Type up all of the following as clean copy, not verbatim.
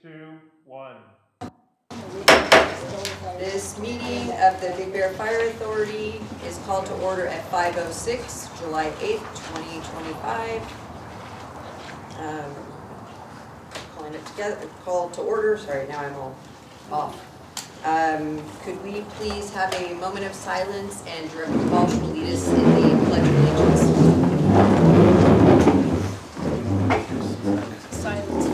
2, 1. This meeting of the Big Bear Fire Authority is called to order at 5:06, July 8th, 2025. Calling it together, call to order. Sorry, now I'm all off. Could we please have a moment of silence, and Director Walsh will lead us in the Pledge of Allegiance. Silence.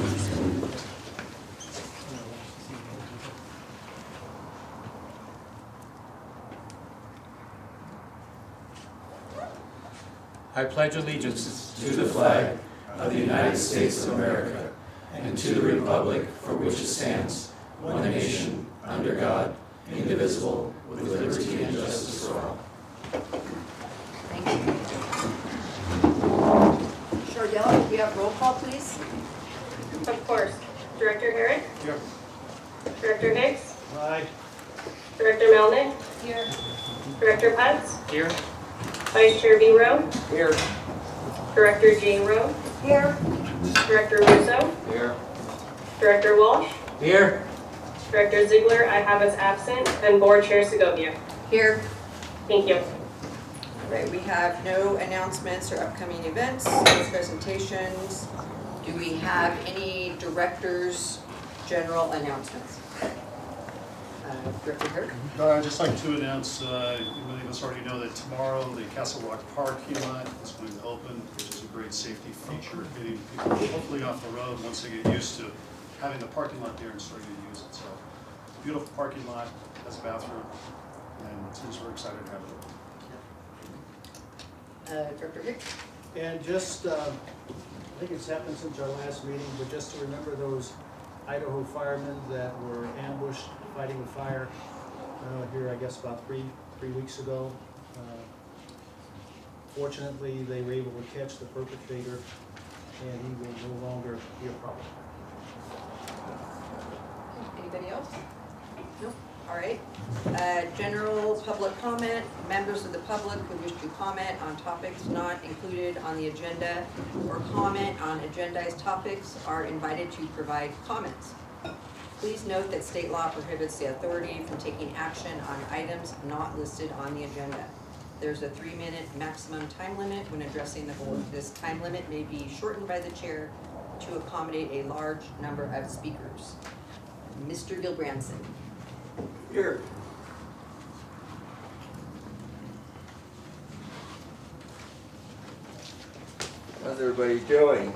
I pledge allegiance to the flag of the United States of America and to the republic for which it stands, one nation, under God, indivisible, with liberty and justice for all. Thank you. Shardell, could we have roll call, please? Of course. Director Herrick? Here. Director Hicks? Aye. Director Melnick? Here. Director Putz? Here. Vice Chair B. Rowe? Here. Director Jane Rowe? Here. Director Russo? Here. Director Walsh? Here. Director Ziegler, I have as absent, and Board Chair Segovia. Here. Thank you. All right, we have no announcements or upcoming events, no presentations. Do we have any directors' general announcements? Director Herrick? I'd just like to announce, many of us already know that tomorrow the Castle Rock parking lot is going to open, which is a great safety feature, getting people hopefully off the road once they get used to having the parking lot there and starting to use it. So, beautiful parking lot, has a bathroom, and since we're excited to have it. Director Hicks? And just, I think it's happened since our last meeting, but just to remember those Idaho firemen that were ambushed fighting the fire here, I guess, about three weeks ago. Fortunately, they were able to catch the perpetrator, and he will no longer be a problem. Anybody else? Nope. All right. General public comment. Members of the public who wish to comment on topics not included on the agenda or comment on agendized topics are invited to provide comments. Please note that state law prohibits the authority from taking action on items not listed on the agenda. There's a 3-minute maximum time limit when addressing the board. This time limit may be shortened by the chair to accommodate a large number of speakers. Mr. Gilbranson. Here. How's everybody doing?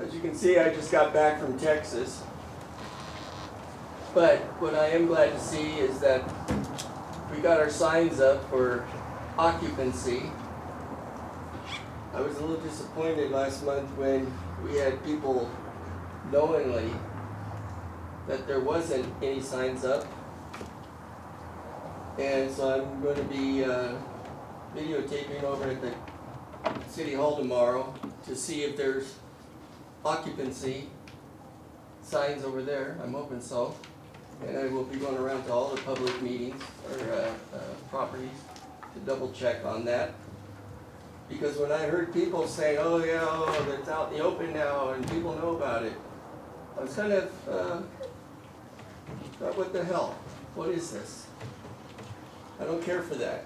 As you can see, I just got back from Texas. But what I am glad to see is that we got our signs up for occupancy. I was a little disappointed last month when we had people knowingly that there wasn't any signs up. And so I'm going to be videotaping over at the City Hall tomorrow to see if there's occupancy signs over there. I'm hoping so. And I will be going around to all the public meetings or properties to double check on that. Because when I heard people saying, oh yeah, oh, it's out in the open now and people know about it, I was kind of, thought, what the hell? What is this? I don't care for that.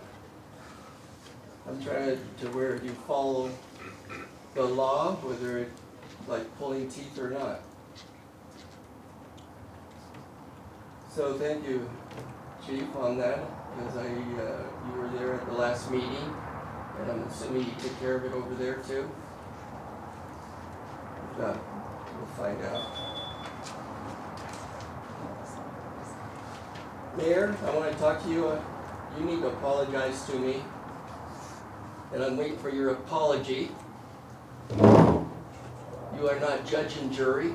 I'm trying to where you follow the law, whether it's like pulling teeth or not. So thank you, Chief, on that, because you were there at the last meeting, and I'm assuming you took care of it over there too. We'll find out. Mayor, I want to talk to you. You need to apologize to me, and I'm waiting for your apology. You are not judge and jury.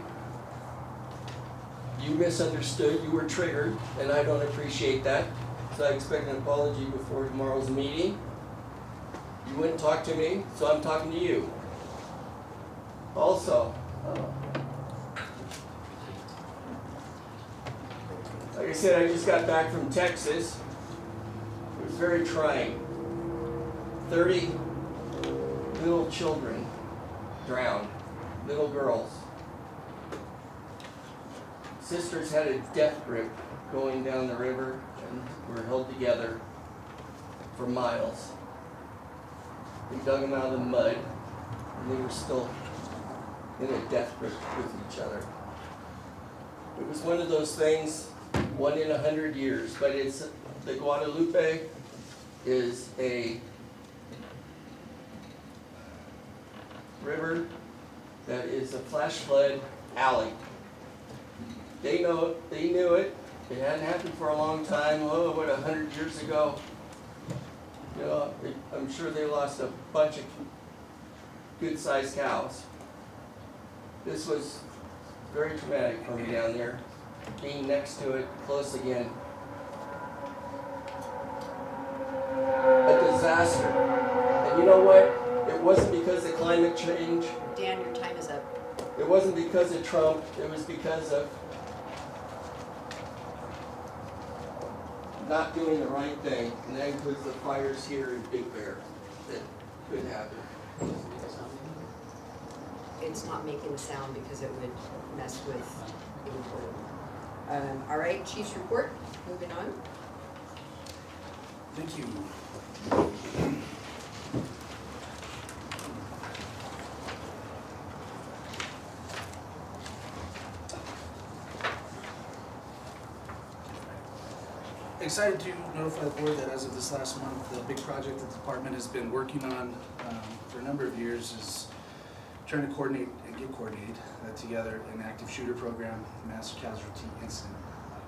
You misunderstood, you were triggered, and I don't appreciate that. So I expect an apology before tomorrow's meeting. You wouldn't talk to me, so I'm talking to you. Also, like I said, I just got back from Texas. It was very trying. 30 little children drowned little girls. Sisters had a death grip going down the river and were held together for miles. They dug them out of the mud, and they were still in a death grip with each other. It was one of those things, 1 in 100 years, but it's, the Guadalupe is a river that is a flash flood alley. They knew it. It hadn't happened for a long time. Oh, what, 100 years ago? You know, I'm sure they lost a bunch of good-sized cows. This was very traumatic for me down there, being next to it, close again. A disaster. And you know what? It wasn't because of climate change. Dan, your time is up. It wasn't because of Trump. It was because of not doing the right thing. And that includes the fires here in Big Bear that could happen. It's not making a sound because it would mess with the recording. All right, Chief's report, moving on. Thank you. Excited to notify the board that as of this last month, the big project that the department has been working on for a number of years is trying to coordinate and get coordinated together an active shooter program, mass casualty incident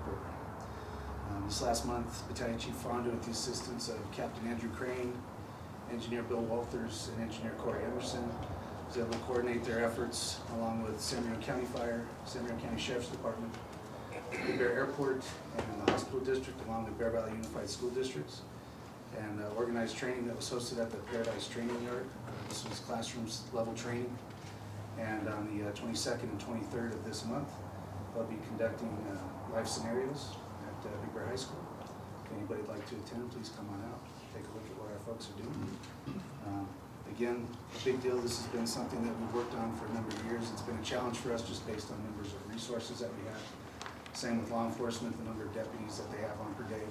program. This last month, Battalion Chief Fonda, with the assistance of Captain Andrew Crane, Engineer Bill Walters, and Engineer Corey Emerson, was able to coordinate their efforts along with San Diego County Fire, San Diego County Sheriff's Department, Big Bear Airport, and the hospital district, along with Bear Valley Unified School Districts, and organized training that was hosted at the Paradise Training Yard. This was classrooms level training, and on the 22nd and 23rd of this month, I'll be conducting live scenarios at Big Bear High School. If anybody'd like to attend, please come on out, take a look at what our folks are doing. Again, a big deal. This has been something that we've worked on for a number of years. It's been a challenge for us just based on numbers of resources that we have. Same with law enforcement, the number of deputies that they have on per day.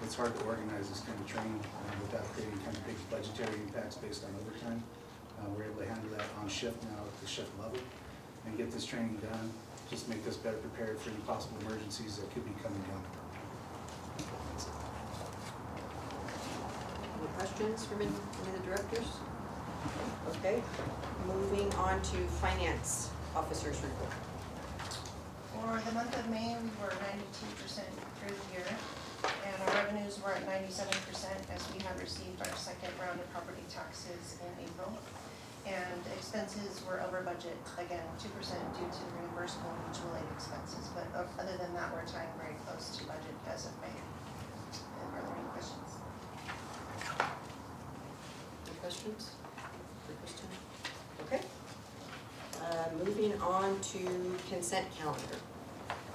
It's hard to organize this kind of training without creating kind of big budgetary impacts based on overtime. We're able to handle that on shift now at the shift level and get this training done, just make us better prepared for any possible emergencies that could be coming down the road. Any questions from any of the directors? Okay, moving on to finance officer's report. For the month of May, we were 92% through the year, and our revenues were at 97% as we have received our second round of property taxes in April. And expenses were over budget, again, 2% due to reimbursable and mutual aid expenses. But other than that, we're tying very close to budget as of May. And are there any questions? Any questions for Kristen? Okay. Moving on to consent calendar.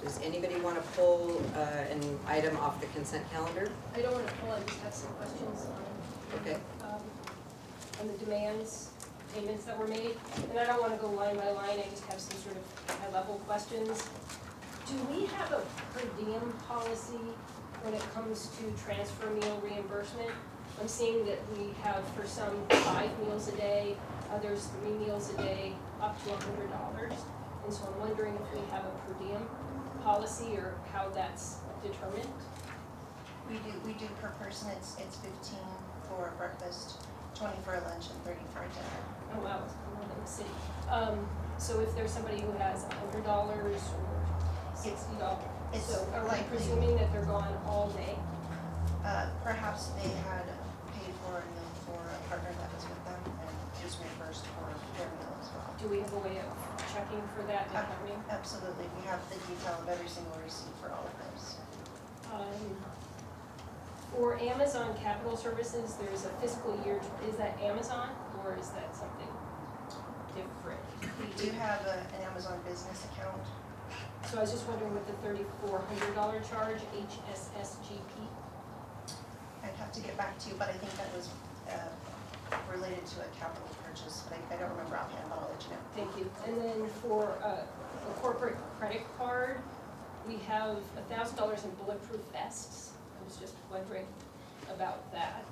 Does anybody want to pull an item off the consent calendar? I don't want to pull, I just have some questions on the demands, payments that were made. And I don't want to go line by line, I just have some sort of high-level questions. Do we have a per diem policy when it comes to transfer meal reimbursement? I'm seeing that we have for some 5 meals a day, others 3 meals a day, up to $100. And so I'm wondering if we have a per diem policy or how that's determined. We do per person, it's 15 for breakfast, 20 for lunch, and 30 for dinner. Oh wow, it's more than the city. So if there's somebody who has $100 or $60, It's so are we likely- presuming that they're gone all day? Perhaps they had paid for a meal for a partner that was with them and was reimbursed for their meal as well. Do we have a way of checking for that, determining? Absolutely, we have the detail of every single receipt for all of those. For Amazon Capital Services, there's a fiscal year, is that Amazon or is that something different? We do have an Amazon business account. So I was just wondering with the $3,400 charge, HSSGP? I'd have to get back to you, but I think that was related to a capital purchase, but I don't remember offhand, but I'll let you know. Thank you. And then for a corporate credit card, we have $1,000 in bulletproof vests. I was just wondering about that.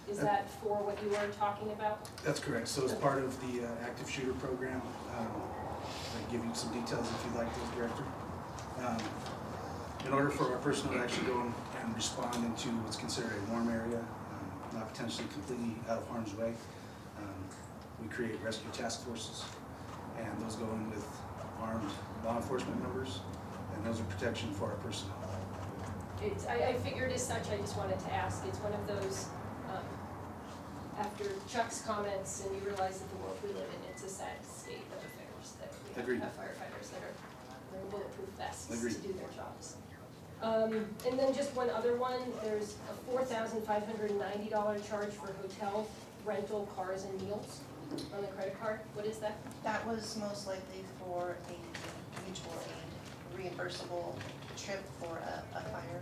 Is that for what you were talking about? That's correct. So as part of the active shooter program, I give you some details if you'd like those, Director. In order for our personnel to actually go and respond into what's considered a warm area, not potentially completely out of harm's way, we create rescue task forces, and those go in with armed law enforcement members, and those are protection for our personnel. I figured as such, I just wanted to ask. It's one of those, after Chuck's comments, and you realize that the world we live in, it's a sad state of affairs, that we have to Agreed. have firefighters that are wearing bulletproof vests Agreed. to do their jobs. And then just one other one, there's a $4,590 charge for hotel rental, cars, and meals on the credit card. What is that? That was most likely for a mutual aid reimbursable trip for a fire.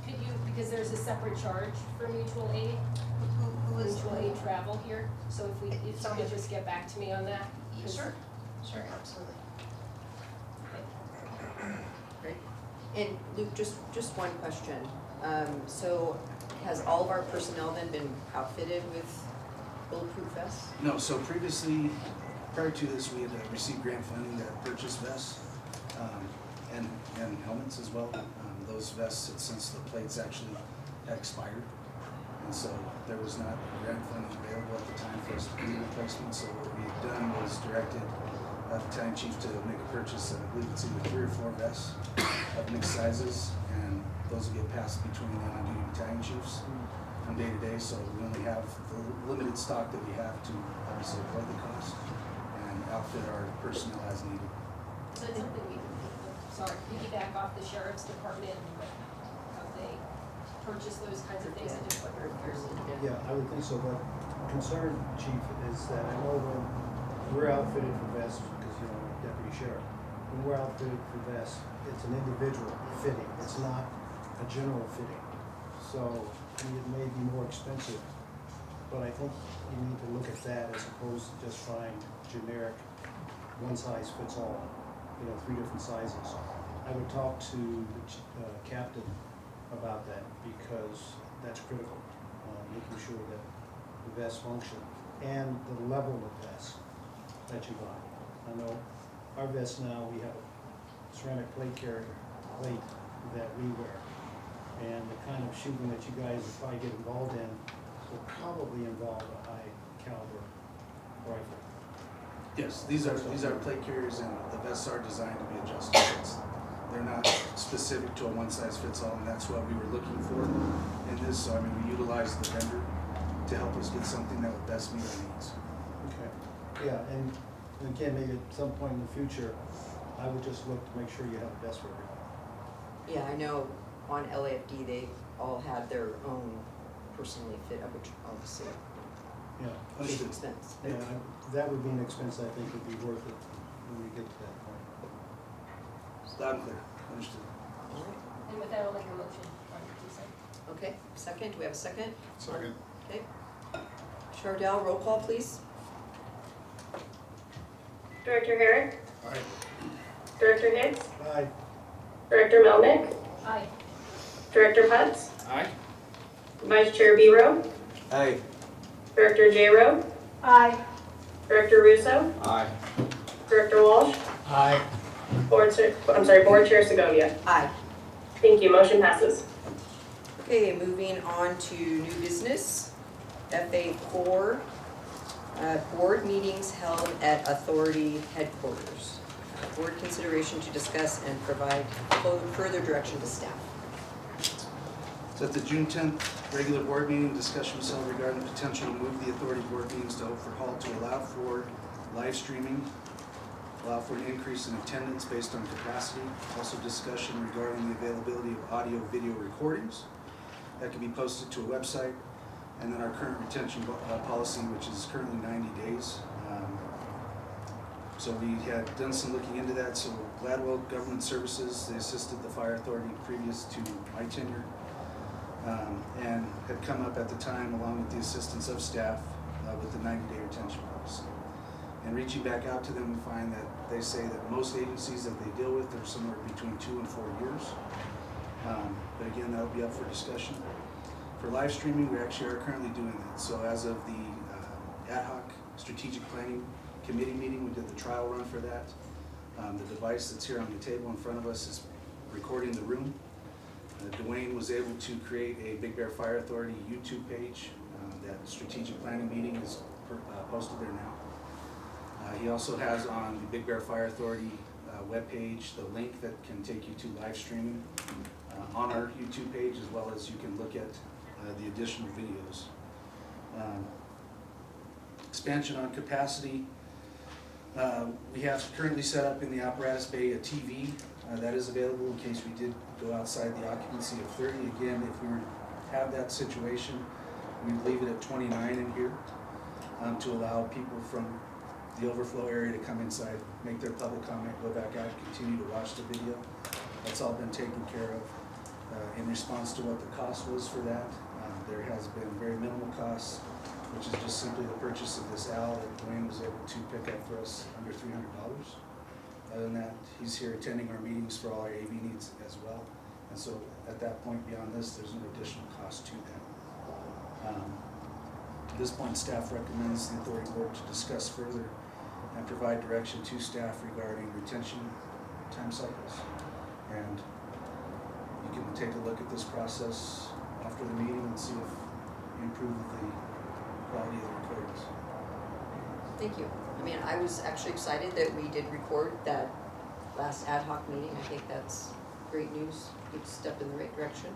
Could you, because there's a separate charge for mutual aid, Who was? mutual aid travel here, so if you could just get back to me on that. Sure, sure, absolutely. Great. And Luke, just one question. So has all of our personnel then been outfitted with bulletproof vests? No, so previously, prior to this, we had received grant funding that purchased vests and helmets as well. Those vests, since the plates actually had expired, and so there was not grant funding available at the time for us to do replacement. So what we had done was directed Battalion Chief to make a purchase of, I believe it's either 3 or 4 vests of mixed sizes, and those will get passed between the on-duty battalion chiefs from day to day. So we only have the limited stock that we have to obviously avoid the cost and outfit our personnel as needed. So it's something we can, piggyback off the sheriff's department, how they purchase those kinds of things and just what they're Yeah, I would think so, but concern, Chief, is that I know when we're outfitted for vests, because, you know, Deputy Sheriff, when we're outfitted for vests, it's an individual fitting, it's not a general fitting. So, I mean, it may be more expensive, but I think you need to look at that as opposed to just trying generic, one size fits all, you know, 3 different sizes. I would talk to the captain about that, because that's critical, making sure that the vests function and the level of vest that you buy. I know our vests now, we have a ceramic plate carrier plate that we wear, and the kind of shooting that you guys will probably get involved in will probably involve a high caliber rifle. Yes, these are plate carriers, and the vests are designed to be adjustable. They're not specific to a one-size-fits-all, and that's what we were looking for in this. So, I mean, we utilized the vendor to help us get something that would best meet our needs. Okay. Yeah, and again, maybe at some point in the future, I would just look to make sure you have the best for everyone. Yeah, I know on LAFD, they all had their own personally fit, which obviously Yeah. big expense. Yeah, that would be an expense I think would be worth it when we get to that point. Loud and clear, understood. All right. And with that, I'll make a motion on consent. Okay, second, do we have a second? Second. Okay. Chardell, roll call, please. Director Herrick, Aye. Director Hicks, Aye. Director Melnick, Aye. Director Putz, Aye. Vice Chair Biro, Aye. Director J-Rowe, Aye. Director Russo, Aye. Director Walsh, Aye. Board Chair Segovia. Aye. Thank you, motion passes. Okay, moving on to new business. FA4, board meetings held at authority headquarters. Board consideration to discuss and provide further direction to staff. So at the June 10th regular board meeting, discussion was held regarding the potential to move the authority board meetings to Hope for Hall to allow for live streaming, allow for an increase in attendance based on capacity. Also discussion regarding the availability of audio-video recordings that can be posted to a website, and then our current retention policy, which is currently 90 days. So we had done some looking into that. So Gladwell Government Services, they assisted the fire authority previous to my tenure. and had come up at the time, along with the assistance of staff, with the 90-day retention policy. And reaching back out to them, we find that they say that most agencies that they deal with are somewhere between 2 and 4 years. But again, that'll be up for discussion. For live streaming, we actually are currently doing that. So as of the ad hoc strategic planning committee meeting, we did the trial run for that. The device that's here on the table in front of us is recording the room. Dwayne was able to create a Big Bear Fire Authority YouTube page. That strategic planning meeting is posted there now. He also has on the Big Bear Fire Authority webpage the link that can take you to live streaming on our YouTube page, as well as you can look at the additional videos. Expansion on capacity. We have currently set up in the apparatus bay a TV that is available in case we did go outside the occupancy of 30. Again, if we were to have that situation, we'd leave it at 29 in here to allow people from the overflow area to come inside, make their public comment, go back out, continue to watch the video. That's all been taken care of. In response to what the cost was for that, there has been very minimal costs, which is just simply the purchase of this owl that Dwayne was able to pick up for us under $300. Other than that, he's here attending our meetings for all our AV needs as well. And so at that point, beyond this, there's no additional cost to that. At this point, staff recommends the authority board to discuss further and provide direction to staff regarding retention time cycles. And you can take a look at this process after the meeting and see if you improve the quality of the recordings. Thank you. I mean, I was actually excited that we did record that last ad hoc meeting. I think that's great news, good step in the right direction.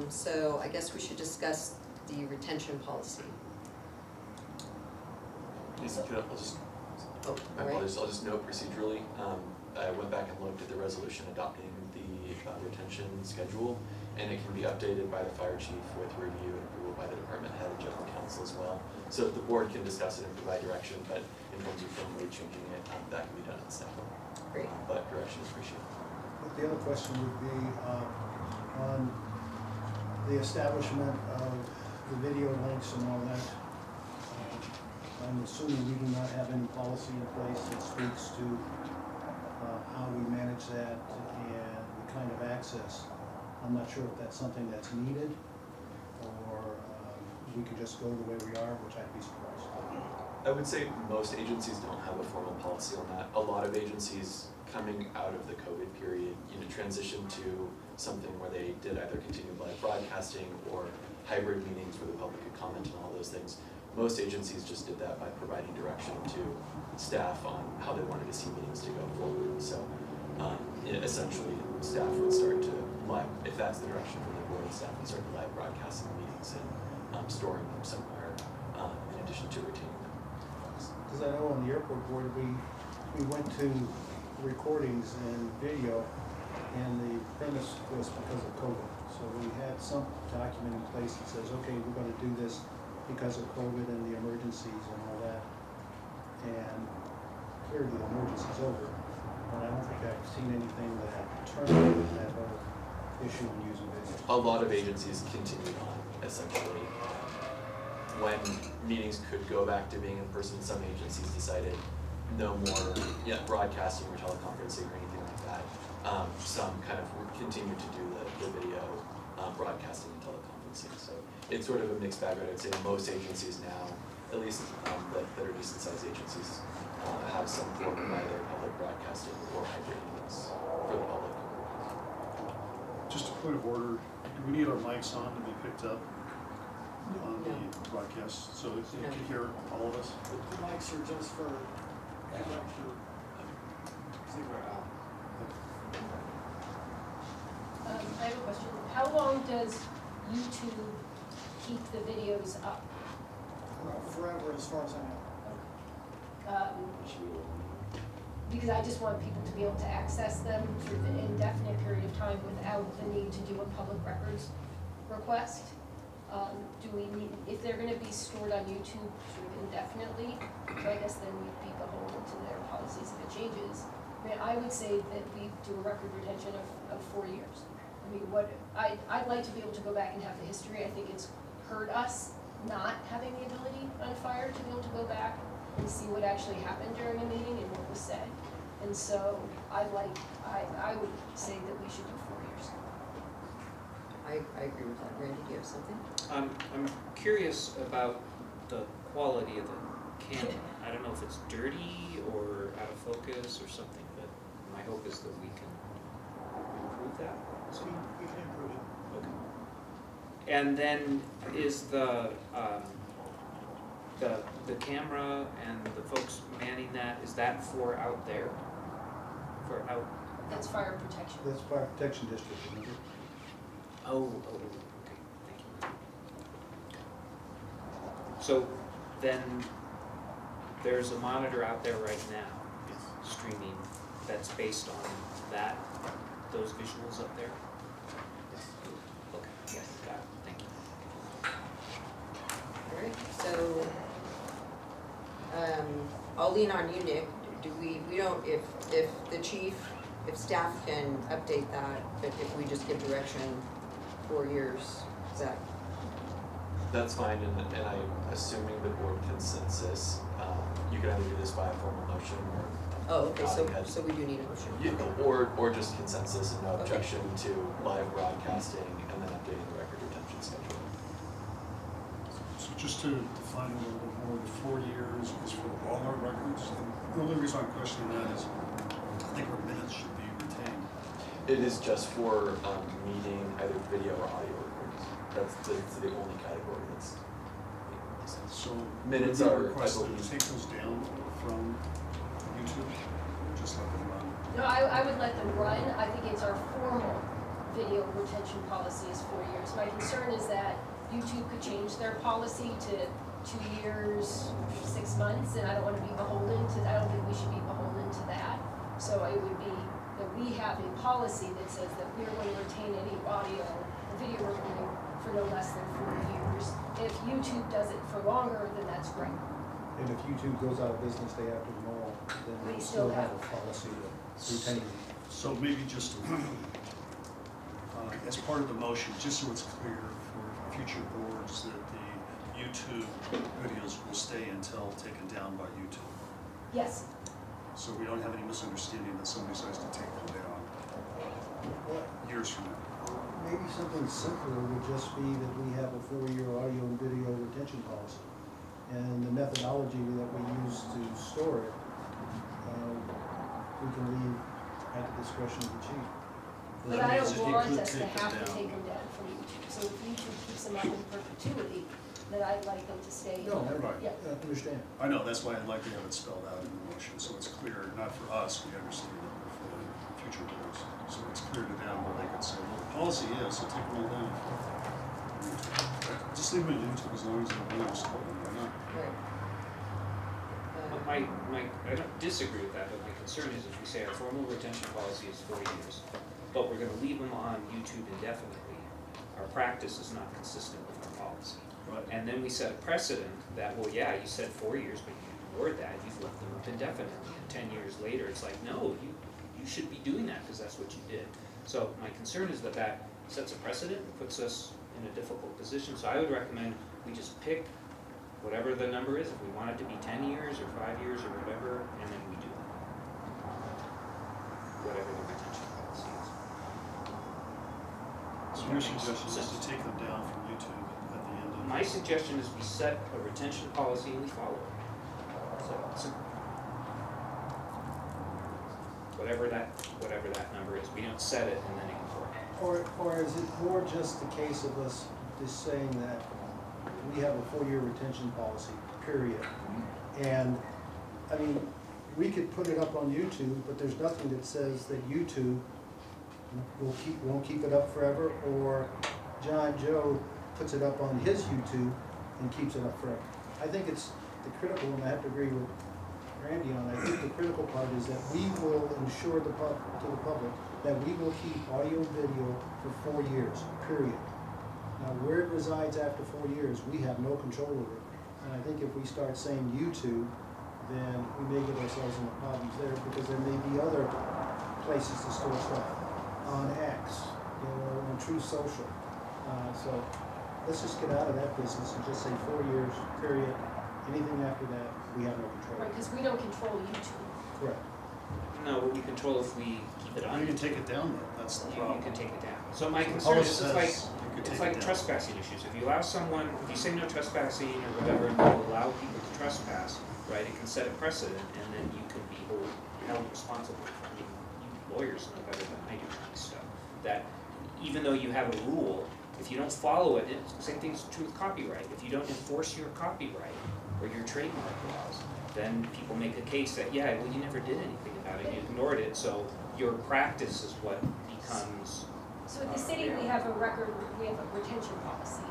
So I guess we should discuss the retention policy. Yes, I'll just, Oh, my all right. apologies, I'll just note procedurally, I went back and looked at the resolution adopting the retention schedule, and it can be updated by the fire chief with review and approval by the department head and general counsel as well. So the board can discuss it and provide direction, but in terms of formally changing it, that can be done at the staff level. Great. But direction is appreciated. But the other question would be on the establishment of the video links and all that. I'm assuming we do not have any policy in place that speaks to how we manage that and the kind of access. I'm not sure if that's something that's needed, or we could just go the way we are, which I'd be surprised. I would say most agencies don't have a formal policy on that. A lot of agencies coming out of the COVID period, transitioned to something where they did either continue live broadcasting or hybrid meetings where the public could comment on all those things. Most agencies just did that by providing direction to staff on how they wanted to see meetings to go forward. So essentially, staff would start to live, if that's the direction from the board, staff would start to live broadcasting the meetings and storing them somewhere in addition to retaining them. Because I know on the airport board, we went to recordings and video, and the premise was because of COVID. So we had some document in place that says, okay, we're going to do this because of COVID and the emergencies and all that. And clearly the emergency's over, but I don't think I've seen anything that terminated that whole issue in using video. A lot of agencies continued on, essentially. When meetings could go back to being in person, some agencies decided no more broadcasting or teleconferencing or anything like that. Some kind of continued to do the video broadcasting and teleconferencing. So it's sort of a mixed bag, but I'd say most agencies now, at least that are decent sized agencies, have some form of either public broadcasting or hybrid meetings for the public. Just a point of order, do we need our mics on to be picked up on the broadcast, so that you can hear all of us? The mics are just for I have a question. How long does YouTube keep the videos up? forever, as far as I know. Because I just want people to be able to access them for an indefinite period of time without the need to do a public records request. Do we need, if they're gonna be stored on YouTube sort of indefinitely, so I guess then we'd be beholden to their policies if it changes. I mean, I would say that we do a record retention of 4 years. I mean, I'd like to be able to go back and have the history. I think it's hurt us not having the ability on fire to be able to go back and see what actually happened during a meeting and what was said. And so I would say that we should do 4 years. I agree with that. Randy, do you have something? I'm curious about the quality of the camera. I don't know if it's dirty or out of focus or something, but my hope is that we can improve that. So, We can improve it. okay. And then is the camera and the folks manning that, is that for out there? For out? That's fire protection. That's fire protection district, isn't it? Oh, okay, thank you. So then there's a monitor out there right now, streaming, that's based on that, those visuals up there? Okay, yes, got it, thank you. All right, so, I'll lean on you, Nick. Do we don't, if the chief, if staff can update that, but if we just give direction 4 years, is that? That's fine, and I'm assuming the board consensus, you can either do this by a formal motion or. Oh, okay, nodding head. so we do need a motion. Or just consensus and no Okay. objection to live broadcasting and then updating the record retention schedule. So just to define a little bit more, the 4 years is for all our records. And the only reason I'm questioning that is I think our minutes should be retained. It is just for meeting either video or audio recordings. That's the only category that's making any sense. So Minutes would we are, I request that we believe- take those down from YouTube, just let them run. No, I would let them run. I think it's our formal video retention policy is 4 years. My concern is that YouTube could change their policy to 2 years, 6 months, and I don't want to be beholden to, I don't think we should be beholden to that. So it would be that we have a policy that says that we're going to retain any audio or video recording for no less than 4 years. If YouTube does it for longer, then that's great. And if YouTube goes out of business day after tomorrow, then We we still still have have- a policy to retain. So maybe just, as part of the motion, just so it's clear for future boards that the YouTube videos will stay until taken down by YouTube. Yes, So we don't have any misunderstanding that somebody decides to take them down years from now. Maybe something simpler would just be that we have a 4-year audio and video retention policy. And the methodology that we use to store it, we can leave at the discretion of the chief. but That I means don't that you want could us to take it have to down. take them down from YouTube. So if YouTube keeps them up in perpetuity, then I'd like them to stay. No, Right. Yeah. I understand. I know, that's why I'd like to have it spelled out in the motion, so it's clear, not for us, we understand it, but for the future boards. So it's clear to them where they could say, well, the policy is, so take them all down. Just leave them in YouTube as long as they're being installed, why not? Right. But I don't disagree with that, but my concern is if we say our formal retention policy is 4 years, but we're gonna leave them on YouTube indefinitely, our practice is not consistent with our policy. Right. And then we set a precedent that, well, yeah, you said 4 years, but you ignored that, you've left them up indefinitely. And 10 years later, it's like, no, you should be doing that because that's what you did. So my concern is that that sets a precedent and puts us in a difficult position. So I would recommend we just pick whatever the number is, if we want it to be 10 years or 5 years or whatever, and then we do that. Whatever the retention policy is. So your suggestion is to take them down from YouTube at the end of. My suggestion is we set a retention policy and we follow it. So, whatever that number is, we don't set it and then ignore it. Or is it more just the case of us just saying that we have a 4-year retention policy, period? And, I mean, we could put it up on YouTube, but there's nothing that says that YouTube won't keep it up forever, or John Joe puts it up on his YouTube and keeps it up forever. I think it's the critical, and I have to agree with Randy on, I think the critical part is that we will ensure to the public that we will keep audio and video for 4 years, period. Now, where it resides after 4 years, we have no control over it. And I think if we start saying YouTube, then we may get ourselves into problems there, because there may be other places to store stuff on X, you know, and True Social. So let's just get out of that business and just say 4 years, period. Anything after that, we have no control. Right, because we don't control YouTube. Correct. No, but we control if we keep it Or on. you can take it down though, that's the You problem. can take it down. So my The concern policy is, it's like, says you can it's take like it down. trespassing issues. If you allow someone, if you say no trespassing or whatever, and you allow people to trespass, right, it can set a precedent, and then you can be held responsible. I mean, you lawyers know better than I do kind of stuff. That even though you have a rule, if you don't follow it, it's the same thing's true with copyright. If you don't enforce your copyright or your trademark laws, then people make a case that, yeah, well, you never did anything about it, you ignored it, so your practice is what becomes. So in the city, we have a retention policy,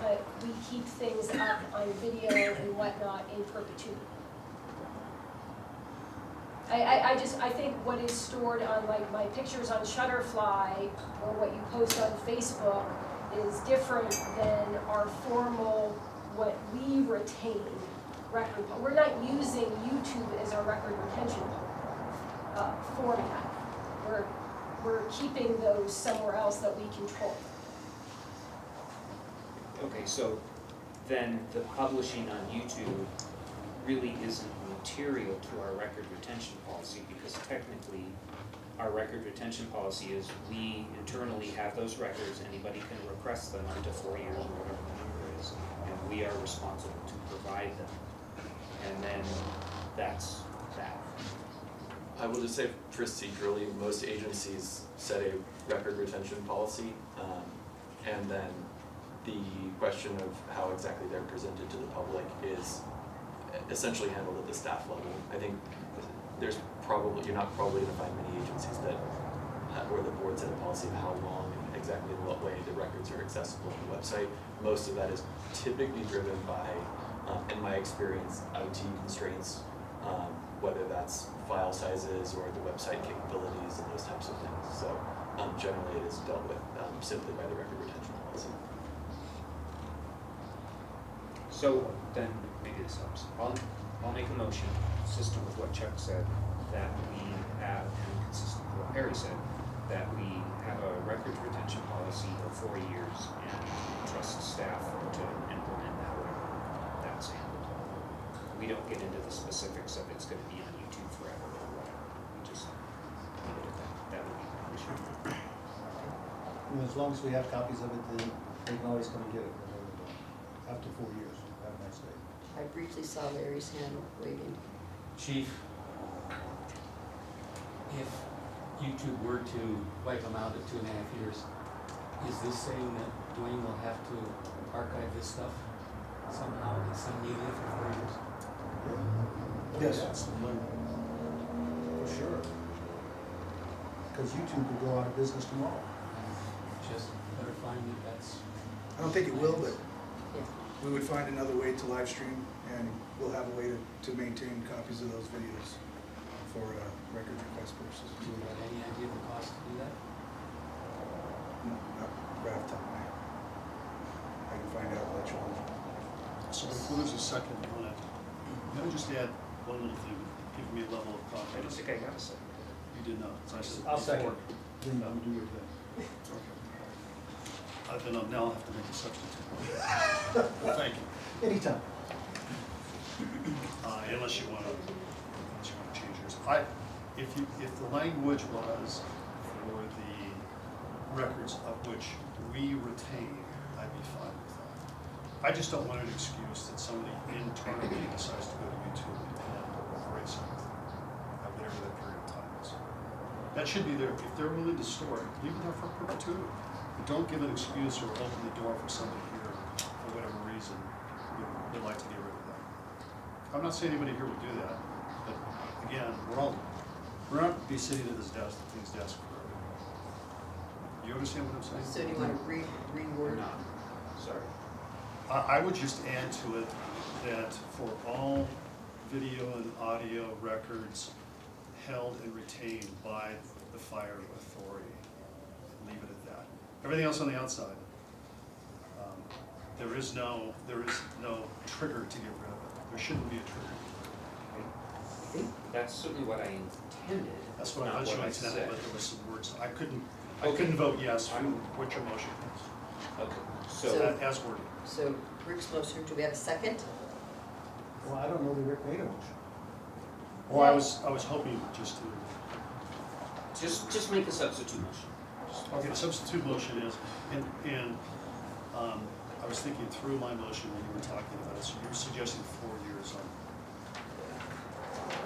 but we keep things up on video and whatnot in perpetuity. I think what is stored on like my pictures on Shutterfly or what you post on Facebook is different than our formal, what we retain record. We're not using YouTube as our record retention format. We're keeping those somewhere else that we control. Okay, so then the publishing on YouTube really isn't material to our record retention policy, because technically our record retention policy is we internally have those records, anybody can request them up to 4 years or whatever the number is, and we are responsible to provide them. And then that's that. I will just say procedurally, most agencies set a record retention policy, and then the question of how exactly they're presented to the public is essentially handled at the staff level. I think there's probably, you're not probably gonna find many agencies that, where the board set a policy of how long and exactly in what way the records are accessible on the website. Most of that is typically driven by, in my experience, IT constraints, whether that's file sizes or the website capabilities and those types of things. So generally it is dealt with simply by the record retention policy. So then, maybe this helps. I'll make a motion, consistent with what Chuck said, that we have, and consistent with what Harry said, that we have a records retention policy of 4 years and trust staff to implement that whenever that's handled. We don't get into the specifics of it's gonna be on YouTube forever or whatever. We just leave it at that. That would be my motion. And as long as we have copies of it, then they can always come and get it whenever they're done. Up to 4 years. Have a nice day. I briefly saw Larry's hand waving. Chief, if YouTube were to wipe them out at 2.5 years, is this saying that Dwayne will have to archive this stuff somehow in some media for 4 years? Yes. For sure. Because YouTube could go out of business tomorrow. Just clarifying that that's. I don't think it will, but Yeah. we would find another way to live stream, and we'll have a way to maintain copies of those videos for record request purposes. Do you have any idea of the cost to do that? No, not right off the top of my head. I can find out, and let you know. So before there's a second, let me just add one little thing, give me a level of I don't confidence. think I got a second. You did not, as I said I'll before. second. Then you do your thing. Okay. Then now I'll have to make a substitute. Well, thank you. Anytime. Unless you wanna change yours. If the language was for the records of which we retain, I'd be fine with that. I just don't want an excuse that somebody internally decides to go to YouTube and erase something at whatever that period of time is. That should be there. If they're willing to store it, leave it there for perpetuity. But don't give an excuse or open the door for somebody here, for whatever reason, would like to get rid of that. I'm not saying anybody here would do that, but again, we're not be sitting at this desk, forever. You understand what I'm saying? So do you want to reword? No, sorry. I would just add to it that for all video and audio records held and retained by the fire authority, leave it at that. Everything else on the outside, there is no trigger to get rid of it. There shouldn't be a trigger. That's certainly what I intended, That's what I not was what I intended, said. but there were some words, I couldn't I couldn't vote yes for what your motion is, Okay, So- as worded. So Rick's motion, do we have a second? Well, I don't know that Rick made a motion. Well, I was hoping just to, just make a substitute motion. okay, the substitute motion is, and I was thinking through my motion when you were talking about it, so you were suggesting 4 years on.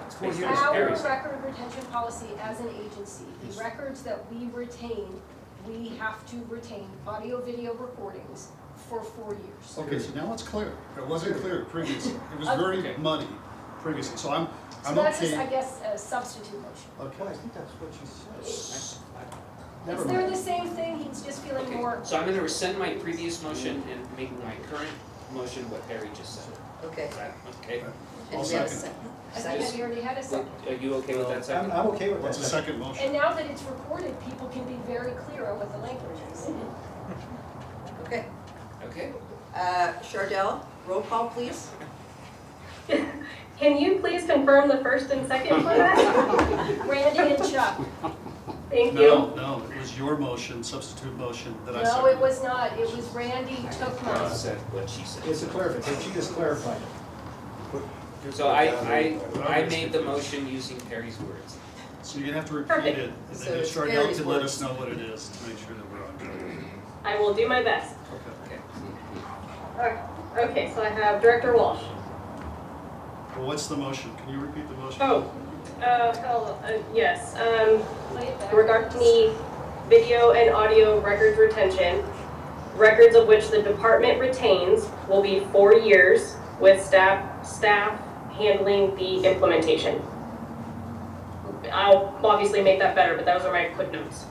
It's 4 years, Our Harry's. record retention policy as an agency, the records that we retain, we have to retain audio, video recordings for 4 years. Okay, so now it's clear. It wasn't clear previously. It was Okay. very muddy previously, so I'm So that's just, I okay. guess, a substitute motion. Well, I Okay, think that's what you said. never They're mind. the same thing, he's just feeling Okay, more. so I'm gonna rescind my previous motion and make my current motion what Harry just said. Okay. Is that, okay? And I'll do we have a second. I think that we already had a second. Are you okay with that second? I'm okay with that. What's the second motion? And now that it's recorded, people can be very clear on what the language is. Okay. Okay, Chardell, roll call, please. Can you please confirm the first and second for that? Randy and Chuck. Thank you. No, it was your motion, substitute motion that I seconded. No, it was not, it was Randy took I mine. said what she said. It's a clarification, she just clarified it. So I made the motion using Perry's words. So you're gonna have to repeat Perfect. it, and So then it's Chardell Gary's can let words. us know what it is to make sure that we're on track. I will do my best. Okay. Okay. Okay, so I have Director Walsh. Well, what's the motion? Can you repeat the motion? Oh, yes. Play it back. Regarding the video and audio records retention, records of which the department retains will be 4 years with staff handling the implementation. I'll obviously make that better, but those are my quick notes.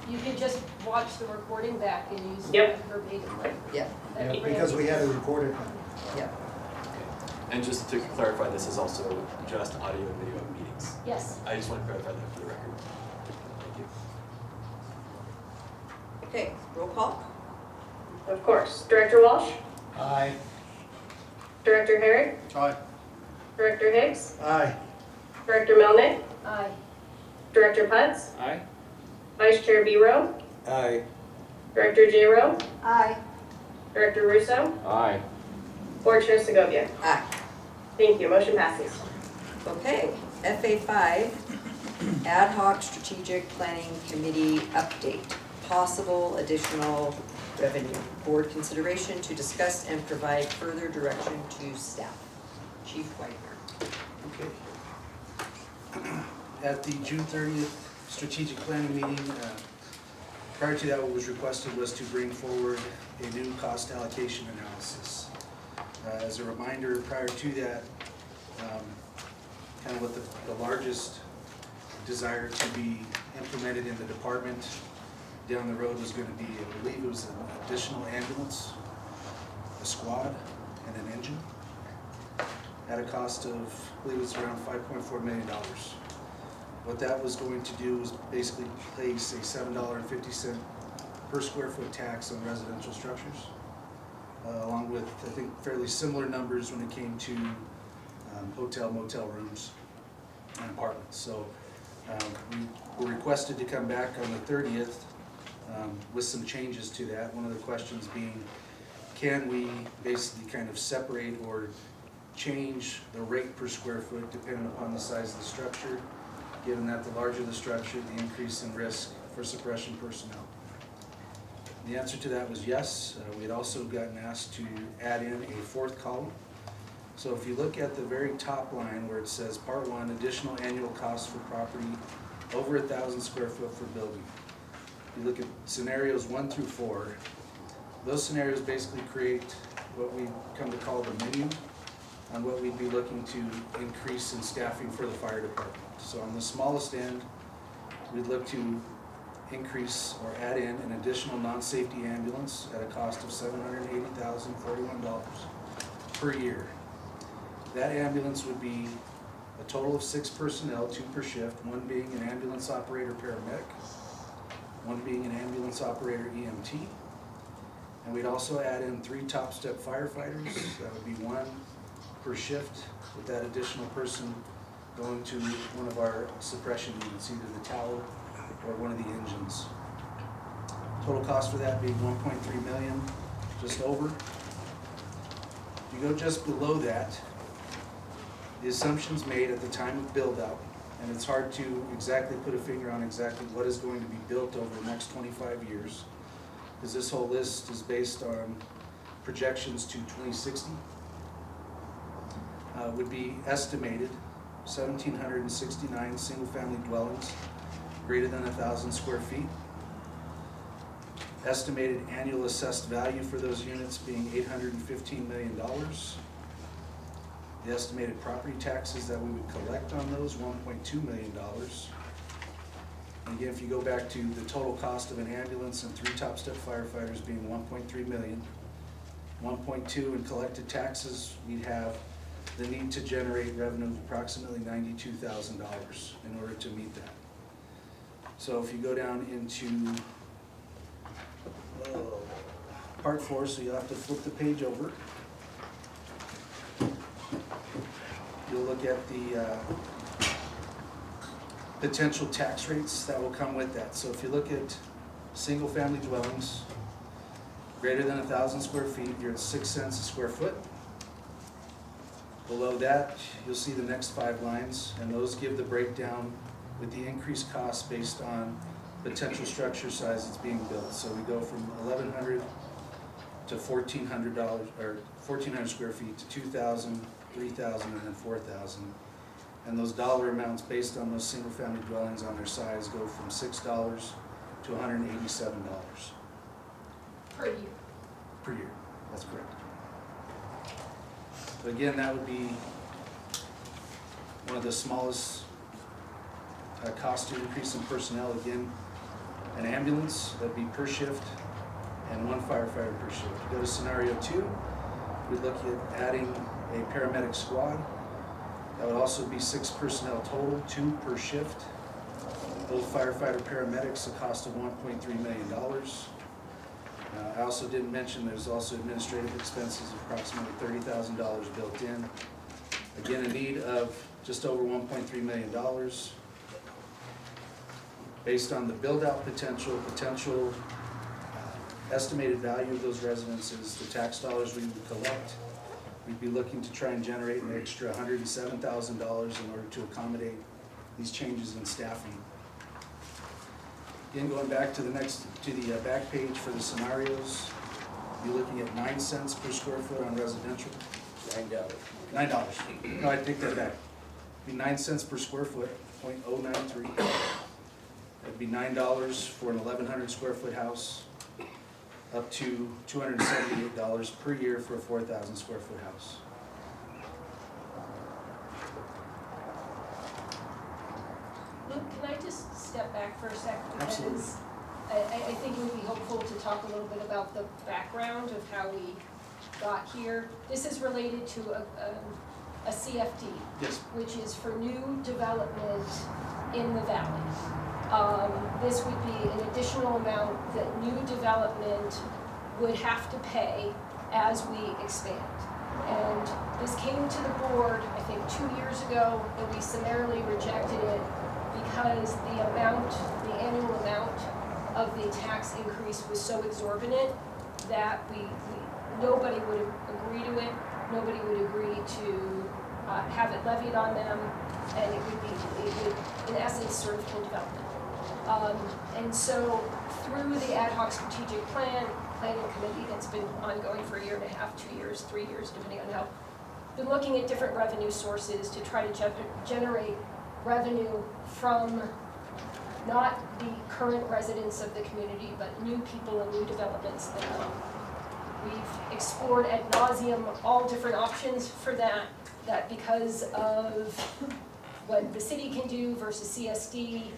You can just watch the recording back and use Yep. verbatim. Yeah, That'd be Because we Randy's. had to record it. yeah. And just to clarify, this is also just audio and video meetings. Yes. I just want to clarify that for the record. Thank you. Okay, roll call. Of course. Director Walsh, Aye. Director Herrick, Aye. Director Higgs, Aye. Director Melnick, Aye. Director Putz, Aye? Vice Chair Biro, Aye. Director J. Rowe, Aye. Director Russo, Aye. Board Chair Segovia. Aye. Thank you. Motion passes. Okay, FA5, Ad hoc Strategic Planning Committee update. Possible additional revenue. Board consideration to discuss and provide further direction to staff. Chief Whitener. Okay. At the June 30th strategic planning meeting, prior to that, what was requested was to bring forward a new cost allocation analysis. As a reminder, prior to that, kind of what the largest desire to be implemented in the department down the road was going to be, I believe it was an additional ambulance, a squad, and an engine at a cost of, I believe it was around $5.4 million. What that was going to do was basically place a $7.50 per square foot tax on residential structures, along with, I think, fairly similar numbers when it came to hotel, motel rooms and apartments. So we were requested to come back on the 30th with some changes to that. One of the questions being, can we basically kind of separate or change the rate per square foot depending upon the size of the structure, given that the larger the structure, the increase in risk for suppression personnel? The answer to that was yes. We had also gotten asked to add in a fourth column. So if you look at the very top line where it says Part 1, additional annual costs for property over 1,000 square foot for building. You look at scenarios 1 through 4. Those scenarios basically create what we come to call the menu on what we'd be looking to increase in staffing for the fire department. So on the smallest end, we'd look to increase or add in an additional non-safety ambulance at a cost of $780,041 per year. That ambulance would be a total of 6 personnel, 2 per shift, one being an ambulance operator paramedic, one being an ambulance operator EMT, and we'd also add in 3 top step firefighters. That would be 1 per shift, with that additional person going to one of our suppression units, either the tower or one of the engines. Total cost for that being 1.3 million, just over. If you go just below that, the assumptions made at the time of build out, and it's hard to exactly put a finger on exactly what is going to be built over the next 25 years, because this whole list is based on projections to 2060, would be estimated 1,769 single-family dwellings greater than 1,000 square feet. Estimated annual assessed value for those units being $815 million. The estimated property taxes that we would collect on those, $1.2 million. And again, if you go back to the total cost of an ambulance and 3 top-step firefighters being $1.3 million, 1.2 in collected taxes, we'd have the need to generate revenue of approximately $92,000 in order to meet that. So if you go down into part 4, so you'll have to flip the page over. You'll look at the potential tax rates that will come with that. So if you look at single-family dwellings greater than 1,000 square feet, you're at 6 cents a square foot. Below that, you'll see the next 5 lines, and those give the breakdown with the increased cost based on potential structure size that's being built. So we go from 1,100 to $1,400, or 1,400 square feet to 2,000, 3,000, and then 4,000. And those dollar amounts based on those single-family dwellings on their size go from $6 to $187 Per year. per year. That's correct. So again, that would be one of the smallest cost to increase in personnel. Again, an ambulance, that'd be per shift, and 1 firefighter per shift. If you go to scenario 2, we'd look at adding a paramedic squad. That would also be 6 personnel total, 2 per shift. Those firefighter paramedics, a cost of $1.3 million. I also didn't mention there's also administrative expenses of approximately $30,000 built in. Again, a need of just over $1.3 million. Based on the build-out potential, estimated value of those residences, the tax dollars we would collect, we'd be looking to try and generate an extra $107,000 in order to accommodate these changes in staffing. Again, going back to the back page for the scenarios, you're looking at 9 cents per square foot on residential. $9. $9. No, I take that back. It'd be 9 cents per square foot, 0.093. It'd be $9 for an 1,100 square foot house, up to $278 per year for a 4,000 square foot house. Luke, can I just step back for a sec? Absolutely. Because I think it would be helpful to talk a little bit about the background of how we got here. This is related to a CFD, Yes. which is for new development in the valley. This would be an additional amount that new development would have to pay as we expand. And this came to the board, I think, 2 years ago, and we summarily rejected it because the annual amount of the tax increase was so exorbitant that nobody would agree to it. Nobody would agree to have it levied on them, and it would, in essence, serve full development. And so through the ad hoc strategic planning committee that's been ongoing for 1.5 years, 2 years, 3 years, depending on how, been looking at different revenue sources to try to generate revenue from not the current residents of the community, but new people and new developments that come. We've explored ad nauseum all different options for that because of what the city can do versus CSD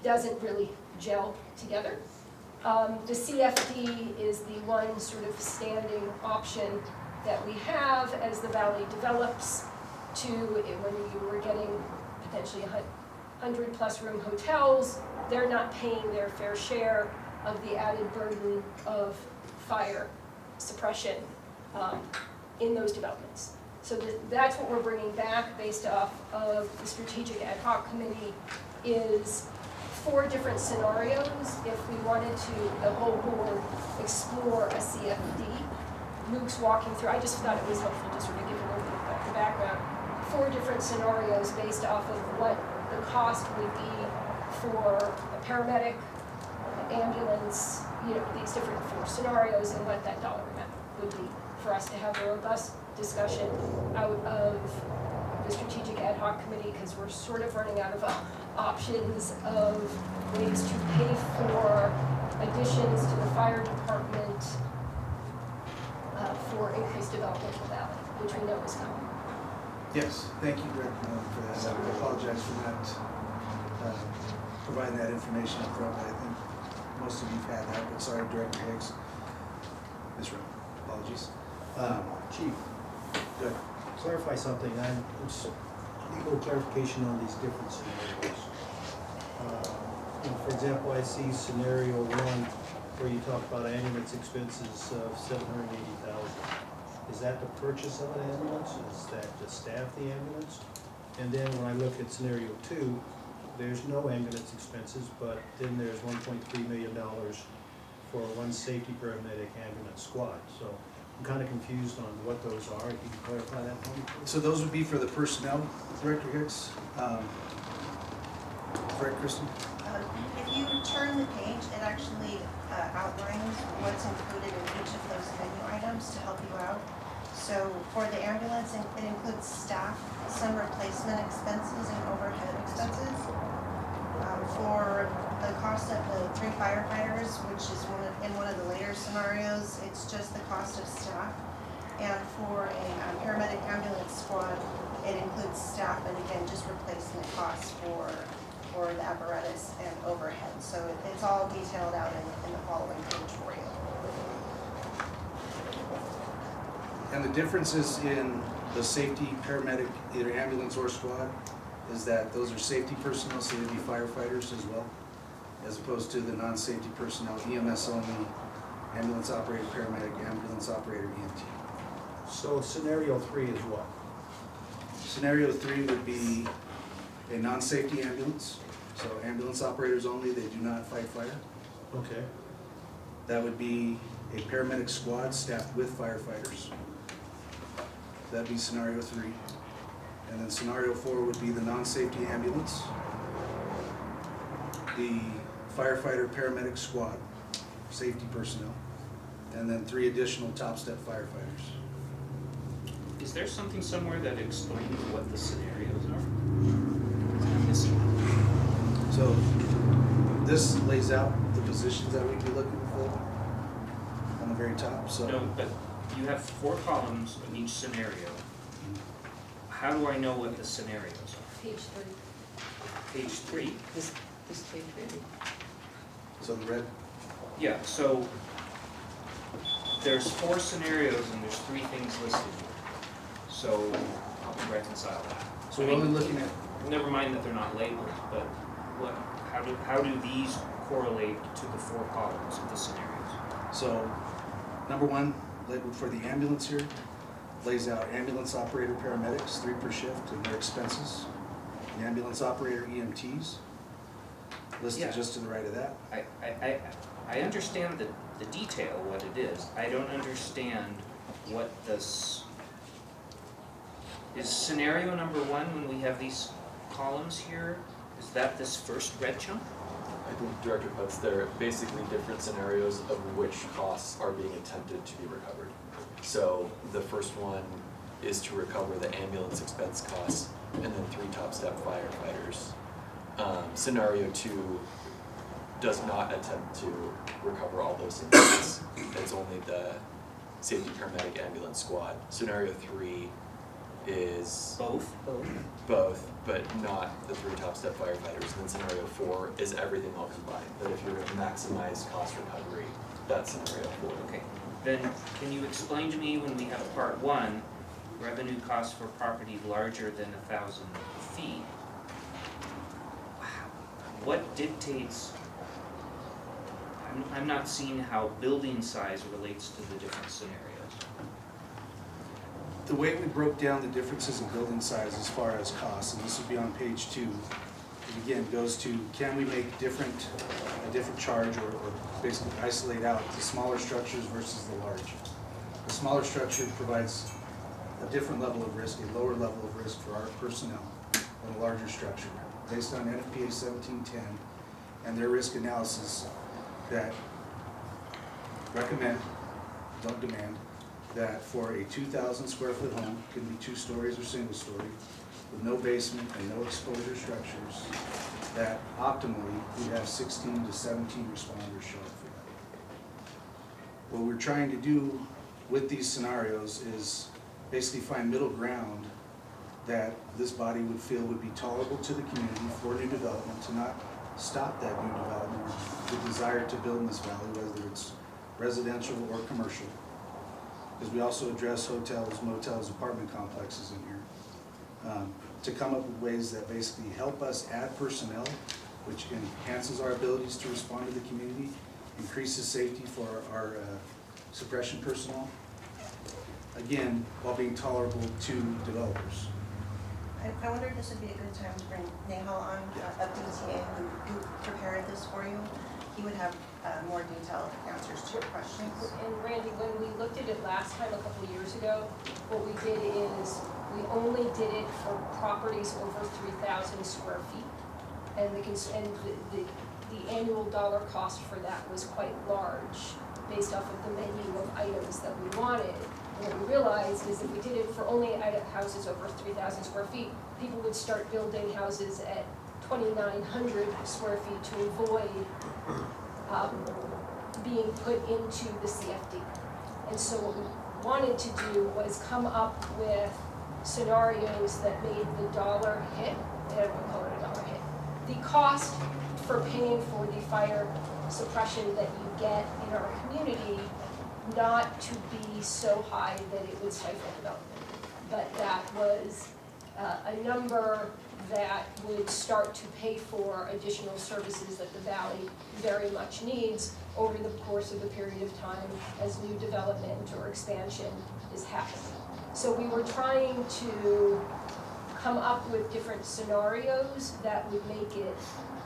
doesn't really gel together. The CFD is the one sort of standing option that we have as the valley develops to when you were getting potentially 100+ room hotels, they're not paying their fair share of the added burden of fire suppression in those developments. So that's what we're bringing back based off of the strategic ad hoc committee is 4 different scenarios if we wanted to, the whole board, explore a CFD. Luke's walking through, I just thought it was helpful to sort of give a little bit of the background. 4 different scenarios based off of what the cost would be for a paramedic, an ambulance, you know, these different 4 scenarios and what that dollar amount would be for us to have a robust discussion out of the strategic ad hoc committee, because we're sort of running out of options of ways to pay for additions to the fire department for increased development in the valley, which we know is coming. Yes, thank you, Director Miller, for that. I apologize for not providing that information up front, but I think most of you've had that, but sorry, Director Higgs. Ms. Rowe, apologies. Chief, Good. clarify something. I'm legal clarification on these different scenarios. For example, I see scenario 1 where you talk about ambulance expenses of $780,000. Is that the purchase of an ambulance? Is that to staff the ambulance? And then when I look at scenario 2, there's no ambulance expenses, but then there's $1.3 million for one safety paramedic ambulance squad. So I'm kind of confused on what those are. If you can clarify that for me, please. So those would be for the personnel, Director Hicks. Correct, Kristen? If you turn the page, it actually outlines what's included in each of those menu items to help you out. So for the ambulance, it includes staff, some replacement expenses and overhead expenses. For the cost of the 3 firefighters, which is in one of the later scenarios, it's just the cost of staff. And for a paramedic ambulance squad, it includes staff and again, just replacement costs for the apparatus and overhead. So it's all detailed out in the following page for you. And the differences in the safety paramedic, either ambulance or squad, is that those are safety personnel, so they'd be firefighters as well, as opposed to the non-safety personnel, EMS only, ambulance operator, paramedic, ambulance operator, EMT. So scenario 3 is what? Scenario 3 would be a non-safety ambulance, so ambulance operators only, they do not fight fire. Okay. That would be a paramedic squad staffed with firefighters. That'd be scenario 3. And then scenario 4 would be the non-safety ambulance, the firefighter paramedic squad, safety personnel, and then 3 additional top step firefighters. Is there something somewhere that explains what the scenarios are? I'm missing. So this lays out the positions that we'd be looking for on the very top, so. No, but you have 4 columns in each scenario. How do I know what the scenarios are? Page 3. Page 3? This page, maybe. So the red, Yeah, so there's 4 scenarios and there's 3 things listed here. So how can we reconcile that? so we're only looking at, Never mind that they're not labeled, but what, how do these correlate to the 4 columns of the scenarios? so number 1, labeled for the ambulance here, lays out ambulance operator paramedics, 3 per shift, and their expenses. The ambulance operator EMTs, listed Yeah. just to the right of that. I understand the detail, what it is. I don't understand what this, is scenario number 1 when we have these columns here, is that this first red chunk? I think Director puts there basically different scenarios of which costs are being attempted to be recovered. So the first one is to recover the ambulance expense costs and then 3 top step firefighters. Scenario 2 does not attempt to recover all those things. It's only the safety paramedic ambulance squad. Scenario 3 is Both? both, but not the 3 top step firefighters. And then scenario 4 is everything all combined. But if you're going to maximize cost recovery, that's scenario 4. Okay, then can you explain to me when we have part 1, revenue costs for property larger than 1,000 feet, what dictates, I'm not seeing how building size relates to the different scenarios. The way we broke down the differences in building size as far as costs, and this would be on page 2, it again goes to, can we make a different charge or basically isolate out the smaller structures versus the large? The smaller structure provides a different level of risk, a lower level of risk for our personnel than a larger structure. Based on NFPA 1710 and their risk analysis that recommend, don't demand, that for a 2,000 square foot home, can be 2 stories or single story, with no basement and no exposure structures, that optimally we'd have 16 to 17 responders show up for that. What we're trying to do with these scenarios is basically find middle ground that this body would feel would be tolerable to the community for new development, to not stop that new development, the desire to build in this valley, whether it's residential or commercial. Because we also address hotels, motels, apartment complexes in here, to come up with ways that basically help us add personnel, which enhances our abilities to respond to the community, increases safety for our suppression personnel, again, while being tolerable to developers. I wonder if this would be a good time to bring Nehal on, of DTA, who prepared this for you. He would have more detailed answers to your questions. And Randy, when we looked at it last time, a couple of years ago, what we did is we only did it for properties over 3,000 square feet. And the annual dollar cost for that was quite large based off of the menu of items that we wanted. And what we realized is if we did it for only houses over 3,000 square feet, people would start building houses at 2,900 square feet to avoid being put into the CFD. And so what we wanted to do was come up with scenarios that made the dollar hit, and we call it a dollar hit, the cost for paying for the fire suppression that you get in our community not to be so high that it would stifle development, but that was a number that would start to pay for additional services that the valley very much needs over the course of a period of time as new development or expansion is happening. So we were trying to come up with different scenarios that would make it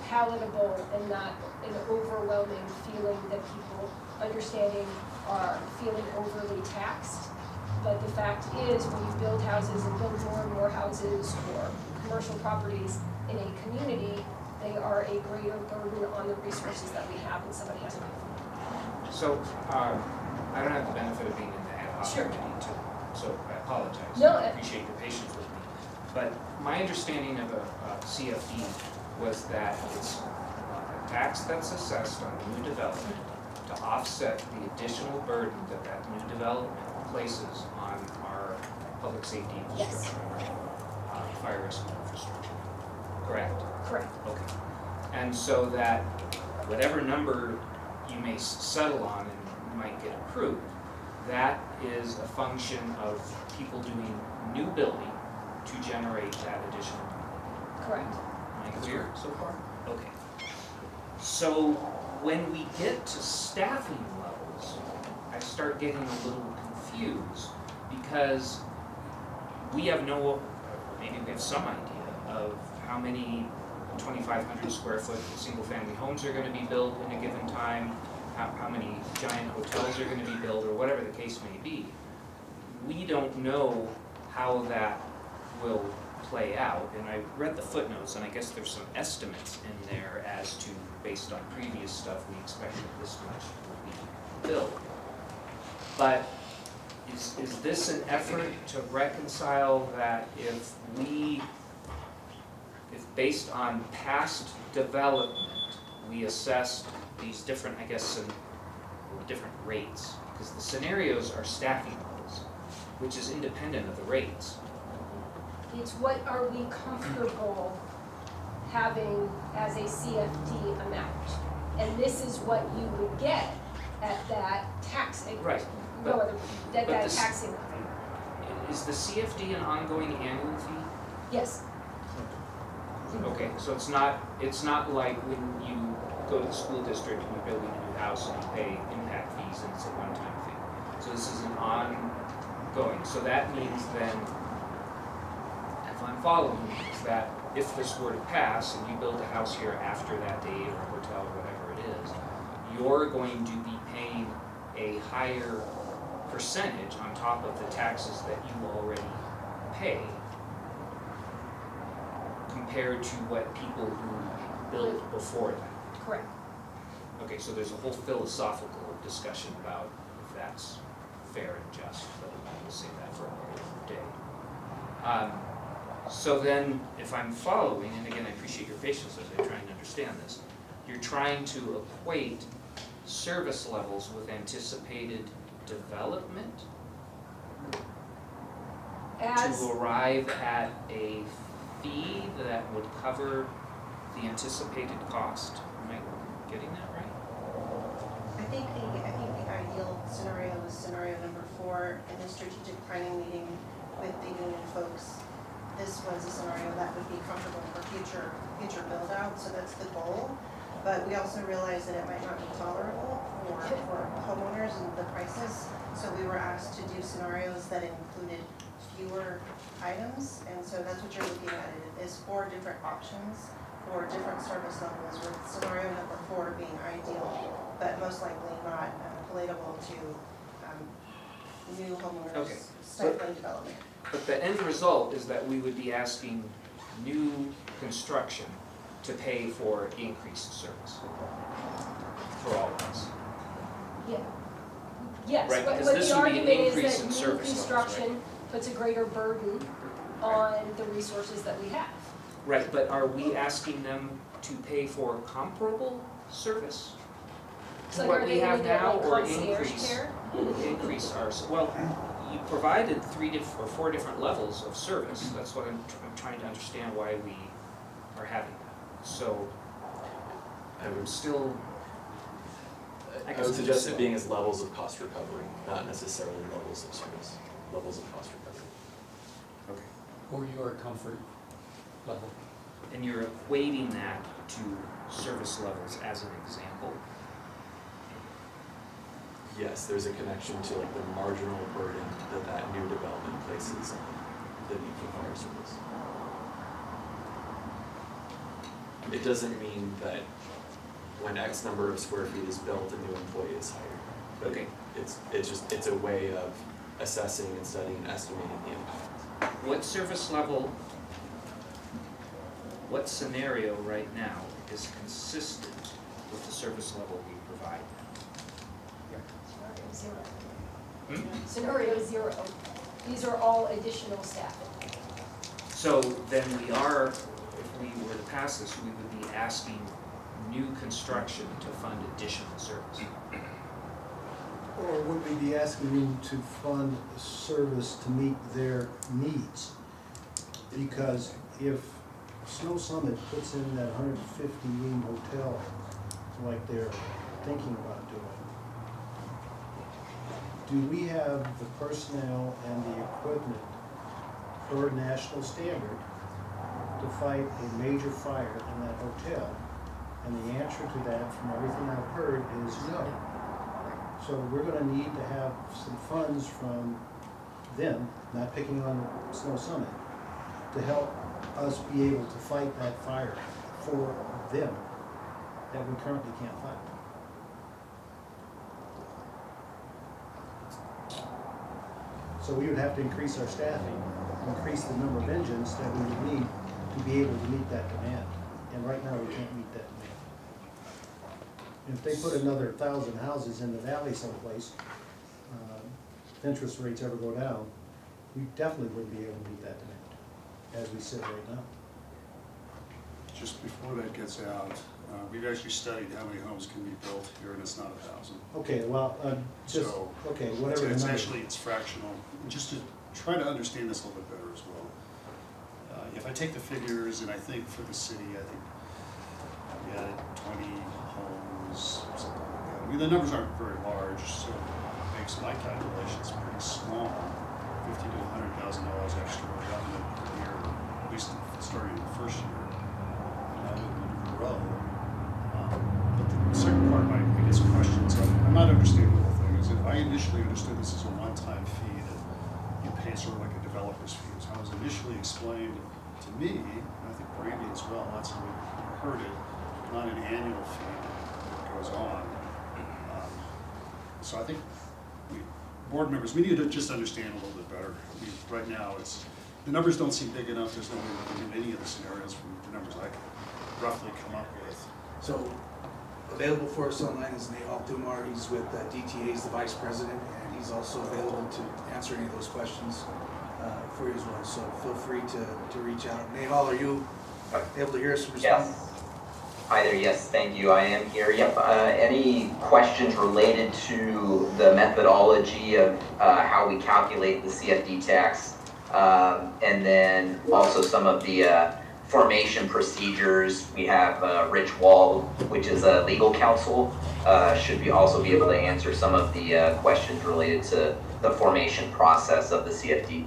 palatable and not an overwhelming feeling that people understanding are feeling overly taxed. But the fact is, when you build houses and build more and more houses or commercial properties in a community, they are a greater burden on the resources that we have, and somebody has to pay for them. So, I don't have the benefit of being in the ad hoc Sure. committee too, so I apologize. No, I appreciate your patience with me. But my understanding of a CFD was that it's a tax that's assessed on new development to offset the additional burden that that new development places on our public safety infrastructure, fire rescue infrastructure. Correct? Correct. Okay. And so that whatever number you may settle on and might get approved, that is a function of people doing new building to generate that additional money. Correct. Am I clear so far? Okay. So when we get to staffing levels, I start getting a little confused because we have maybe we have some idea of how many 2,500 square foot single family homes are going to be built in a given time, how many giant hotels are going to be built, or whatever the case may be. We don't know how that will play out, and I read the footnotes, and I guess there's some estimates in there as to, based on previous stuff, we expect that this much will be built. But is this an effort to reconcile that if based on past development, we assessed these different, I guess, different rates? Because the scenarios are staffing levels, which is independent of the rates. It's what are we comfortable having as a CFD amount? And this is what you would get at that taxing. Right. That taxing level. Is the CFD an ongoing annual fee? Yes. Okay, so it's not like when you go to the school district and you're building a new house and you pay impact fees and it's a one-time thing. So this is an ongoing. So that means then, if I'm following, is that if this were to pass and you build a house here after that date or a hotel or whatever it is, you're going to be paying a higher percentage on top of the taxes that you already pay compared to what people who built before that. Correct. Okay, so there's a whole philosophical discussion about if that's fair and just, but we'll save that for another day. So then, if I'm following, and again, I appreciate your patience as I try and understand this, you're trying to equate service levels with anticipated development As, to arrive at a fee that would cover the anticipated cost. Am I getting that right? I think the ideal scenario is scenario number 4 in the strategic planning meeting with the union folks. This was a scenario that would be comfortable for future build out, so that's the goal. But we also realized that it might not be tolerable for homeowners and the prices. So we were asked to do scenarios that included fewer items, and so that's what you're looking at. It is 4 different options for different service levels, with scenario number 4 being ideal, but most likely not palatable to new homeowners Okay. stifling development. But the end result is that we would be asking new construction to pay for increased service for all of us. yeah. Yes, Right, what because what this the would be an argument is increase that in new service levels, construction puts a greater burden on the resources that we have. Right, but are we asking them to pay for comparable service? So To what are we they gonna have get now, like or concierge care? increase ours? Well, you provided 4 different levels of service. That's what I'm trying to understand why we are having that. So I would, still, I would suggest it being as levels of cost recovery, not necessarily levels of service, levels of cost recovery. Or your comfort level. and you're equating that to service levels as an example. Yes, there's a connection to like the marginal burden that new development places on the need for fire service. It doesn't mean that when X number of square feet is built, a new employee is hired. But Okay. it's a way of assessing and studying and estimating the impact. What service level, what scenario right now is consistent with the service level we provide? Scenario 0. Hmm? Scenario 0. These are all additional staffing. So then we are, if we were to pass this, we would be asking new construction to fund additional service. Or would we be asking you to fund a service to meet their needs? Because if Snow Summit puts in that 150-room hotel like they're thinking about doing, do we have the personnel and the equipment per national standard to fight a major fire in that hotel? And the answer to that, from everything I've heard, is no. So we're gonna need to have some funds from them, not picking on Snow Summit, to help us be able to fight that fire for them that we currently can't fight. So we would have to increase our staffing, increase the number of engines that we would need to be able to meet that demand. And right now, we can't meet that demand. If they put another 1,000 houses in the valley someplace, if interest rates ever go down, we definitely wouldn't be able to meet that demand, as we sit right now. Just before that gets out, we've actually studied how many homes can be built here, and it's not 1,000. Okay, well, just, So, okay, whatever the It's number. actually, it's fractional, just to try to understand this a little bit better as well. If I take the figures, and I think for the city, I think we had 20 homes, something like that. I mean, the numbers aren't very large, so it makes my calculations pretty small. $50,000 to $100,000 extra revenue per year, at least starting the first year. And that would grow. But the second part, I guess, questions, I'm not understanding the whole thing. Is it, I initially understood this as a one-time fee that you pay sort of like a developer's fee. As I was initially explained to me, and I think Brandy as well, that's how we heard it, not an annual fee that goes on. So I think board members, we need to just understand a little bit better. I mean, right now, the numbers don't seem big enough. There's no way we can do any of the scenarios from the numbers I can roughly come up with. So available for us online is Nehal Kumar. He's with DTA, he's the vice president, and he's also available to answer any of those questions for you as well. So feel free to reach out. Nehal, are you able to hear us respond? Yes. Hi there, yes, thank you, I am here. Yep, any questions related to the methodology of how we calculate the CFD tax, and then also some of the formation procedures. We have Rich Wall, which is a legal counsel, should also be able to answer some of the questions related to the formation process of the CFD.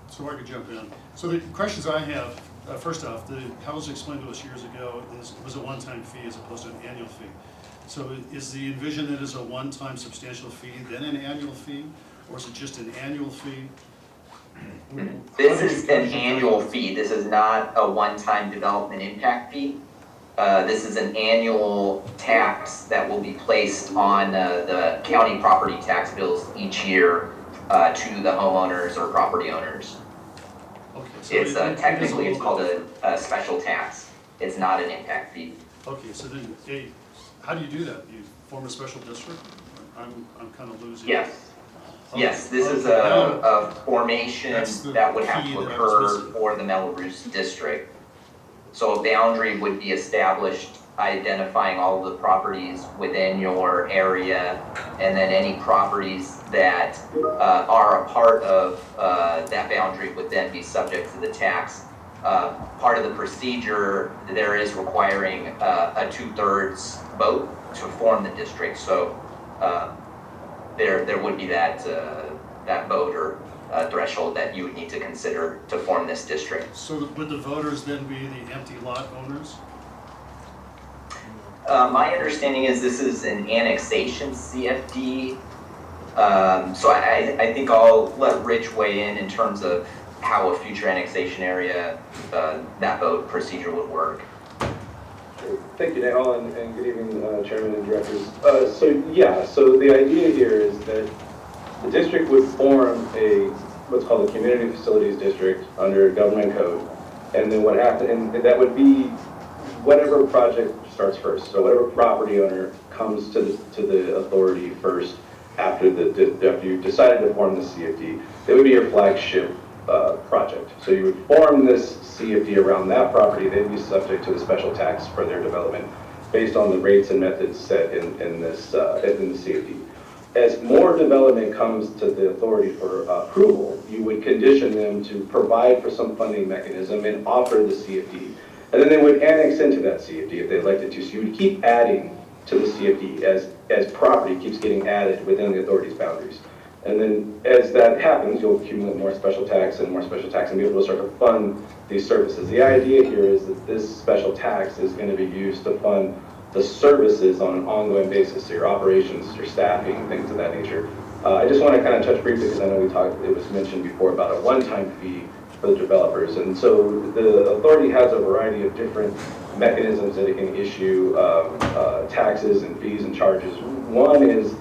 So I could jump in. So the questions I have, first off, how it was explained to us years ago it was a one-time fee as opposed to an annual fee. So is the envision that is a one-time substantial fee, then an annual fee, or is it just an annual fee? This is an annual fee. This is not a one-time development impact fee. This is an annual tax that will be placed on the county property tax bills each year to the homeowners or property owners. Okay, so It's technically it's called a special tax. It's not an impact fee. Okay, so then, how do you do that? You form a special district? I'm kind of losing. Yes. Okay. Yes, this is Okay. a formation that would have key to that I was occur missing. for the Melrose district. So a boundary would be established identifying all of the properties within your area, and then any properties that are a part of that boundary would then be subject to the tax. Part of the procedure, there is requiring a 2/3 vote to form the district. So there would be that vote or threshold that you would need to consider to form this district. So would the voters then be the empty lot owners? My understanding is this is an annexation CFD. So I think I'll let Rich weigh in terms of how a future annexation area, that vote procedure would work. Thank you, Nehal, and good evening, Chairman and Directors. So the idea here is that the district would form what's called a community facilities district under government code, and then what happened, and that would be whatever project starts first. So whatever property owner comes to the authority first after you decided to form the CFD, that would be your flagship project. So you would form this CFD around that property, they'd be subject to the special tax for their development based on the rates and methods set in the CFD. As more development comes to the authority for approval, you would condition them to provide for some funding mechanism and offer the CFD. And then they would annex into that CFD if they elected to. So you would keep adding to the CFD as property keeps getting added within the authority's boundaries. And then as that happens, you'll accumulate more special tax and be able to start to fund these services. The idea here is that this special tax is going to be used to fund the services on an ongoing basis, so your operations, your staffing, things of that nature. I just want to kind of touch briefly, because I know it was mentioned before about a one-time fee for the developers. And so the authority has a variety of different mechanisms that it can issue taxes and fees and charges. One is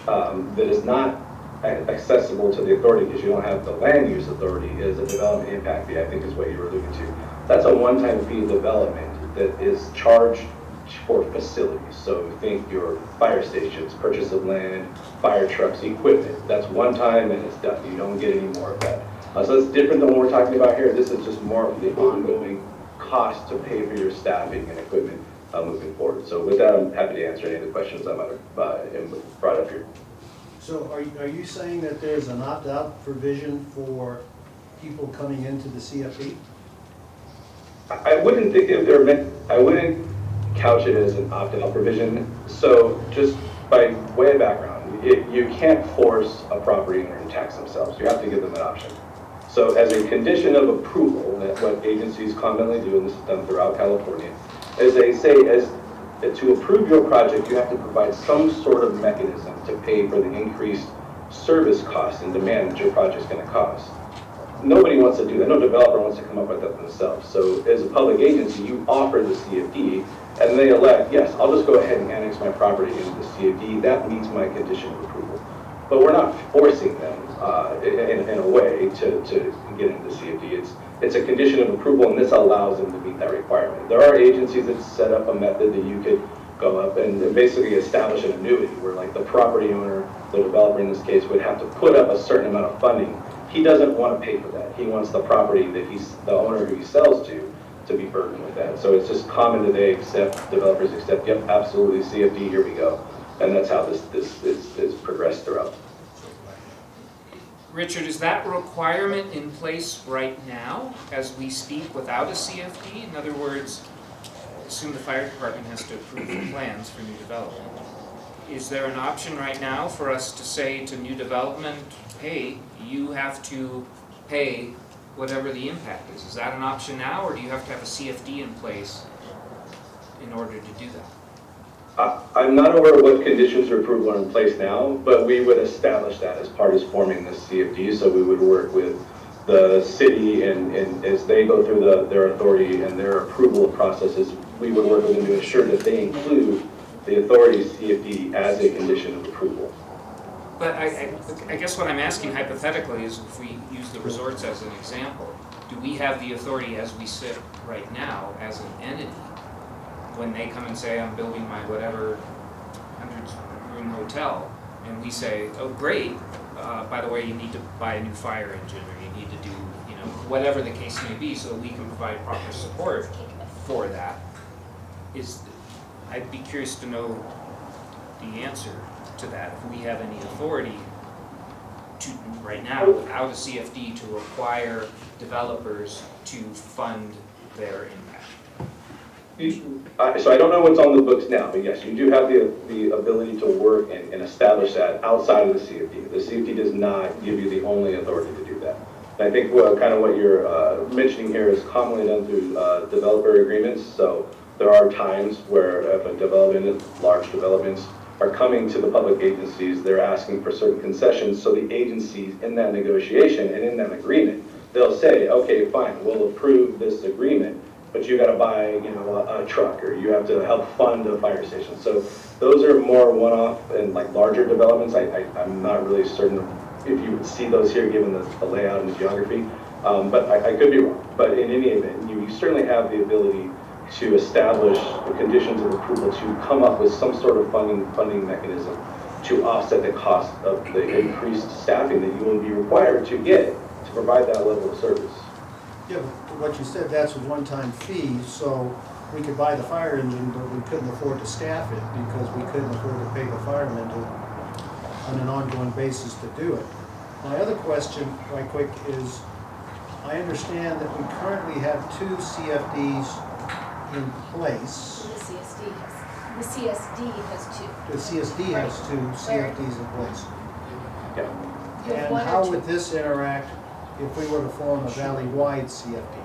that is not accessible to the authority because you don't have the land use authority, is a development impact fee, I think is what you were alluding to. That's a one-time fee development that is charged for facilities. So think your fire stations, purchase of land, fire trucks, equipment. That's one time and it's done. You don't get any more of that. So it's different than what we're talking about here. This is just more of the ongoing cost to pay for your staffing and equipment moving forward. So with that, I'm happy to answer any of the questions that might have brought up here. So are you saying that there's an opt-out provision for people coming into the CFD? I wouldn't think if they're meant, I wouldn't couch it as an opt-out provision. So just by way of background, you can't force a property owner to tax themselves. You have to give them an option. So as a condition of approval, that's what agencies commonly do, and this is done throughout California, as they say, to approve your project, you have to provide some sort of mechanism to pay for the increased service costs and demand that your project's going to cost. nobody wants to do that. No developer wants to come up with that themselves. So as a public agency, you offer the CFD, and they elect, yes, I'll just go ahead and annex my property into the CFD. That meets my condition of approval. But we're not forcing them in a way to get into the CFD. It's a condition of approval, and this allows them to meet that requirement. There are agencies that set up a method that you could go up and basically establish an annuity where, like, the property owner, the developer in this case, would have to put up a certain amount of funding. He doesn't want to pay for that. He wants the property that the owner who he sells to be burdened with that. So it's just common today, developers accept, yep, absolutely, CFD, here we go. And that's how this is progressed throughout. Richard, is that requirement in place right now as we speak without a CFD? In other words, assume the fire department has to approve the plans for new development. Is there an option right now for us to say to new development, hey, you have to pay whatever the impact is? Is that an option now, or do you have to have a CFD in place in order to do that? I'm not aware of what conditions of approval are in place now, but we would establish that as part of forming the CFD. So we would work with the city, and as they go through their authority and their approval processes, we would work with them to ensure that they include the authority's CFD as a condition of approval. But I guess what I'm asking hypothetically is, if we use the resorts as an example, do we have the authority as we sit right now as an entity, when they come and say, I'm building my whatever 100-room hotel, and we say, oh great, by the way, you need to buy a new fire engine, or you need to do, you know, whatever the case may be, so that we can provide proper support for that. I'd be curious to know the answer to that, if we have any authority to, right now, without a CFD, to require developers to fund their impact. So I don't know what's on the books now, but yes, you do have the ability to work and establish that outside of the CFD. The CFD does not give you the only authority to do that. And I think kind of what you're mentioning here is commonly done through developer agreements. So there are times where if a development, large developments, are coming to the public agencies, they're asking for certain concessions. So the agencies in that negotiation and in that agreement, they'll say, okay, fine, we'll approve this agreement, but you got to buy, you know, a truck, or you have to help fund a fire station. So those are more one-off and like larger developments. I'm not really certain if you would see those here given the layout and the geography, but I could be wrong. But in any event, you certainly have the ability to establish the conditions of approval to come up with some sort of funding mechanism to offset the cost of the increased staffing that you will be required to get to provide that level of service. Yeah, but what you said, that's a one-time fee, so we could buy the fire engine, but we couldn't afford to staff it because we couldn't afford to pay the firemen on an ongoing basis to do it. My other question, right quick, is I understand that we currently have 2 CFDs in place. The CSD has 2. The CSD has 2 CFDs in place. Yeah. You have And 1 or how 2? would this interact if we were to form a valley-wide CFD?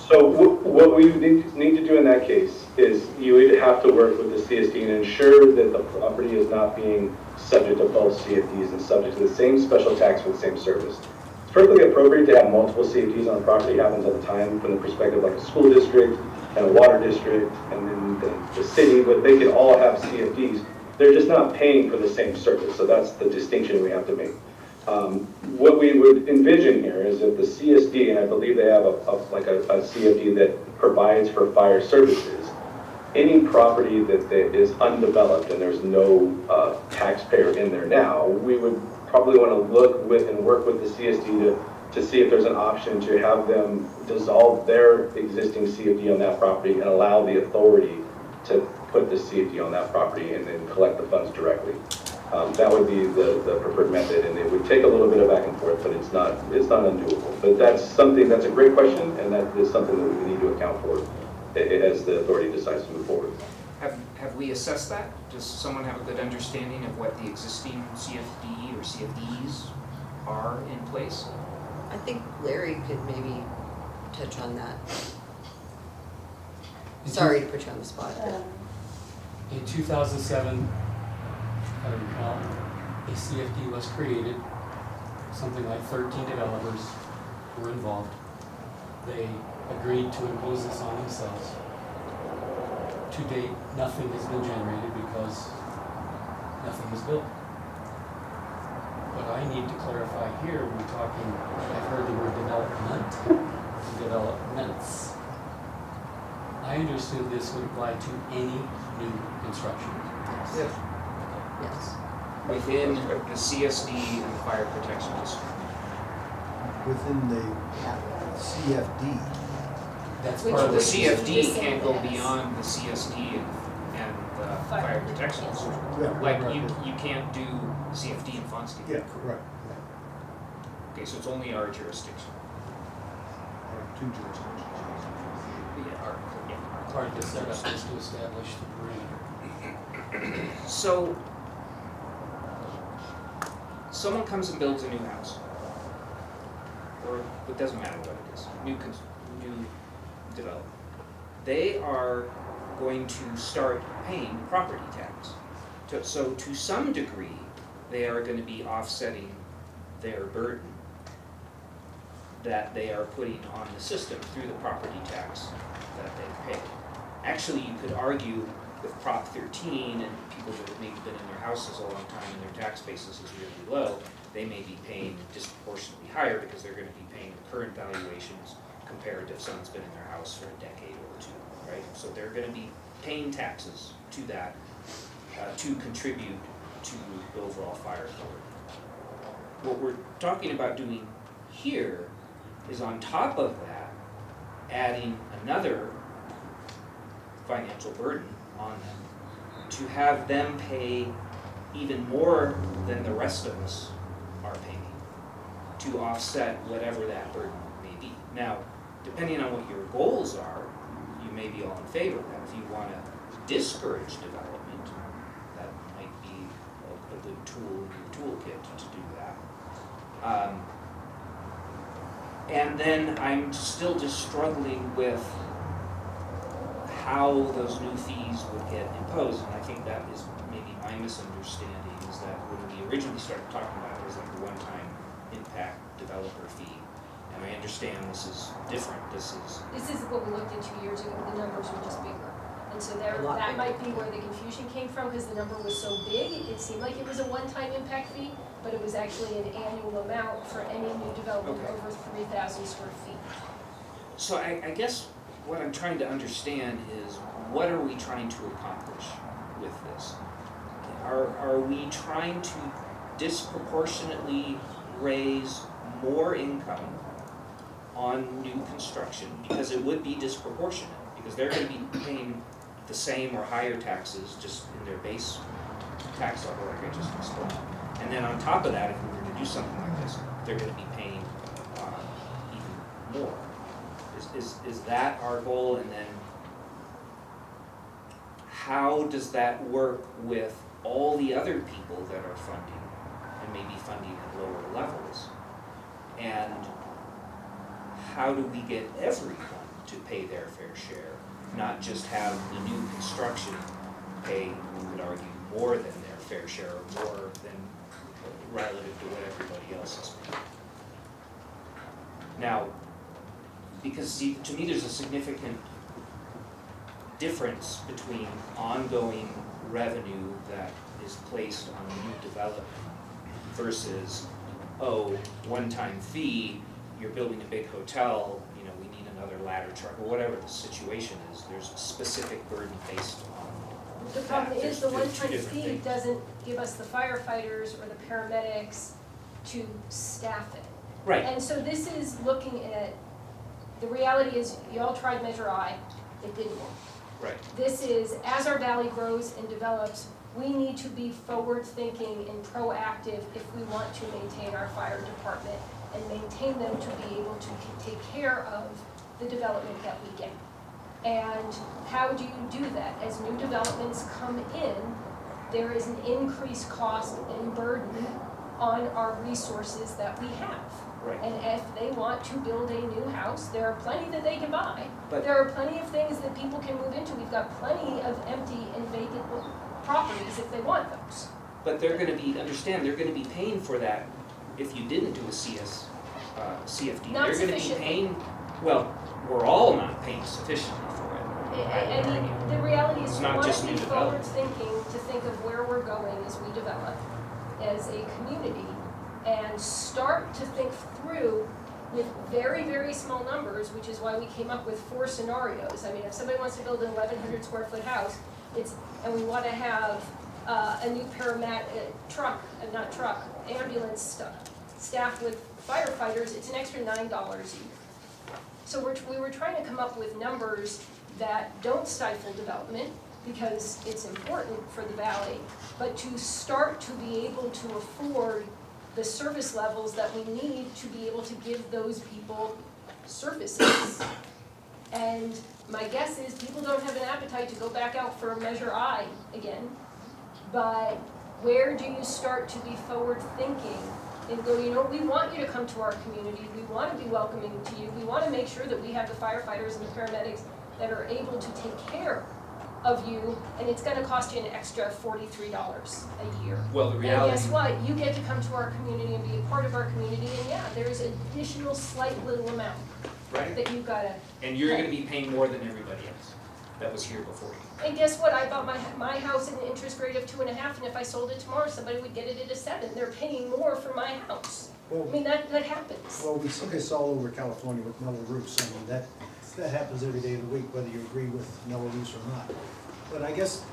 So what we need to do in that case is you would have to work with the CSD and ensure that the property is not being subject to both CFDs and subject to the same special tax for the same service. It's perfectly appropriate to have multiple CFDs on a property. It happens all the time from the perspective of like a school district and a water district and then the city, but they can all have CFDs. They're just not paying for the same service, so that's the distinction we have to make. What we would envision here is that the CSD, and I believe they have a CFD that provides for fire services, any property that is undeveloped and there's no taxpayer in there now, we would probably want to look with and work with the CSD to see if there's an option to have them dissolve their existing CFD on that property and allow the authority to put the CFD on that property and then collect the funds directly. That would be the preferred method, and it would take a little bit of back and forth, but it's not undoable. But that's a great question, and that is something that we need to account for as the authority decides to move forward. Have we assessed that? Does someone have a good understanding of what the existing CFD or CFDs are in place? I think Larry could maybe touch on that. Sorry to put you on the spot. In 2007, if I recall, a CFD was created something like 13 developers were involved. They agreed to impose this on themselves. To date, nothing has been generated because nothing was built. But I need to clarify here, we're talking, I've heard the word development, developments. I understood this would apply to any new construction. Yes. Yes. Within the CSD and the fire protection district. Within the CFD. That's Which part of The the would be the CFD same can't go as- beyond the CSD and the fire protection district. Yeah, Like, right. you can't do CFD in Fonsky. Yeah, correct. Okay, so it's only our jurisdiction. Or 2 jurisdictions. Yeah, our part of the setup is to establish the perimeter. So, someone comes and builds a new house, or it doesn't matter what it is, new development. They are going to start paying property tax. So to some degree, they are going to be offsetting their burden that they are putting on the system through the property tax that they pay. Actually, you could argue with Prop 13 and people that have maybe been in their houses a long time and their tax basis is really low, they may be paying disproportionately higher because they're going to be paying current valuations compared to if someone's been in their house for a decade or two, right? So they're going to be paying taxes to that to contribute to the overall fire code. What we're talking about doing here is on top of that, adding another financial burden on them to have them pay even more than the rest of us are paying to offset whatever that burden may be. Now, depending on what your goals are, you may be all in favor of that. If you want to discourage development, that might be a good tool in your toolkit to do that. And then I'm still just struggling with how those new fees would get imposed, and I think that is maybe my misunderstanding, is that when we originally started talking about it, it was like a one-time impact developer fee. And I understand this is different, this is what we looked at 2 years ago, the numbers were just bigger. And so there, A lot that bigger. might be where the confusion came from, because the number was so big, it seemed like it was a one-time impact fee, but it was actually an annual amount for any new development Okay. over 3,000 square feet. So I guess what I'm trying to understand is, what are we trying to accomplish with this? Are we trying to disproportionately raise more income on new construction? Because it would be disproportionate, because they're going to be paying the same or higher taxes just in their base tax level, like I just explained. And then on top of that, if we were to do something like this, they're going to be paying even more. Is that our goal? And then how does that work with all the other people that are funding and maybe funding at lower levels? And how do we get everyone to pay their fair share, not just have the new construction pay, we could argue, more than their fair share, or more than relative to what everybody else is paying? Now, because see, to me there's a significant difference between ongoing revenue that is placed on new development versus, oh, one-time fee, you're building a big hotel, you know, we need another ladder truck, or whatever the situation is, there's a specific burden based on The problem that. is, the There's two one-time different fee things. doesn't give us the firefighters or the paramedics to staff it. Right. And so this is looking at, the reality is, y'all tried Measure I, it didn't work. Right. This is, as our valley grows and develops, we need to be forward-thinking and proactive if we want to maintain our fire department and maintain them to be able to take care of the development that we get. And how do you do that? As new developments come in, there is an increased cost and burden on our resources that we have. Right. And if they want to build a new house, there are plenty that they can buy. But- There are plenty of things that people can move into. We've got plenty of empty and vacant properties if they want those. But they're gonna be, understand, they're gonna be paying for that if you didn't do a CFD, Not they're gonna be sufficiently. paying, well, we're all not paying sufficiently for it. I mean, the reality is It's we not want just to new be development. forward-thinking, to think of where we're going as we develop, as a community, and start to think through with very, very small numbers, which is why we came up with 4 scenarios. I mean, if somebody wants to build an 1,100 square foot house, and we want to have a new ambulance staff with firefighters, it's an extra $9 each. So we were trying to come up with numbers that don't stifle development, because it's important for the valley, but to start to be able to afford the service levels that we need to be able to give those people services. And my guess is people don't have an appetite to go back out for Measure I again, but where do you start to be forward thinking and go, you know, we want you to come to our community, we want to be welcoming to you, we want to make sure that we have the firefighters and the paramedics that are able to take care of you, and it's gonna cost you an extra $43 a year. Well, the And reality. guess what, you get to come to our community and be a part of our community, and yeah, there's additional slight little amount Right. that you've gotta. And you're gonna be paying more than everybody else that was here before you. And guess what, I bought my house at an interest rate of 2.5, and if I sold it tomorrow, somebody would get it at a 7, they're paying more for my house. I Well, mean, that happens. well, we see this all over California with metal roofs. I mean, that happens every day of the week, whether you agree with metal roofs or not. But I guess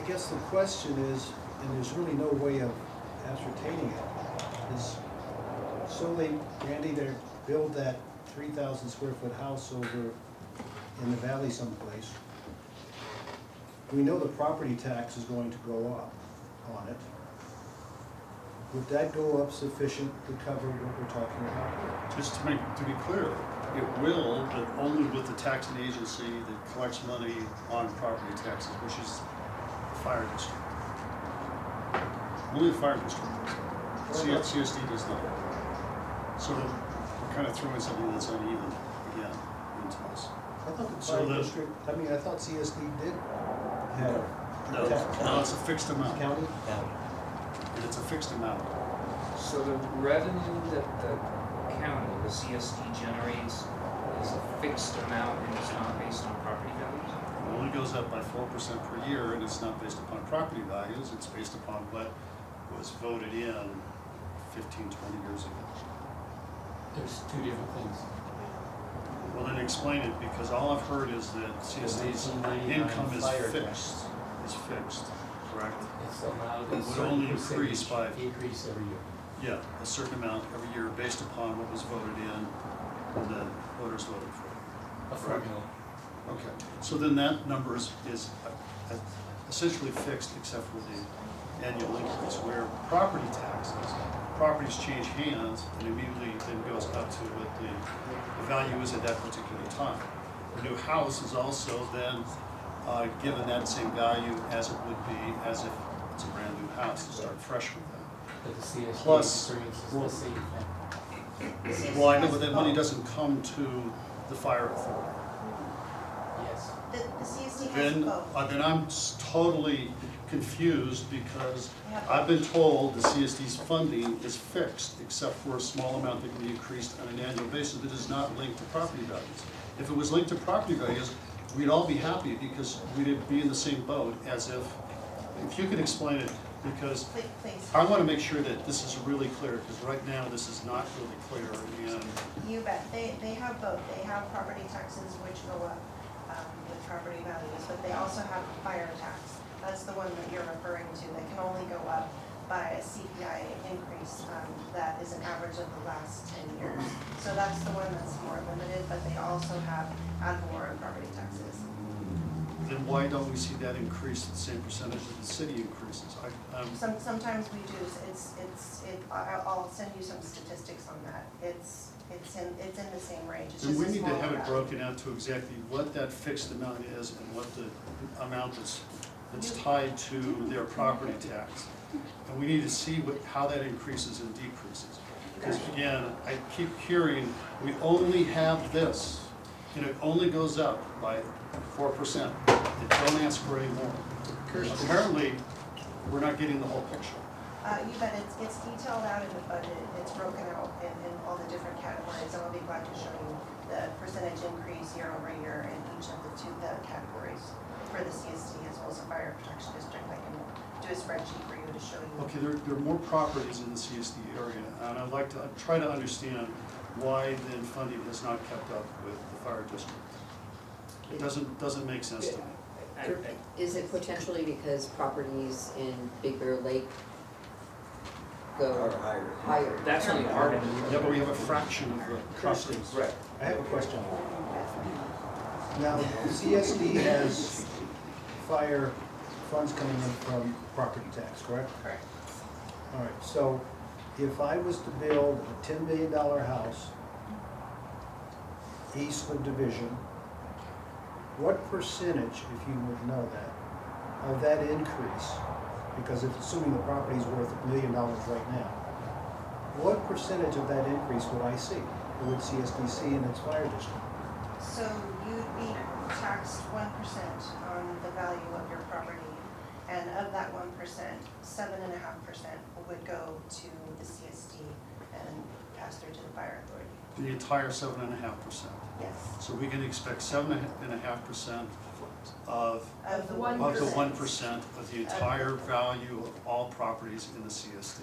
the question is, and there's really no way of ascertaining it, is so Randy, they build that 3,000 square foot house over in the valley someplace. We know the property tax is going to go up on it. Would that go up sufficient to cover what we're talking about? Just to be clear, it will, but only with the taxing agency that collects money on property taxes, which is the fire district. Only the fire district does. CSD does not. So we're kind of throwing something that's uneven again into this. I thought the So fire the- district, I thought CSD did have. No, tax. no, it's a fixed amount. County? It's a fixed amount. So the revenue that the county, the CSD generates is a fixed amount and it's not based on property values? It only goes up by 4% per year, and it's not based upon property values, it's based upon what was voted in 15, 20 years ago. There's 2 different things. Well, then explain it, because all I've heard is that CSD's 1999 income is fire fixed, correct? It's allowed It a would certain only increase percentage by, increase every year. yeah, a certain amount every year based upon what was voted in and the voters voted for. A Correct. formula. Okay, so then that number is essentially fixed except for the annual increase, where property taxes, properties change hands and immediately then goes up to what the value is at that particular time. A new house is also then given that same value as it would be as if it's a brand new house to start fresh with that. But the CSD Plus- experiences the same thing. Well, I know, but that money doesn't come to the fire authority. Yes. The CSD has both. Then I'm totally confused, because I've been told the CSD's funding is fixed, except for a small amount that can be increased on an annual basis that is not linked to property values. If it was linked to property values, we'd all be happy, because we'd be in the same boat as if you could explain it, because Please. I want to make sure that this is really clear, because right now this is not really clear, and You bet. They have both. They have property taxes which go up with property values, but they also have fire tax. That's the one that you're referring to that can only go up by a CPI increase that is an average of the last 10 years. So that's the one that's more limited, but they also have ad valorem property taxes. then why don't we see that increase at the same percentage that the city increases? Sometimes we do. I'll send you some statistics on that. It's in the same range. It's Then just we a need to smaller have it amount. broken out to exactly what that fixed amount is and what the amount that's tied to their property tax. And we need to see how that increases and decreases. Because again, I keep hearing, we only have this, and it only goes up by 4%. And don't ask for any more. Apparently, we're not getting the whole picture. You bet, it's detailed out in the budget, it's broken out in all the different categories, and I'll be glad to show you the percentage increase year over year in each of the categories for the CSD as well as the fire protection district. I can do a spreadsheet for you to show you. Okay, there are more properties in the CSD area, and I'd like to try to understand why then funding has not kept up with the fire district. It doesn't make sense to me. Is it potentially because properties in Big Bear Lake go higher? That's only part of it. Yeah, but we have a fraction of the properties. Right. I have a question. Now, CSD has fire funds coming in from property tax, correct? Correct. All right, so if I was to build a $10 million house east of Division, what percentage, if you would know that, of that increase, because if assuming the property's worth $1 million right now, what percentage of that increase would I see, or would CSD see in its fire district? So you'd be taxed 1% on the value of your property, and of that 1%, 7.5% would go to the CSD and pass through to the fire authority. The entire 7.5%. Yes. So we can expect 7.5% of Of the the 1%. 1% of the entire value of all properties in the CSD.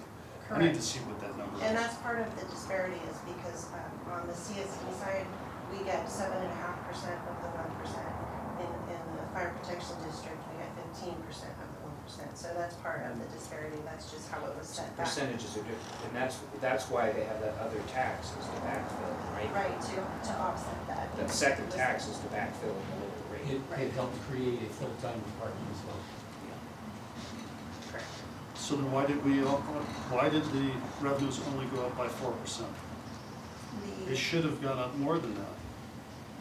I need to see what that number is. And that's part of the disparity is because on the CSD side, we get 7.5% of the 1%. In the fire protection district, we get 15% of the 1%. So that's part of the disparity. That's just how it was set back. Percentages are different, and that's why they have that other tax is to backfill, right? Right, to offset that. That second tax is to backfill the local rate. It helped create a full-time department as well. Correct. So then why did the revenues only go up by 4%? It should have gone up more than that.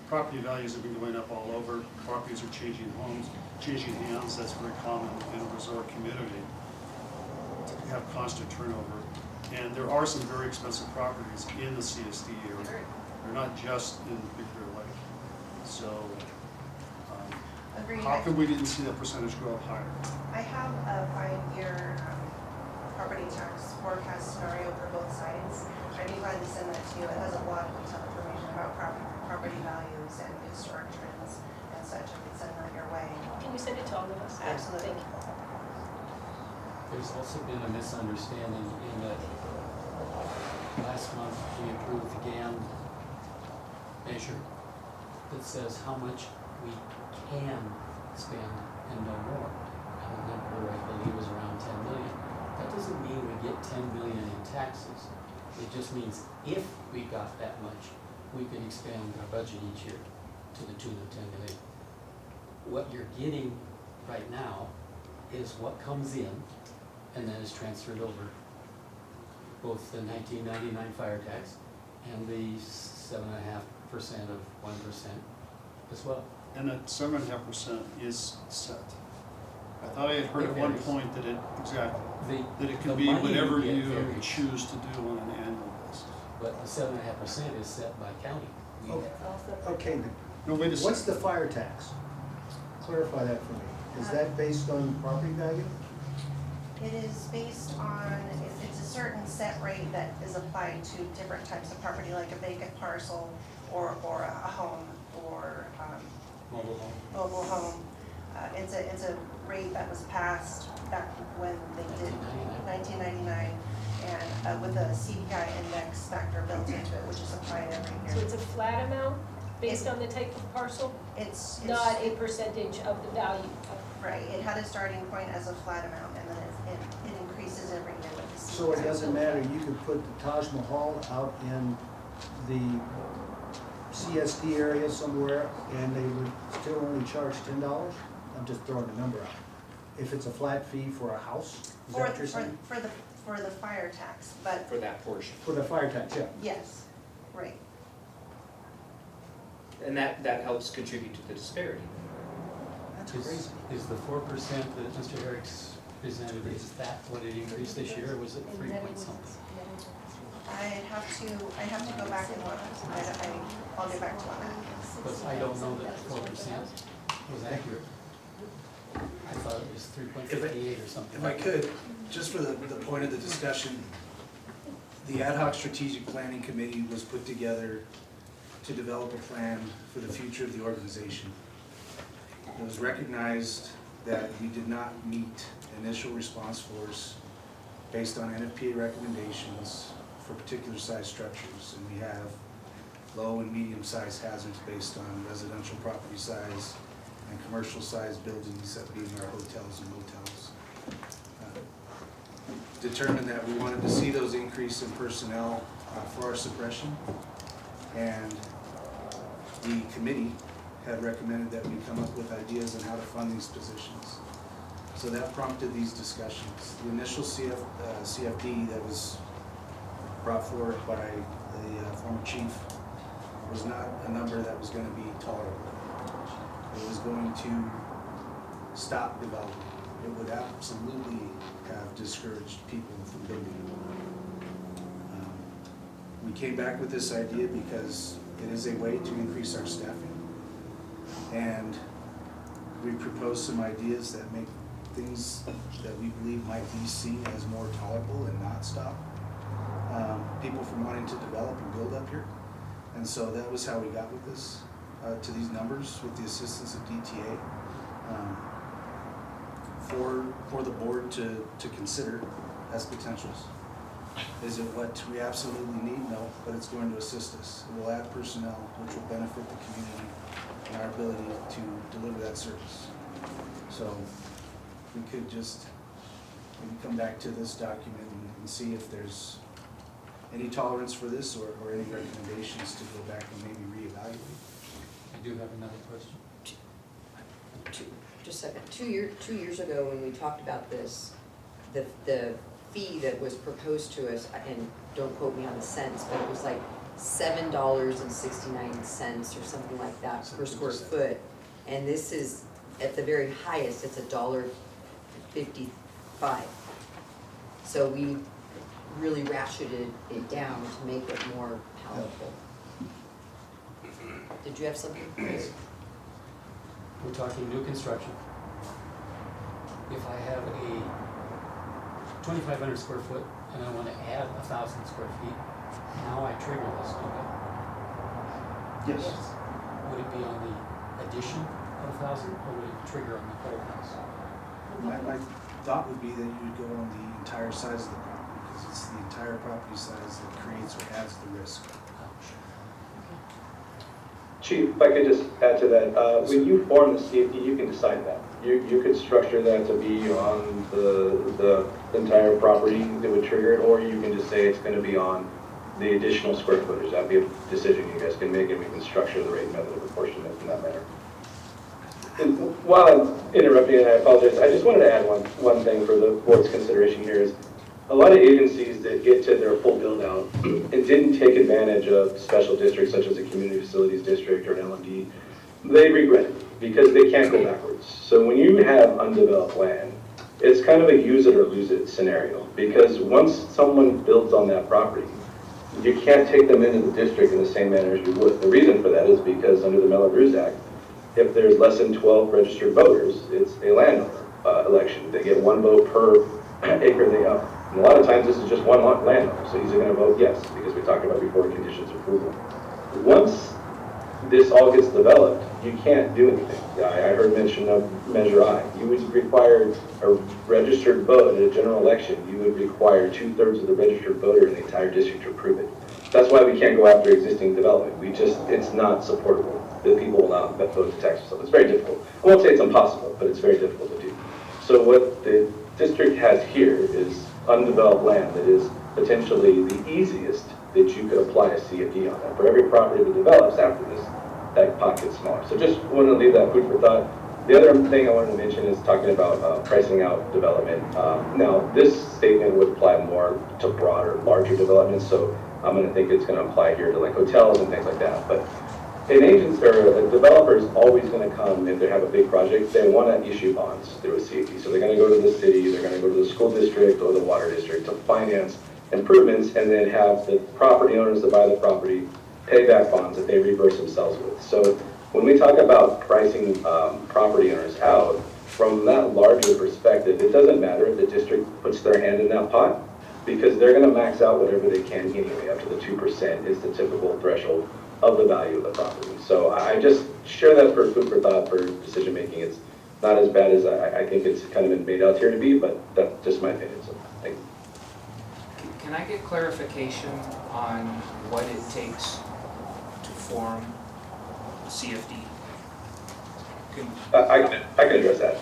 Property values have been going up all over. Properties are changing hands. That's very common in a resort community to have constant turnover. And there are some very expensive properties in the CSD area. They're not just in Big Bear Lake. So Agreed. how come we didn't see that percentage go up higher? I have a 5-year property tax forecast scenario for both sides. I'd be glad to send that to you. It has a lot of detailed information about property values and historic trends and such. I could send that your way. Can you send it to all of us? Absolutely. Thank you. There's also been a misunderstanding in that last month we approved the GAM measure that says how much we can spend and no more. And the number, I believe, is around 10 million. That doesn't mean we get 10 million in taxes. It just means if we got that much, we could expand our budget each year to the tune of 10 million. What you're getting right now is what comes in and then is transferred over, both the 1999 fire tax and the 7.5% of 1% as well. And that 7.5% is set. I thought I had heard at one point that that it can be whatever you choose to do on an annual basis. But the 7.5% is set by county. Okay, No, wait a second. what's the fire tax? Clarify that for me. Is that based on property value? It is based on, it's a certain set rate that is applied to different types of property, like a vacant parcel or a home or Mobile home. mobile home. It's a rate that was passed back when they did 1999 and with a CPI index factor built into it, which is applied every year. So it's a flat amount based on the type of parcel, It's not a percentage of the value of. Right, it had a starting point as a flat amount and then it increases every year with the CPI. So it doesn't matter, you could put the Taj Mahal out in the CSD area somewhere and they would still only charge $10? I'm just throwing a number out. If it's a flat fee for a house, is that what you're saying? For the fire tax, but For that portion. For the fire tax, yeah. yes, right. And that helps contribute to the disparity. That's crazy. Is the 4% that Mr. Herrick's presented, is that what it increased this year, or was it 3 point something? I'd have to go back and look. I'll get back to you on that. But I don't know that 4% was accurate. I thought it was 3.58 or something. If I could, just for the point of the discussion, the ad hoc strategic planning committee was put together to develop a plan for the future of the organization. It was recognized that we did not meet initial response force based on NFPA recommendations for particular size structures, and we have low and medium size hazards based on residential property size and commercial size buildings, that being our hotels and motels. Determined that we wanted to see those increase in personnel for our suppression, and the committee had recommended that we come up with ideas on how to fund these positions. So that prompted these discussions. The initial CFD that was brought forward by the former chief was not a number that was going to be tolerable. It was going to stop development. It would absolutely have discouraged people from building. We came back with this idea because it is a way to increase our staffing. And we proposed some ideas that make things that we believe might be seen as more tolerable and not stop people from wanting to develop and build up here. And so that was how we got with this, to these numbers with the assistance of DTA. For the board to consider as potentials. Is it what we absolutely need? No, but it's going to assist us. It will add personnel, which will benefit the community and our ability to deliver that service. So we could just maybe come back to this document and see if there's any tolerance for this or any recommendations to go back and maybe reevaluate. I do have another question. Just a second. 2 years ago when we talked about this, the fee that was proposed to us, and don't quote me on the cents, but it was like $7.69 or something like that per square foot. And this is, at the very highest, it's $1.55. So we really ratcheted it down to make it more palatable. Did you have something? We're talking new construction. If I have a 2,500 square foot and I want to add 1,000 square feet, now I trigger this, don't I? Yes. Would it be on the addition of 1,000 or would it trigger on the whole house? My thought would be that you would go on the entire size of the property, because it's the entire property size that creates or adds the risk. Chief, if I could just add to that, when you form the CFD, you can decide that. You could structure that to be on the entire property that would trigger it, or you can just say it's going to be on the additional square footage. That'd be a decision you guys can make, and we can structure the rate method of apportionment in that manner. And while I'm interrupting, and I apologize, I just wanted to add one thing for the board's consideration here is a lot of agencies that get to their full build out and didn't take advantage of special districts such as a community facilities district or an LMD, they regret it because they can't go backwards. So when you have undeveloped land, it's kind of a use it or lose it scenario, because once someone builds on that property, you can't take them into the district in the same manner as you would. The reason for that is because under the Mellon-Ruse Act, if there's less than 12 registered voters, it's a landowner election. They get one vote per acre they own. And a lot of times this is just one landowner, so he's going to vote yes, because we talked about before conditions of approval. Once this all gets developed, you can't do anything. I heard mention of Measure I. You would require a registered vote at a general election. You would require 2/3 of the registered voter in the entire district to approve it. That's why we can't go after existing development. It's not supportable. The people will not vote to tax themselves. It's very difficult. I won't say it's impossible, but it's very difficult to do. So what the district has here is undeveloped land that is potentially the easiest that you could apply a CFD on. And for every property that develops after this, that pot gets smaller. So just wanted to leave that food for thought. The other thing I wanted to mention is talking about pricing out development. Now, this statement would apply more to broader, larger developments, so I'm going to think it's going to apply here to like hotels and things like that. But an agent or a developer is always going to come, if they have a big project, they want to issue bonds through a CFD. So they're going to go to the city, they're going to go to the school district or the water district to finance improvements, and then have the property owners that buy the property pay back bonds that they reimburse themselves with. So when we talk about pricing property owners out, from that larger perspective, it doesn't matter if the district puts their hand in that pot, because they're gonna max out whatever they can anyway, up to the 2% is the typical threshold of the value of the property. So I just share that for food for thought for decision making. It's not as bad as I think it's kind of been made out here to be, but that's just my opinion, so thank you. Can I get clarification on what it takes to form a CFD? I can address that.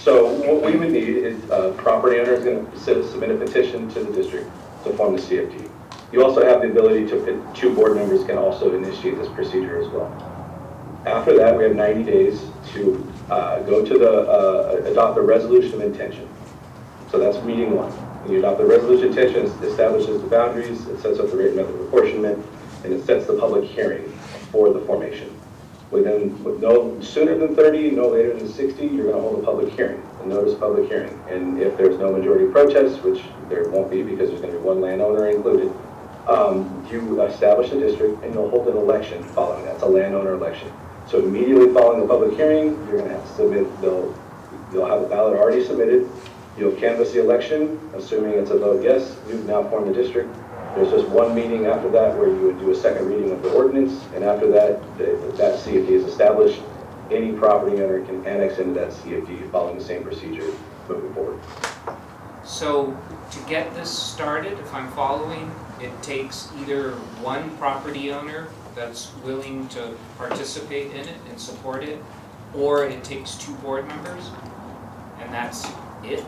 So what we would need is property owner is going to submit a petition to the district to form the CFD. You also have the ability to, 2 board members can also initiate this procedure as well. After that, we have 90 days to go to the, adopt the resolution of intention. So that's meeting 1. When you adopt the resolution of intention, it establishes the boundaries, it sets up the rate method of apportionment, and it sets the public hearing for the formation. With no sooner than 30, no later than 60, you're going to hold a public hearing, a notice of public hearing. And if there's no majority protest, which there won't be because there's going to be 1 landowner included, you establish a district and you'll hold an election following that. It's a landowner election. So immediately following the public hearing, you're going to have to submit, you'll have a ballot already submitted. You'll canvass the election, assuming it's a vote yes, you've now formed the district. There's just 1 meeting after that where you would do a second reading of the ordinance, and after that, that CFD is established. Any property owner can annex into that CFD following the same procedure moving forward. So to get this started, if I'm following, it takes either 1 property owner that's willing to participate in it and support it, or it takes 2 board members, and that's it?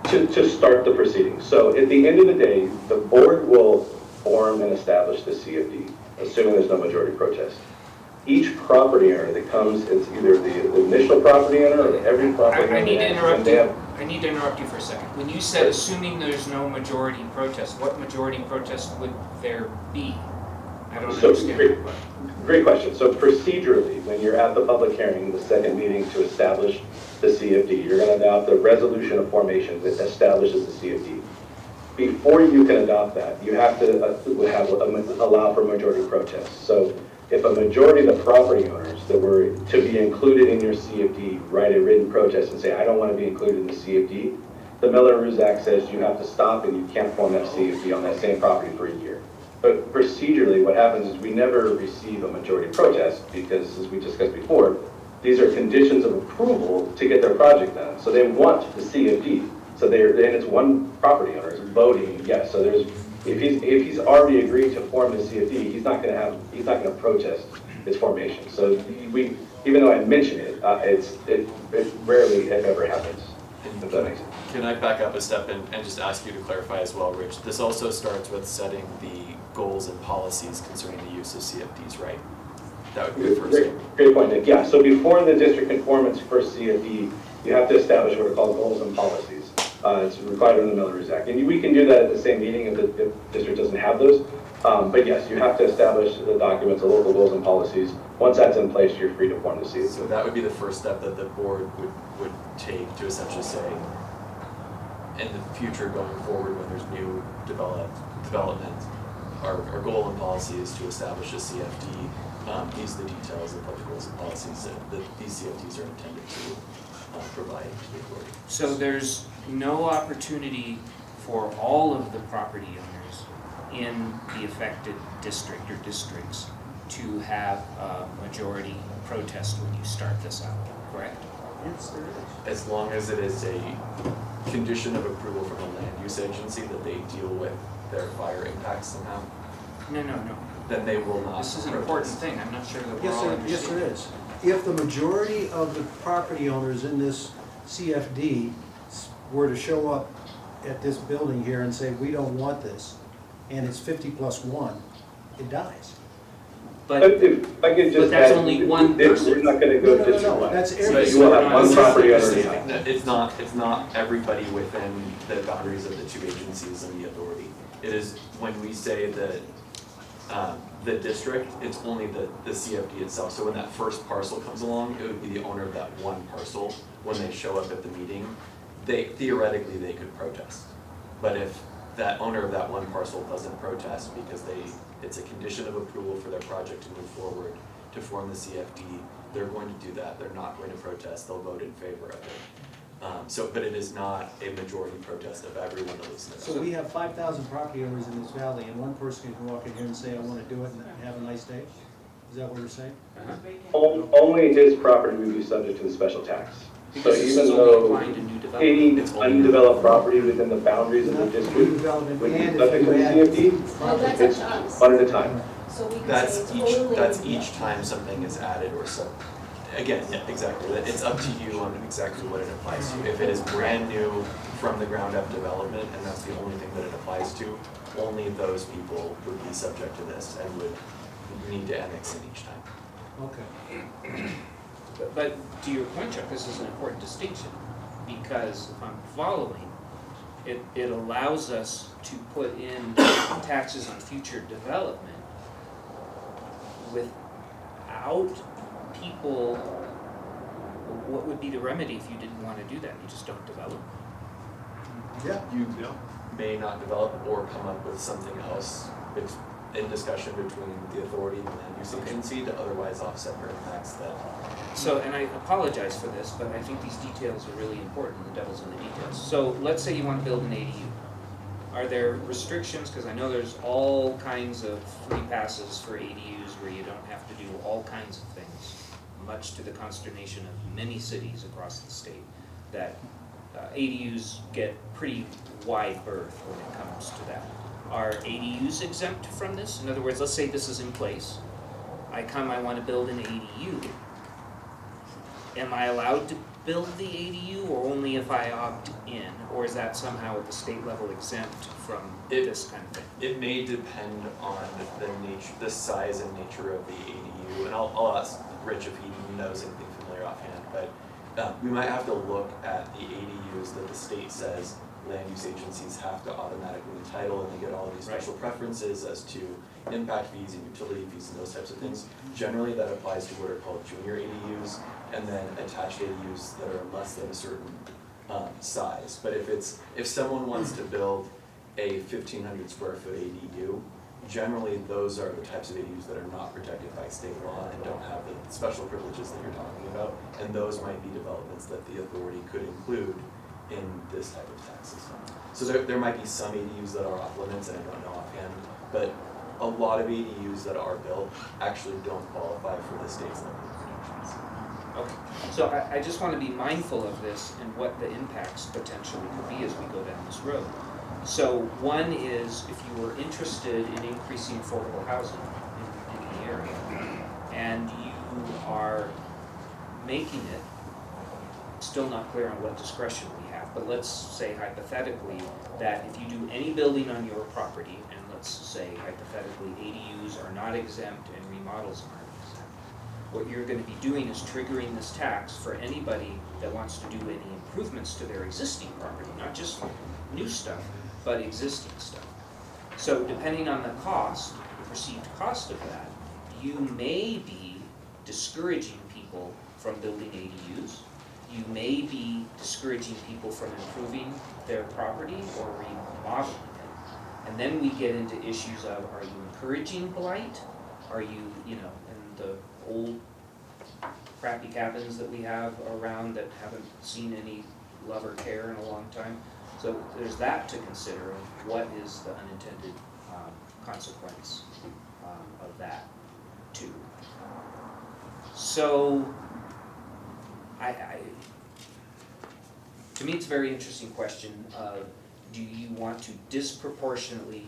To start the proceedings. So at the end of the day, the board will form and establish the CFD, assuming there's no majority protest. Each property owner that comes, it's either the initial property owner or every property owner. I need to interrupt you. I need to interrupt you for a second. When you said assuming there's no majority protest, what majority protest would there be? I don't understand. Great question. So procedurally, when you're at the public hearing, the second meeting to establish the CFD, you're going to adopt the resolution of formation that establishes the CFD. Before you can adopt that, you have to allow for majority protest. So if a majority of the property owners that were to be included in your CFD write a written protest and say, I don't want to be included in the CFD, the Miller-Roos Act says you have to stop and you can't form that CFD on that same property for a year. But procedurally, what happens is we never receive a majority protest because, as we discussed before, these are conditions of approval to get their project done. So they want the CFD. So then it's 1 property owner is voting yes. So there's if he's already agreed to form the CFD, he's not going to protest its formation. So even though I mention it, it rarely if ever happens. If that makes sense. Can I back up a step and just ask you to clarify as well, Rich? This also starts with setting the goals and policies concerning the use of CFDs, right? That would be the first thing. Great point, Nick. Yeah, so before the district conformance for CFD, you have to establish what are called goals and policies. It's required in the Miller-Roos Act. And we can do that at the same meeting if the district doesn't have those. But yes, you have to establish the documents, the local goals and policies. Once that's in place, you're free to form the CFD. So that would be the first step that the board would take to essentially say, in the future going forward when there's new development, our goal and policy is to establish a CFD. These are the details of what the goals and policies that these CFDs are intended to provide to the authority. So there's no opportunity for all of the property owners in the affected district or districts to have a majority protest when you start this out, correct? Yes, there is. As long as it is a condition of approval from the land use agency that they deal with their fire impacts somehow. No. Then they will not. This is an important thing. I'm not sure that we're all Yes, understanding. there is. If the majority of the property owners in this CFD were to show up at this building here and say, we don't want this, and it's 50+1, it dies. But if I could just that's add, only 1 person. We're not going to go district No, wide. that's So every. you will have 1 property owner. It's not everybody within the boundaries of the 2 agencies and the authority. It is when we say that the district, it's only the CFD itself. So when that first parcel comes along, it would be the owner of that 1 parcel. When they show up at the meeting, theoretically they could protest. But if that owner of that 1 parcel doesn't protest because it's a condition of approval for their project to move forward to form the CFD, they're going to do that, they're not going to protest, they'll vote in favor of it. But it is not a majority protest of everyone that lives in the So valley. we have 5,000 property owners in this valley, and one person can walk in here and say, I wanna do it and have a nice day? Is that what we're saying? Only his property would be subject to the special tax. So Because this even is only though applying to new development. any It's only- undeveloped property within the boundaries of the Not district redevelopment, would be and if subject to you the add CFD, Well, that's it's up to us. one at a time. So we could say That's it's only. that's each time something is added or so. Again, yeah, exactly, it's up to you on exactly what it applies to. If it is brand new from the ground up development and that's the only thing that it applies to, only those people would be subject to this and would need to annex in each time. Okay. But to your point, Chuck, this is an important distinction, because if I'm following, it allows us to put in taxes on future development without people, what would be the remedy if you didn't want to do that? You just don't develop? Yeah. You may not develop or come up with something else in discussion between the authority and the land use agency to otherwise offset your impacts that. So, and I apologize for this, but I think these details are really important, the devil's in the details. So let's say you want to build an ADU. Are there restrictions, because I know there's all kinds of free passes for ADUs where you don't have to do all kinds of things, much to the consternation of many cities across the state, that ADUs get pretty wide berth when it comes to that. Are ADUs exempt from this? In other words, let's say this is in place. I want to build an ADU. Am I allowed to build the ADU or only if I opt in? Or is that somehow at the state level exempt from this kind of thing? It may depend on the size and nature of the ADU, and I'll ask Rich if he knows anything familiar offhand, but we might have to look at the ADUs that the state says land use agencies have to automatically entitle, and they get all of these special preferences as to impact fees and utility fees and those types of things. Generally, that applies to what are called junior ADUs, and then attached ADUs that are less than a certain size. But if someone wants to build a 1,500 square foot ADU, generally those are the types of ADUs that are not protected by state law and don't have the special privileges that you're talking about, and those might be developments that the authority could include in this type of tax system. So there might be some ADUs that are off limits, and I don't know offhand, but a lot of ADUs that are built actually don't qualify for the state's level protections. Okay, so I just want to be mindful of this and what the impacts potentially could be as we go down this road. So one is, if you were interested in increasing affordable housing in the area, and you are making it, still not clear on what discretion we have, but let's say hypothetically that if you do any building on your property, and let's say hypothetically ADUs are not exempt and remodels aren't exempt, what you're going to be doing is triggering this tax for anybody that wants to do any improvements to their existing property, not just new stuff, but existing stuff. So depending on the cost, the perceived cost of that, you may be discouraging people from building ADUs. You may be discouraging people from improving their property or remodeling it. And then we get into issues of, are you encouraging blight? Are you, in the old crappy cabins that we have around that haven't seen any love or care in a long time? So there's that to consider of what is the unintended consequence of that too. So to me, it's a very interesting question of, do you want to disproportionately,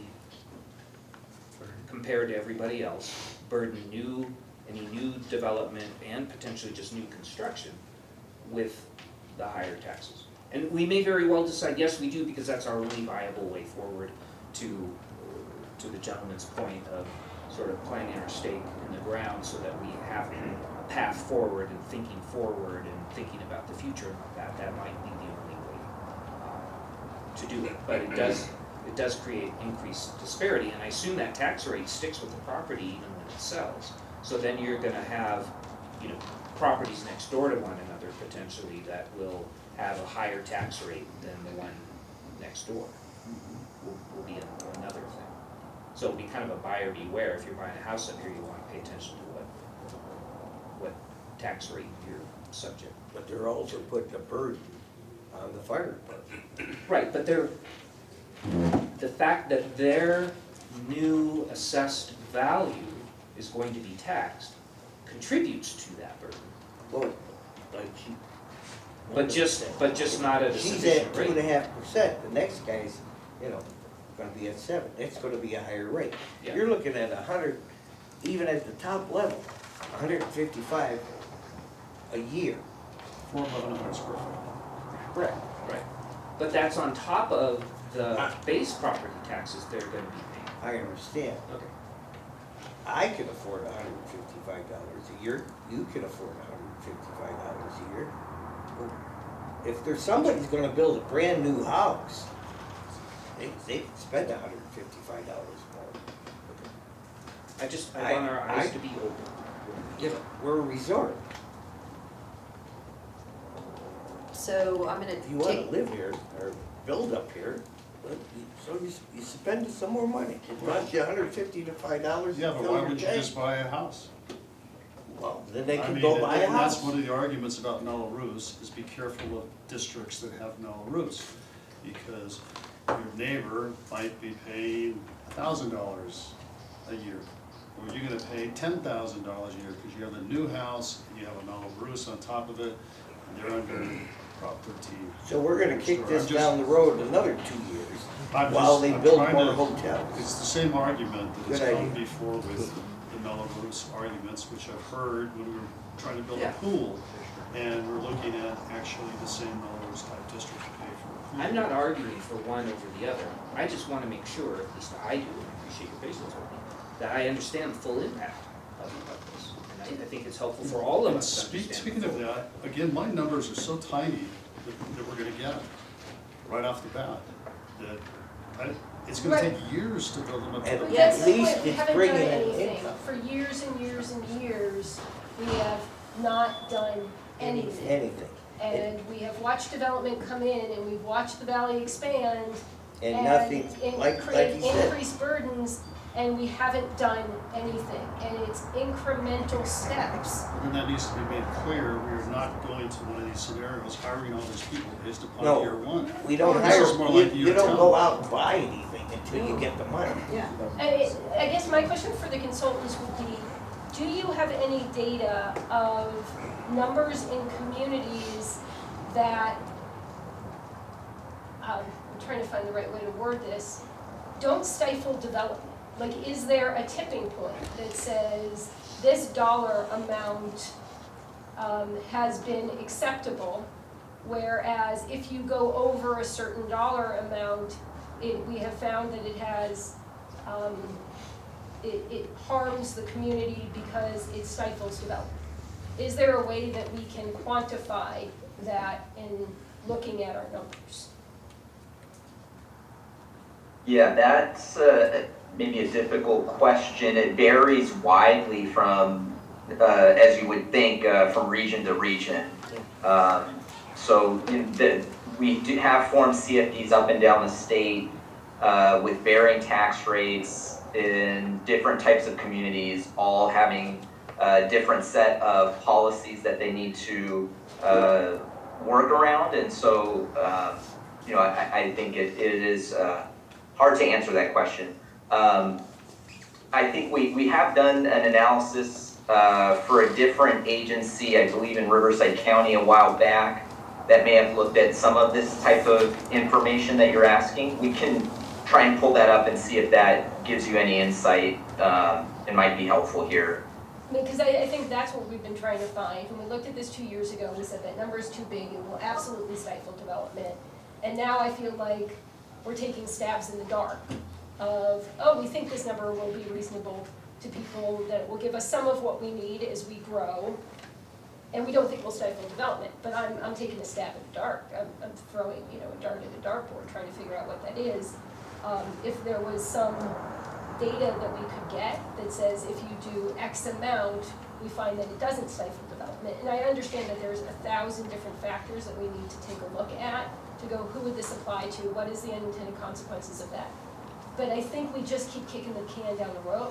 compared to everybody else, burden any new development and potentially just new construction with the higher taxes? And we may very well decide, yes, we do, because that's our only viable way forward to the gentleman's point of sort of planting our stake in the ground so that we have a path forward and thinking forward and thinking about the future and like that. That might be the only way to do it. But it does create increased disparity, and I assume that tax rate sticks with the property even when it sells. So then you're going to have, properties next door to one another potentially that will have a higher tax rate than the one next door. Will be another thing. So it'll be kind of a buyer beware. If you're buying a house up here, you want to pay attention to what tax rate you're subject. But they're also putting a burden on the fire department. Right, but the fact that their new assessed value is going to be taxed contributes to that burden. Well, like she. But just not at a She's sufficient at rate. 2.5%, the next guy's, gonna be at 7, it's gonna be a higher rate. Yeah. You're looking at 100, even at the top level, 155 a year. For 1,100 square foot. Correct. Right. But that's on top of the base property taxes they're gonna be paying. I understand. Okay. I can afford $155 a year, you can afford $155 a year. If there's somebody's gonna build a brand new house, they can spend $155 more. I want our eyes to be open. Yeah, we're a resort. So I'm gonna If you wanna live here or build up here, so you spend some more money. It costs you $155 to Yeah, but fill why your would you tank. just buy a house? Well, then they I can mean, go buy a and that's house. one of the arguments about Mello-Roos, is be careful of districts that have Mello-Roos. Because your neighbor might be paying $1,000 a year. Or you're gonna pay $10,000 a year because you have a new house and you have a Mello-Roos on top of it, and they're under Prop 13. So we're gonna kick I'm this just- down the road another 2 years I'm while just- they I'm build trying more to- hotels. It's the same argument that has Good come idea. before with the Mello-Roos arguments, which I've heard when we were trying to build Yeah. a pool. And we're looking at actually the same Mello-Roos type district to pay for a pool. I'm not arguing for one over the other. I just wanna make sure, at least I do, and I appreciate your patience with me, that I understand the full impact of this. And I think it's helpful for all of And us to understand. Speaking of that, again, my numbers are so tiny that we're gonna get right off the bat, that it's gonna Right. take years to build them up. to And the- But that's At the least point, we it's haven't done bringing in anything. income. For years and years and years, we have not done anything. Anything. And we have watched development come in and we've watched the valley expand. And nothing, like create you said. increased burdens, and we haven't done anything. And it's incremental steps. But then that needs to be made clear, we are not going to one of these scenarios hiring all these people based upon No, year one. We don't This hire, is more you, like you year don't 10. go out and buy anything until you get the money. Yeah. I guess my question for the consultants would be, do you have any data of numbers in communities that, I'm trying to find the right way to word this, don't stifle development? Like, is there a tipping point that says this dollar amount has been acceptable, whereas if you go over a certain dollar amount, we have found that it has, it harms the community because it stifles development? Is there a way that we can quantify that in looking at our numbers? Yeah, that's maybe a difficult question. It varies widely from, as you would think, from region to region. So we do have formed CFDs up and down the state with varying tax rates in different types of communities, all having a different set of policies that they need to work around. And so, I think it is hard to answer that question. I think we have done an analysis for a different agency, I believe in Riverside County a while back, that may have looked at some of this type of information that you're asking. We can try and pull that up and see if that gives you any insight. It might be helpful here. Because I think that's what we've been trying to find. When we looked at this 2 years ago, we said that number is too big, it will absolutely stifle development. And now I feel like we're taking stabs in the dark of, we think this number will be reasonable to people, that will give us some of what we need as we grow. And we don't think we'll stifle development, but I'm taking a stab in the dark. I'm throwing, a dart at a dartboard, trying to figure out what that is. If there was some data that we could get that says if you do X amount, we find that it doesn't stifle development. And I understand that there's 1,000 different factors that we need to take a look at to go, who would this apply to? What is the unintended consequences of that? But I think we just keep kicking the can down the road,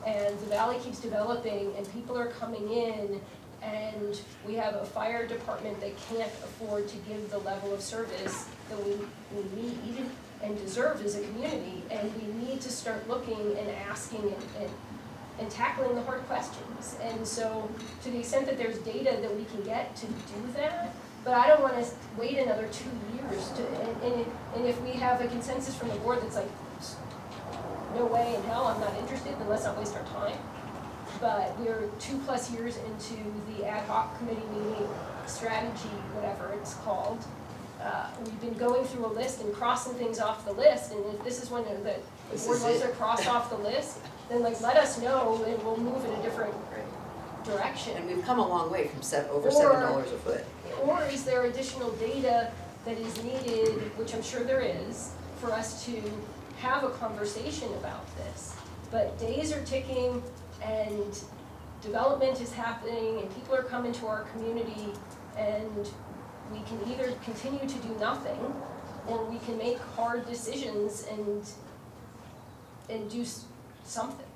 and the valley keeps developing, and people are coming in and we have a fire department that can't afford to give the level of service that we need and deserve as a community, and we need to start looking and asking and tackling the hard questions. And so, to the extent that there's data that we can get to do that, but I don't wanna wait another 2 years to, and if we have a consensus from the board that's like, no way in hell, I'm not interested, then let's not waste our time. But we're 2+ years into the ad hoc committee meeting strategy, whatever it's called. We've been going through a list and crossing things off the list, and if this is one that the board wants to cross off the list, then like let us know and we'll move in a different direction. And we've come a long way from over $7 a foot. Or is there additional data that is needed, which I'm sure there is, for us to have a conversation about this? But days are ticking and development is happening and people are coming to our community, and we can either continue to do nothing or we can make hard decisions and do something.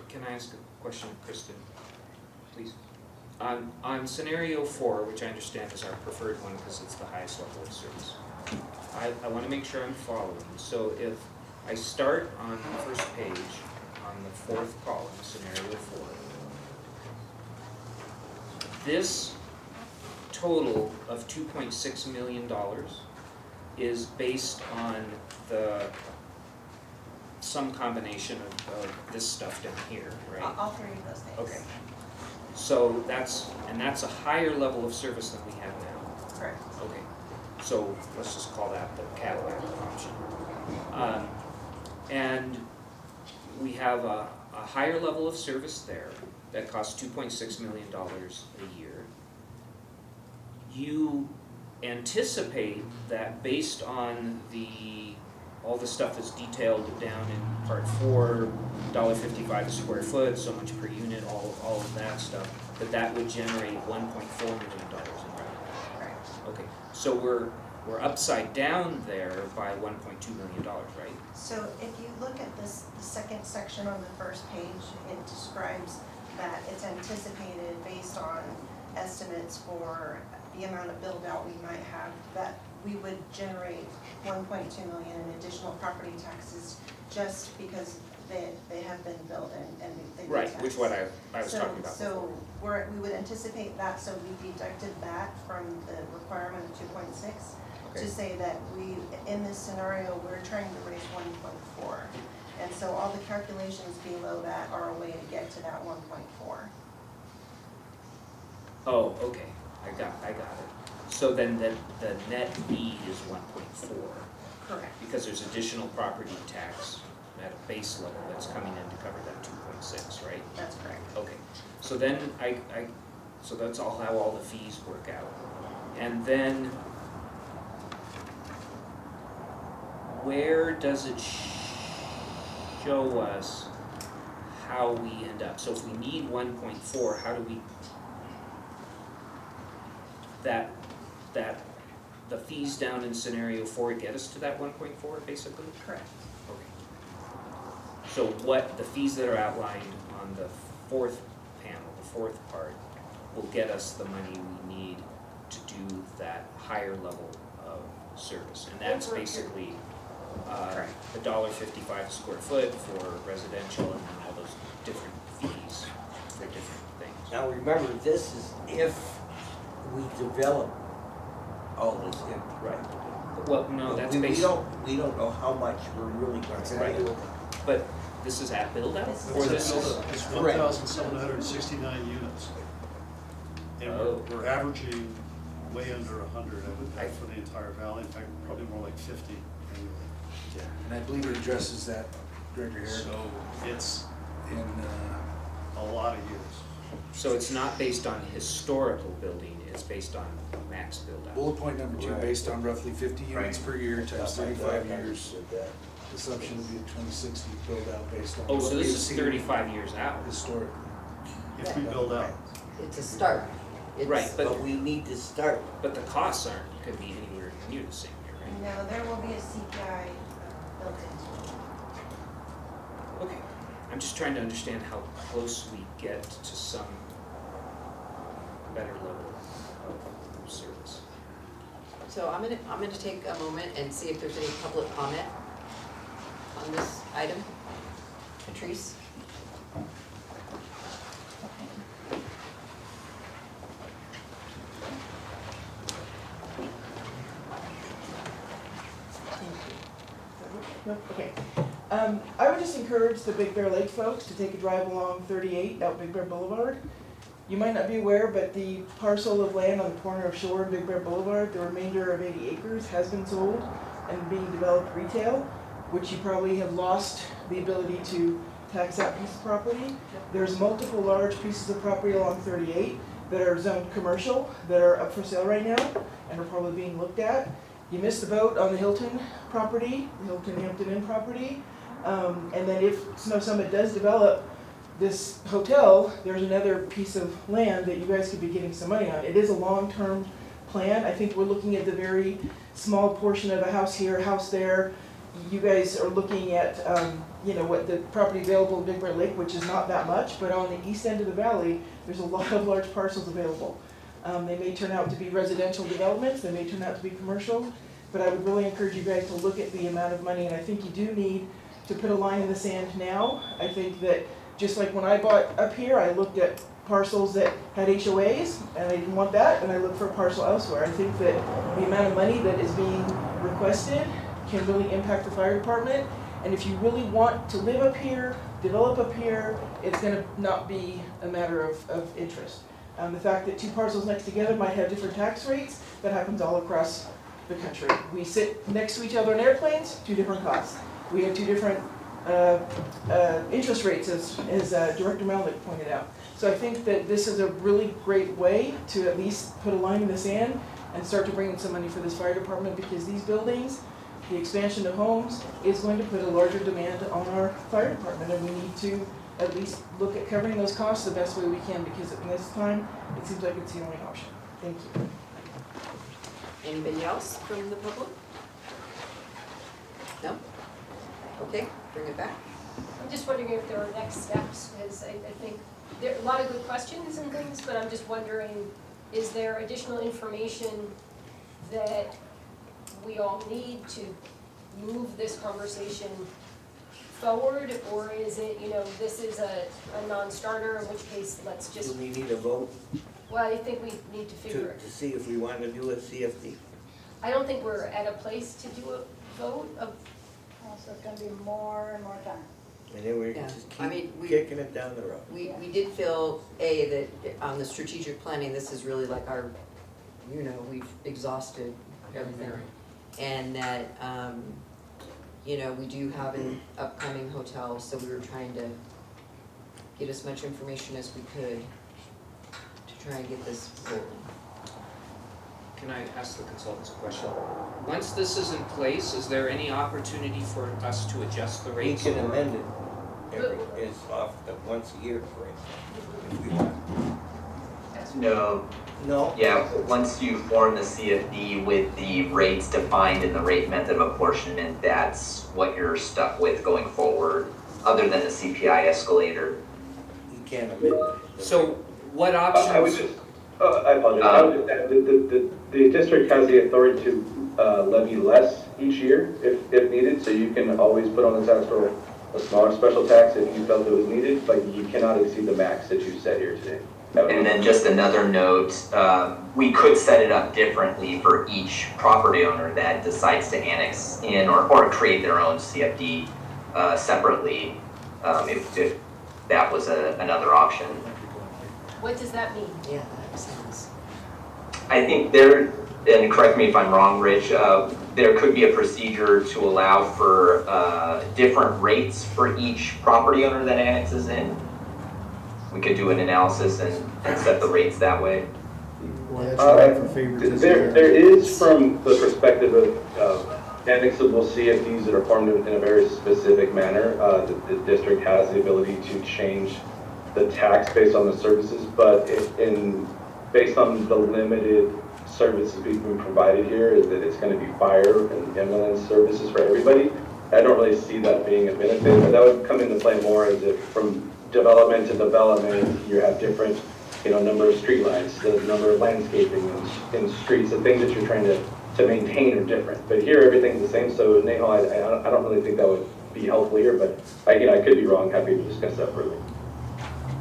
Can I ask a question, Kristen, please? On scenario 4, which I understand is our preferred one because it's the highest level of service, I want to make sure I'm following. So if I start on the first page, on the 4th column, scenario 4, this total of $2.6 million is based on some combination of this stuff down here, right? All three of those things. Okay. So that's a higher level of service than we have now. Correct. Okay. So let's just call that the Cadillac option. And we have a higher level of service there that costs $2.6 million a year. You anticipate that based on all the stuff that's detailed down in part 4, $1.55 a square foot, so much per unit, all of that stuff, that would generate $1.4 million in revenue. Correct. Okay, so we're upside down there by $1.2 million, right? So if you look at this, the second section on the first page, it describes that it's anticipated based on estimates for the amount of build out we might have, that we would generate 1.2 million in additional property taxes just because they have been built and they Right, taxed. which what I was talking about So we would anticipate that, so we deducted that from the requirement of 2.6 Okay. to say that in this scenario, we're trying to raise 1.4. And so all the calculations below that are a way to get to that 1.4. Oh, okay, I got it. So then the net B is 1.4. Correct. Because there's additional property tax at a base level that's coming in to cover that 2.6, right? That's correct. Okay, so then so that's all how all the fees work out. And then where does it show us how we end up? So if we need 1.4, how do we, the fees down in scenario 4 get us to that 1.4 basically? Correct. Okay. So what, the fees that are outlined on the 4th panel, the 4th part, will get us the money we need to do that higher level of service. And that's basically $1.55 a square foot for residential and then all those different fees for different things. Now remember, this is if we develop all this in. Right. Well, no, that's we based. We don't know how much we're really going to Right. do. But this is at build out? Or this is? It's 1,769 units. And we're averaging way under 100, I would bet, for the entire valley, in fact, probably more like 50 annually. Yeah, and I believe it addresses that, Director Herrick. So it's in a lot of years. So it's not based on historical building, it's based on max build out. bullet point number 2, Right. based on roughly 50 units per year times 35 years. Assumption would be a 2060 build out based on. Oh, what so we've this is seen 35 years out. Historically. If we build out. It's a start. Right, But we need to start. But the costs aren't, could be anywhere near the same here, right? No, there will be a CPI built into it. Okay, I'm just trying to understand how close we get to some So I'm gonna take a moment and see if there's any public comment on this item. Patrice? Okay. I would just encourage the Big Bear Lake folks to take a drive along 38 out Big Bear Boulevard. You might not be aware, but the parcel of land on the corner of Shore and Big Bear Boulevard, the remainder of 80 acres has been sold and being developed retail, which you probably have lost the ability to tax that piece of property. There's multiple large pieces of property along 38 that are zoned commercial, that are up for sale right now and are probably being looked at. You missed the boat on the Hilton property, the Hilton Hampton Inn property. And then if Snow Summit does develop this hotel, there's another piece of land that you guys could be getting some money on. It is a long-term plan. I think we're looking at the very small portion of a house here, a house there. You guys are looking at, you know, what the property available in Big Bear Lake, which is not that much, but on the east end of the valley, there's a lot of large parcels available. They may turn out to be residential developments, they may turn out to be commercial, but I would really encourage you guys to look at the amount of money, and I think you do need to put a line in the sand now. I think that just like when I bought up here, I looked at parcels that had HOAs, and I didn't want that, and I looked for a parcel elsewhere. I think that the amount of money that is being requested can really impact the fire department, and if you really want to live up here, develop up here, it's gonna not be a matter of interest. The fact that two parcels next together might have different tax rates, that happens all across the country. We sit next to each other on airplanes, two different costs. We have two different interest rates, as Director Melnick pointed out. So I think that this is a really great way to at least put a line in the sand and start to bring in some money for this fire department, because these buildings, the expansion of homes, is going to put a larger demand on our fire department, and we need to at least look at covering those costs the best way we can, because at this time, it seems like it's the only option. Thank you. Anybody else from the public? No? Okay, bring it back. I'm just wondering if there are next steps, because I think there are a lot of good questions and things, but I'm just wondering, is there additional information that we all need to move this conversation forward, or is it, you know, this is a non-starter, in which case, let's just, Do we need a vote well, I think we need to figure it. to see if we want to do a CFD? I don't think we're at a place to do a vote of, So it's gonna be more and more time. And then we're Yeah, just I mean, keep kicking it down the road. We did feel, that on the strategic planning, this is really like our, you know, we've exhausted everything. And that, you know, we do have an upcoming hotel, so we were trying to get as much information as we could to try and get this rolling. Can I ask the consultants a question? Once this is in place, is there any opportunity for us to adjust the We rates? can amend it it's off the once a year, for instance, if we want. No, No? yeah, once you form the CFD with the rates defined in the rate method of apportionment, that's what you're stuck with going forward, other than the CPI escalator. You can't amend it. So what I would options? just, I apologize, I would just add, the district has the authority to levy less each year if needed, so you can always put on the tax roll a smaller special tax if you felt it was needed, but you cannot exceed the max that you set here today. And then just another note, we could set it up differently for each property owner that decides to annex in or create their own CFD separately, if that was another option. what does that mean? Yeah, that makes sense. I think there, and correct me if I'm wrong, Rich, there could be a procedure to allow for different rates for each property owner that annexes in. We could do an analysis and set the rates that way. There is, from the perspective of annexable CFDs that are formed in a very specific manner, the district has the ability to change the tax based on the services, but based on the limited services being provided here, is that it's going to be fire and ambulance services for everybody. I don't really see that being a benefit, but that would come into play more as if from development to development, you have different, number of street lights, the number of landscaping in streets, the things that you're trying to to maintain are different. But here, everything's the same, so Nahal, I don't really think that would be helpful here, but I could be wrong, happy to discuss that further.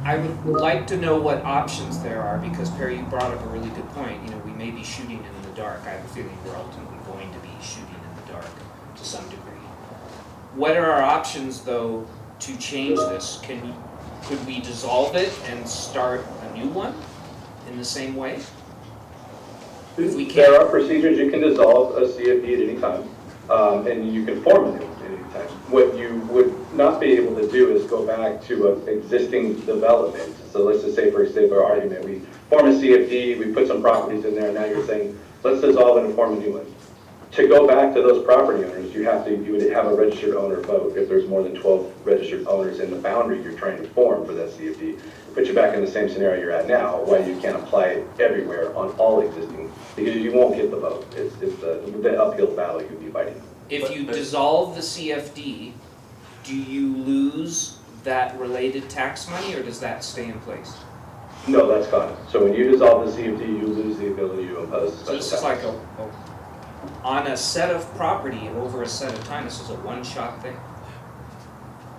I would like to know what options there are, because Perry, you brought up a really good point. You know, we may be shooting in the dark. I have a feeling we're ultimately going to be shooting in the dark to some degree. What are our options, though, to change this? Could we dissolve it and start a new one in the same way? If we There are procedures you can dissolve a CFD at any time, and you can form a new one at any time. What you would not be able to do is go back to an existing development. So let's just say, for example, argument, we form a CFD, we put some properties in there, and now you're saying, let's dissolve it and form a new one. To go back to those property owners, you would have a registered owner vote. If there's more than 12 registered owners in the boundary you're trying to form for that CFD, put you back in the same scenario you're at now, why you can't apply it everywhere on all existing, because you won't get the vote. It's the uphill battle you'd be fighting. If you dissolve the CFD, do you lose that related tax money, or does that stay in place? No, that's gone. So when you dissolve the CFD, you lose the ability to impose special tax. So this is like on a set of property over a set of time, this is a one-shot thing?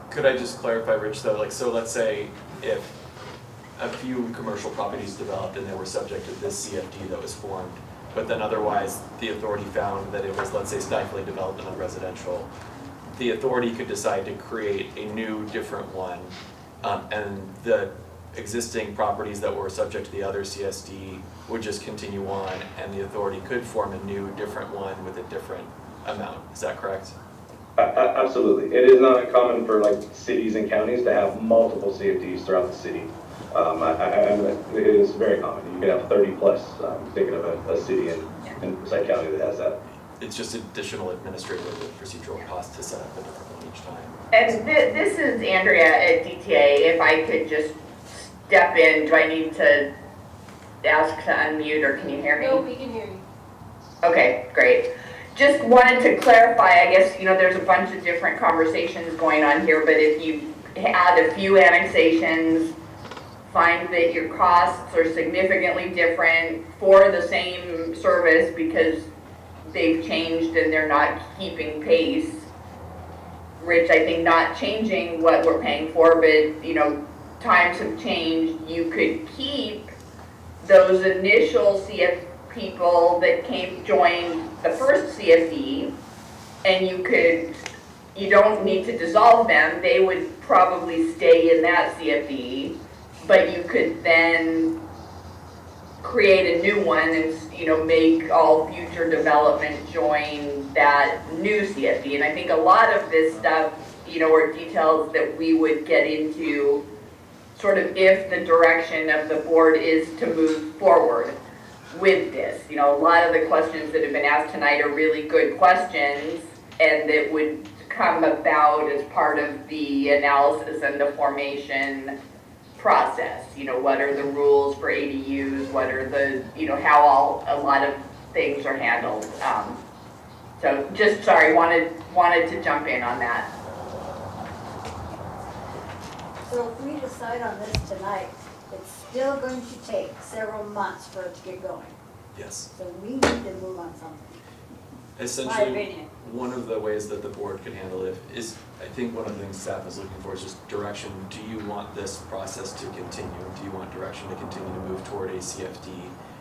Could I just clarify, Rich, though, like, so let's say if a few commercial properties developed and they were subject to this CFD that was formed, but then otherwise the authority found that it was, let's say, stifling development on residential, the authority could decide to create a new, different one, and the existing properties that were subject to the other CSD would just continue on, and the authority could form a new, different one with a different amount. Is that correct? Absolutely. It is not uncommon for like cities and counties to have multiple CFDs throughout the city. It is very common. You can have 30 plus. Thinking of a city in Forsyth County that has that. It's just additional administrative and procedural costs to set up a different one each time. And this is Andrea at DTA. If I could just step in, do I need to ask to unmute, or can you hear me? No, we can hear you. Okay, great. Just wanted to clarify, I guess, there's a bunch of different conversations going on here, but if you add a few annexations, find that your costs are significantly different for the same service because they've changed and they're not keeping pace. Rich, I think not changing what we're paying for, but, times have changed. You could keep those initial CF people that joined the first CFD, and you don't need to dissolve them. They would probably stay in that CFD, but you could then create a new one and, make all future development join that new CFD. And I think a lot of this stuff, are details that we would get into sort of if the direction of the board is to move forward with this. A lot of the questions that have been asked tonight are really good questions, and that would come about as part of the analysis and the formation process. What are the rules for ADUs? What are the, how a lot of things are handled. So just, sorry, wanted to jump in on that. So if we decide on this tonight, it's still going to take several months for it to get going. Yes. So we need to move on something. My Essentially, opinion. one of the ways that the board could handle it is, I think one of the things staff is looking for is just direction. Do you want this process to continue? Do you want direction to continue to move toward a CFD?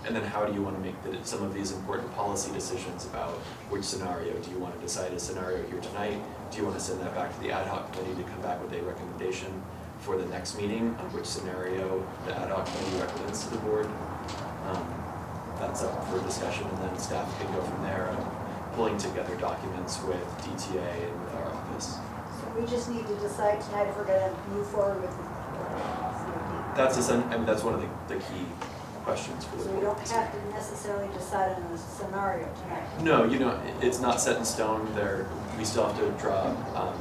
And then how do you want to make some of these important policy decisions about which scenario? Do you want to decide a scenario here tonight? Do you want to send that back to the ad hoc committee to come back with a recommendation for the next meeting on which scenario the ad hoc committee recommends to the board? That's up for discussion, and then staff can go from there, pulling together documents with DTA and with our office. So we just need to decide tonight if we're gonna move forward with the CFD. That's one of the key questions for the So board. we don't have to necessarily decide on a scenario tonight. No, it's not set in stone. We still have to draw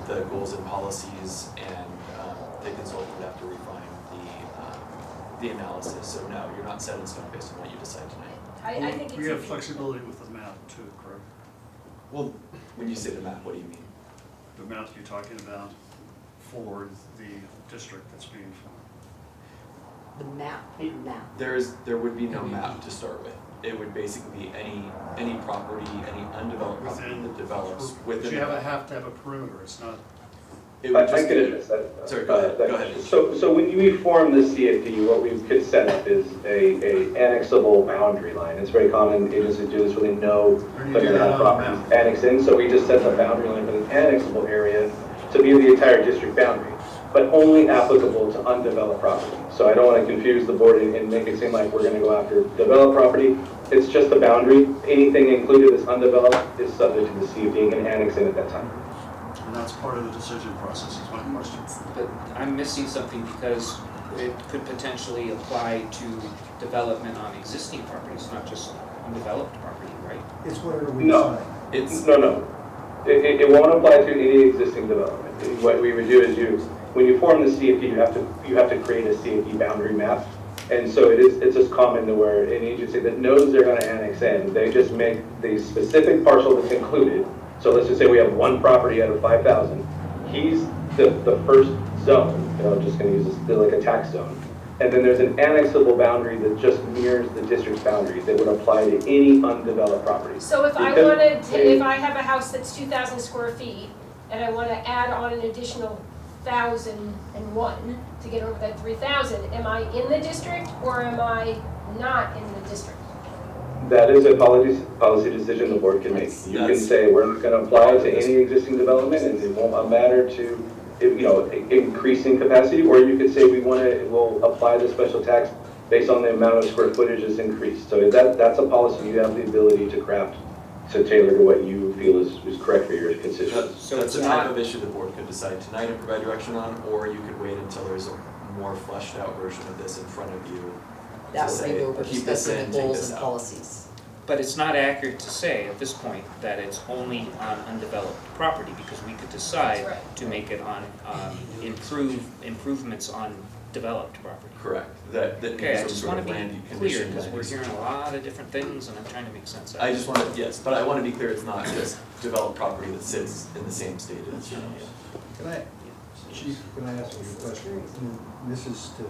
the goals and policies, and the consultant would have to refine the analysis. So no, you're not set in stone based on what you decide tonight. I think it's. We have flexibility with the map too, correct? Well, when you say the map, what do you mean? The map you're talking about for the district that's being formed. The map. There would be no map to start with. it would basically be any property, any undeveloped property that develops But within. you have to have a perimeter, it's not, It would I just could be, address that. sorry, go ahead. So when we form the CFD, what we could set up is a annexable boundary line. It's very common, agencies do this when they know you they're do gonna that have on the properties annexed in, so we just set the boundary line for the annexable area to be the entire district boundary, but only applicable to undeveloped property. So I don't wanna confuse the board and make it seem like we're gonna go after developed property. It's just a boundary. Anything included as undeveloped is subject to the CFD and annex in at that time. and that's part of the decision process, is my question. But I'm missing something because it could potentially apply to development on existing properties, not just undeveloped property, right? It's whatever we No. decide. It's, No. It won't apply to any existing development. What we would do is when you form the CFD, you have to create a CFD boundary map. And so it's just common to where an agency that knows they're gonna annex in, they just make the specific parcel that's included. So let's just say we have one property out of 5,000. He's the first zone, I'm just gonna use this like a tax zone. And then there's an annexable boundary that just mirrors the district's boundary that would apply to any undeveloped property. So if I Because wanted to, they- if I have a house that's 2,000 square feet, and I wanna add on an additional 1,001 to get over that 3,000, am I in the district or am I not in the district? That is a policy decision the board can make. You can say, we're not gonna apply to any existing development and it won't matter to, increasing capacity, or you could say we'll apply the special tax based on the amount of square footage is increased. So that's a policy you have the ability to craft to tailor to what you feel is correct for your constituents. that's the type of issue the board could decide tonight and provide direction on, or you could wait until there's a more fleshed out version of this in front of you. That to would say, be where we're keep this discussing in, the take goals this and out. policies. But it's not accurate to say at this point that it's only on undeveloped property, because we could decide That's right. to make it on, improvements on developed property. Correct, that Okay, I some just sort wanna of be land clear, condition because that we're is- hearing a lot of different things, and I'm trying to make sense of it. I just want to, yes, but I want to be clear, it's not just developed property that sits in the same state as Can I, Chief, can I ask you a question? And this is to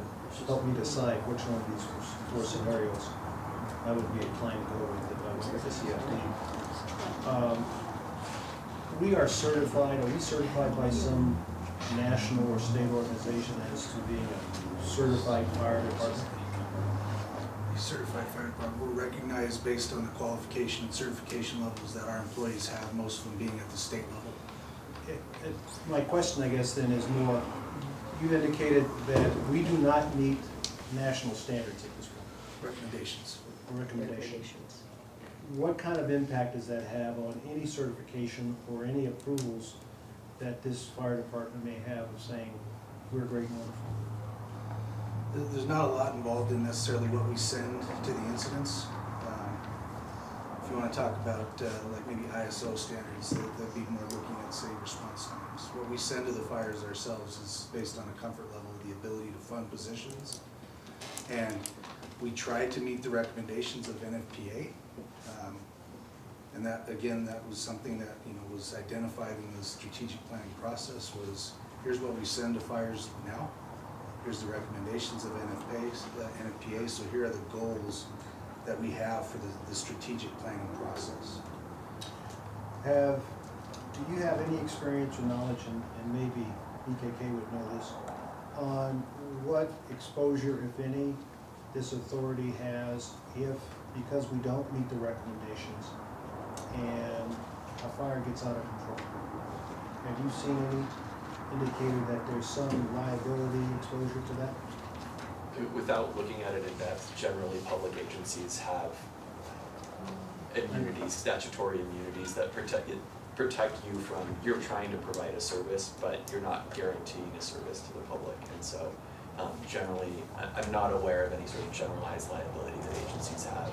help me decide which one of these four scenarios I would be inclined to go with if I was with the CFD. Are we certified by some national or state organization as to being a certified fire department? Certified fire department, we're recognized based on the qualification and certification levels that our employees have, most of them being at the state level. My question, I guess, then is more, you indicated that we do not meet national standards at this point. Recommendations. Recommendations. What kind of impact does that have on any certification or any approvals that this fire department may have of saying, we're great and wonderful? There's not a lot involved in necessarily what we send to the incidents. If you want to talk about like maybe ISO standards, that'd be more looking at, say, response times. What we send to the fires ourselves is based on a comfort level of the ability to fund positions. And we try to meet the recommendations of NFPA. And that, again, that was something that, was identified in the strategic planning process was, here's what we send to fires now. Here's the recommendations of NFPA, so here are the goals that we have for the strategic planning process. Do you have any experience or knowledge, and maybe BKK would know this, on what exposure, if any, this authority has because we don't meet the recommendations and a fire gets out of control? Have you seen any indicator that there's some liability exposure to that? Without looking at it in depth, generally public agencies have immunities, statutory immunities that protect you from, you're trying to provide a service, but you're not guaranteeing a service to the public. And so generally, I'm not aware of any sort of generalized liability that agencies have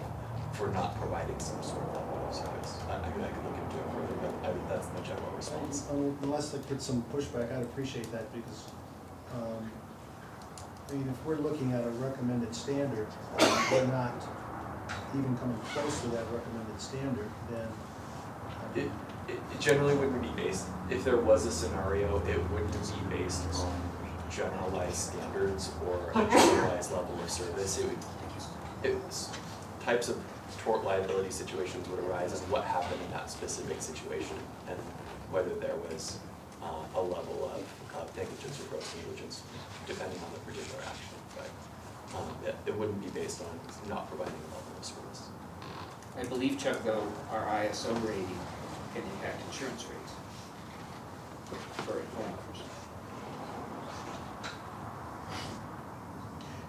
for not providing some sort of level of service. I could look into it further, but that's my general response. Unless I get some pushback, I'd appreciate that, because if we're looking at a recommended standard, we're not even coming close to that recommended standard, then It generally wouldn't be based, if there was a scenario, it wouldn't be based on generalized standards or a generalized level of service. It's types of tort liability situations would arise and what happened in that specific situation, and whether there was a level of negligence or gross negligence, depending on the particular action. But it wouldn't be based on not providing a level of service. I believe, Chuck, though, our ISO rating can impact insurance rates for homeowners.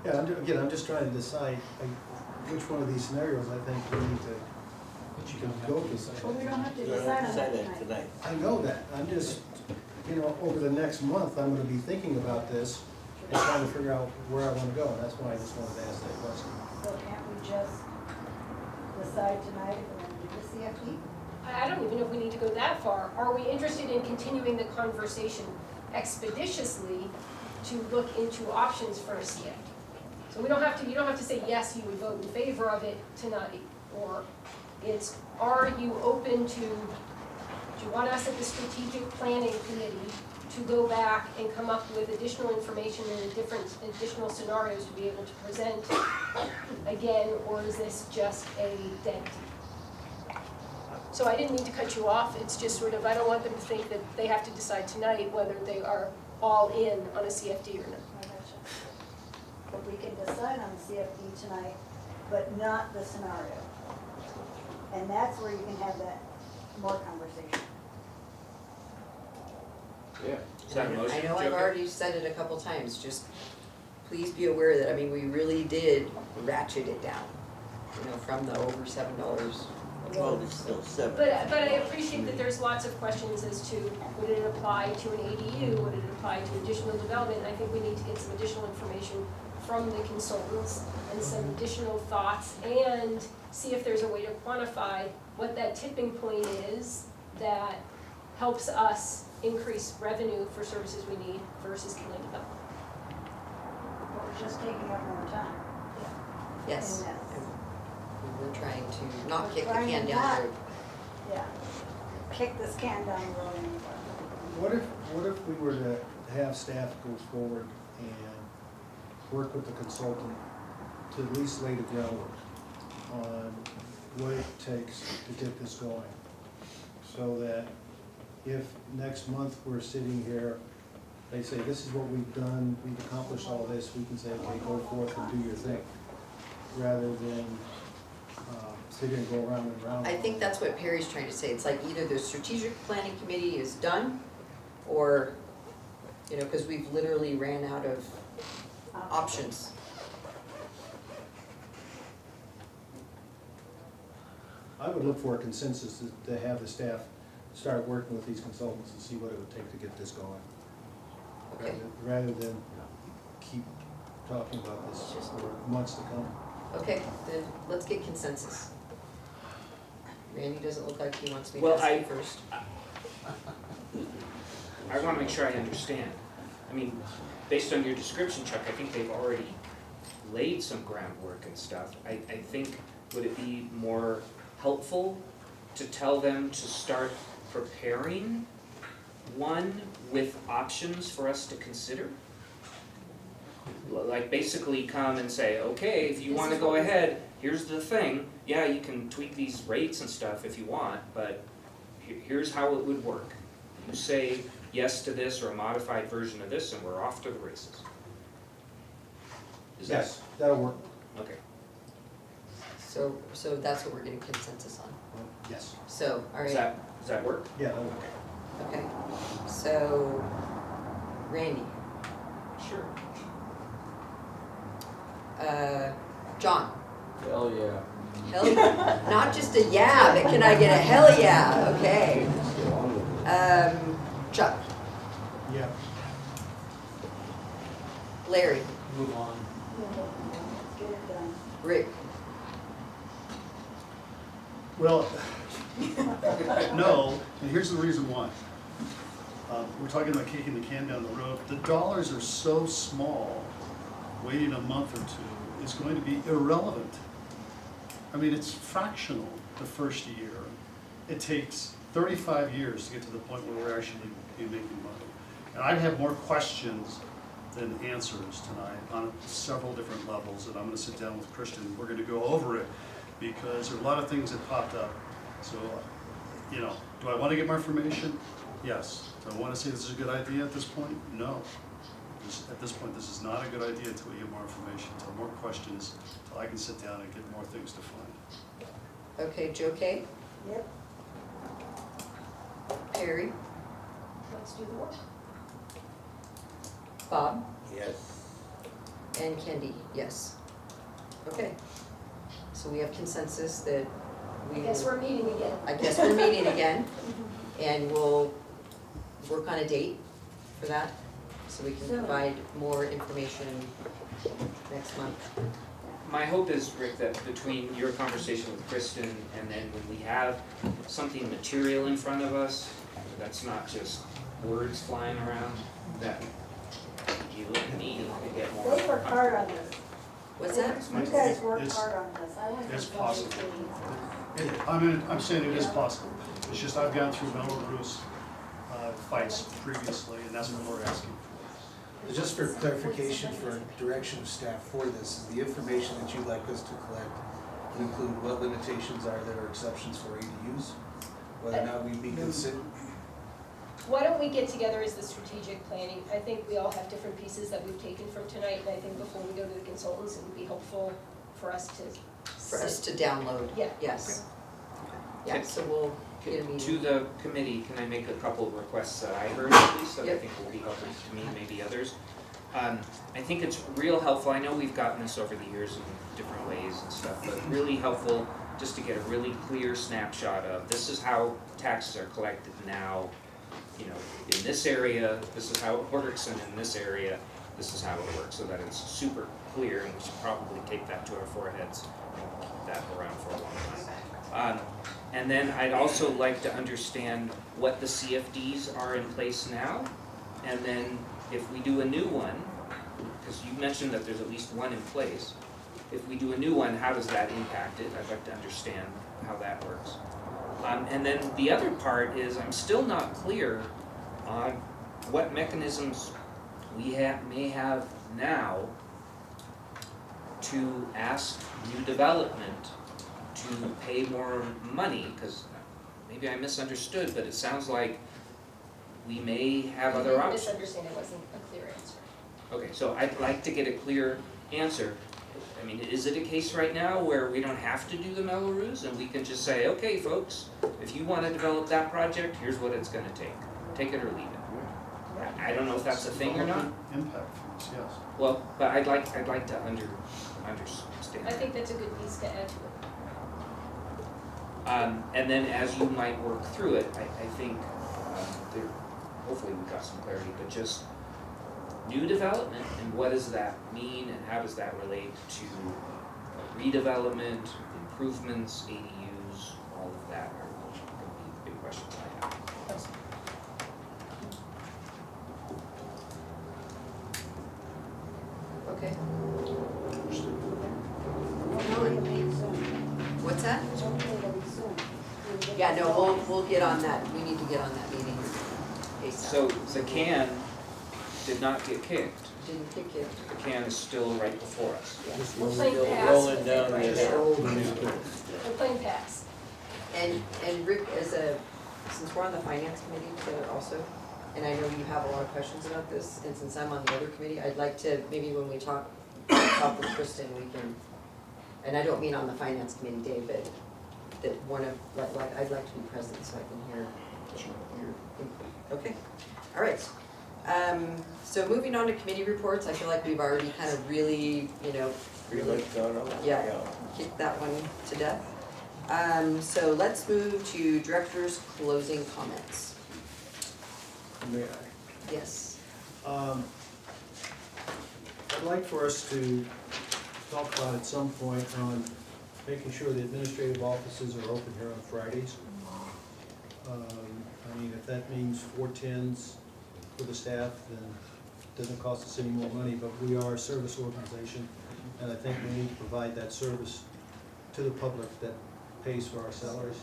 Yeah, I'm just trying to decide which one of these scenarios I think we need to go with. Well, we don't have to You don't decide have on to that decide that tonight. tonight. I know that, I'm just, over the next month, I'm gonna be thinking about this and trying to figure out where I wanna go, and that's why I just wanted to ask that question. So can't we just decide tonight if we're gonna do the CFD? I don't even know if we need to go that far. Are we interested in continuing the conversation expeditiously to look into options for a CFD? So we don't have to, you don't have to say, yes, you would vote in favor of it tonight, or it's, are you open to, do you want us at the strategic planning committee to go back and come up with additional information and additional scenarios to be able to present again, or is this just a dead deal? So I didn't mean to cut you off, it's just sort of, I don't want them to think that they have to decide tonight whether they are all in on a CFD or not. But we can decide on the CFD tonight, but not the scenario. And that's where you can have that more conversation. Yeah. Is that a motion, I know I've Joker? already said it a couple times, just please be aware that, I mean, we really did ratchet it down, from the over $7. Well, it's still seven. But I appreciate that there's lots of questions as to, would it apply to an ADU, would it apply to additional development? I think we need to get some additional information from the consultants and some additional thoughts, and see if there's a way to quantify what that tipping point is that helps us increase revenue for services we need versus killing development. But we're just taking up more time. Yes. And We're trying to not We're kick the trying can to down not- the road. Yeah. Kick this can down the road anymore. What if we were to have staff go forward and work with the consultant to at least lay the groundwork on what it takes to get this going? So that if next month we're sitting here, they say, this is what we've done, we've accomplished all this, we can say, okay, go forth and do your thing, rather than sit here and go around and around. I think that's what Perry's trying to say. It's like either the strategic planning committee is done, or, because we've literally ran out of options. I would look for a consensus to have the staff start working with these consultants and see what it would take to get this going. Okay. Rather than keep talking about this for months to come. Okay, then let's get consensus. Randy doesn't look like he wants me to Well, ask you first. I want to make sure I understand. I mean, based on your description, Chuck, I think they've already laid some groundwork and stuff. I think, would it be more helpful to tell them to start preparing one with options for us to consider? Like basically come and say, okay, if you want to go ahead, here's the thing. Yeah, you can tweak these rates and stuff if you want, but here's how it would work. You say yes to this or a modified version of this and we're off to the races. Is Yes, that'll work. Okay. So that's what we're getting consensus on. Yes. So, all right. Does that work? Yeah, that'll work. Okay. So, Randy. Sure. John. Hell yeah. Hell yeah. Not just a yeah, but can I get a hell yeah? Okay. Chuck. Yeah. Larry. Move on. Get it done. Rick. Well, no, and here's the reason why. We're talking about kicking the can down the road. The dollars are so small, waiting a month or two is going to be irrelevant. I mean, it's fractional the first year. It takes 35 years to get to the point where we're actually making money. And I have more questions than answers tonight on several different levels, and I'm going to sit down with Christian. We're going to go over it. because there are a lot of things that popped up. So, you know, do I want to get more information? Yes. Do I want to say this is a good idea at this point? No. At this point, this is not a good idea until we get more information, until more questions, until I can sit down and get more things defined. Okay, Joe Kay? Yep. Perry? Let's do the work. Bob? Yes. And Kendi, yes. Okay. So we have consensus that we. I guess we're meeting again. I guess we're meeting again, and we'll work on a date for that, so we can Soon. provide more information next month. My hope is, Rick, that between your conversation with Kristen and then when we have something material in front of us, that's not just words flying around, that you and me can get more. They work hard on this. What's that? You guys work It's- hard on this. I went to it's so many possible. meetings. I'm saying it is possible. It's just I've gone through Melrose fights previously, and that's what we're asking for. Just for clarification, for direction of staff for this, is the information that you'd like us to collect to include what limitations are there or exceptions for ADUs? Whether or not we'd be considered, Why don't we get together as the strategic planning? I think we all have different pieces that we've taken from tonight, and I think before we go to the consultants, it would be helpful for us to. For us to download? Yeah. Yes. Yeah, so we'll get a meeting. To the committee, can I make a couple of requests that I heard at least, that I Yep. think will be helpful to me, maybe others? I think it's real helpful, I know we've gotten this over the years in different ways and stuff, but really helpful just to get a really clear snapshot of, this is how taxes are collected now, you know, in this area, this is how it works, and in this area, this is how it works, so that it's super clear, and we should probably take that to our foreheads and keep that around for a long time. And then I'd also like to understand what the CFDs are in place now, and then if we do a new one, because you mentioned that there's at least one in place, if we do a new one, how does that impact it? I'd like to understand how that works. And then the other part is, I'm still not clear on what mechanisms we may have now to ask new development to pay more money, because maybe I misunderstood, but it sounds like we may have other You options. misunderstand, it wasn't a clear answer. Okay, so I'd like to get a clear answer. I mean, is it a case right now where we don't have to do the Melrose and we can just say, okay, folks, if you want to develop that project, here's what it's gonna take. Take it or leave it. I don't know if that's a thing or not. Impact fees, yes. Well, but I'd like to understand. I think that's a good piece to add to it. And then as you might work through it, I think, there, hopefully we've got some clarity, but just new development, and what does that mean, and how does that relate to redevelopment, improvements, ADUs, all of that are going to be the big questions I have. Okay. Hopefully it'll be soon. What's that? Hopefully it'll be soon. Yeah, no, we'll get on that, we need to get on that meeting ASAP. So the can did not get kicked. Didn't kick it. The can is still right before us. We're playing pass rolling with down it right this now. road. We're playing pass. And Rick, since we're on the finance committee together also, and I know you have a lot of questions about this, and since I'm on the other committee, I'd like to, maybe when we talk with Kristen, we can, and I don't mean on the finance committee day, but that one of, I'd like to be present so I can hear your input. Okay, all right. So moving on to committee reports, I feel like we've already kind of really, Pretty much gone over. yeah, kicked that one to death. So let's move to director's closing comments. May I? Yes. I'd like for us to talk about at some point on making sure the administrative offices are open here on Fridays. I mean, if that means 410s for the staff, then it doesn't cost us any more money, but we are a service organization, and I think we need to provide that service to the public that pays for our salaries.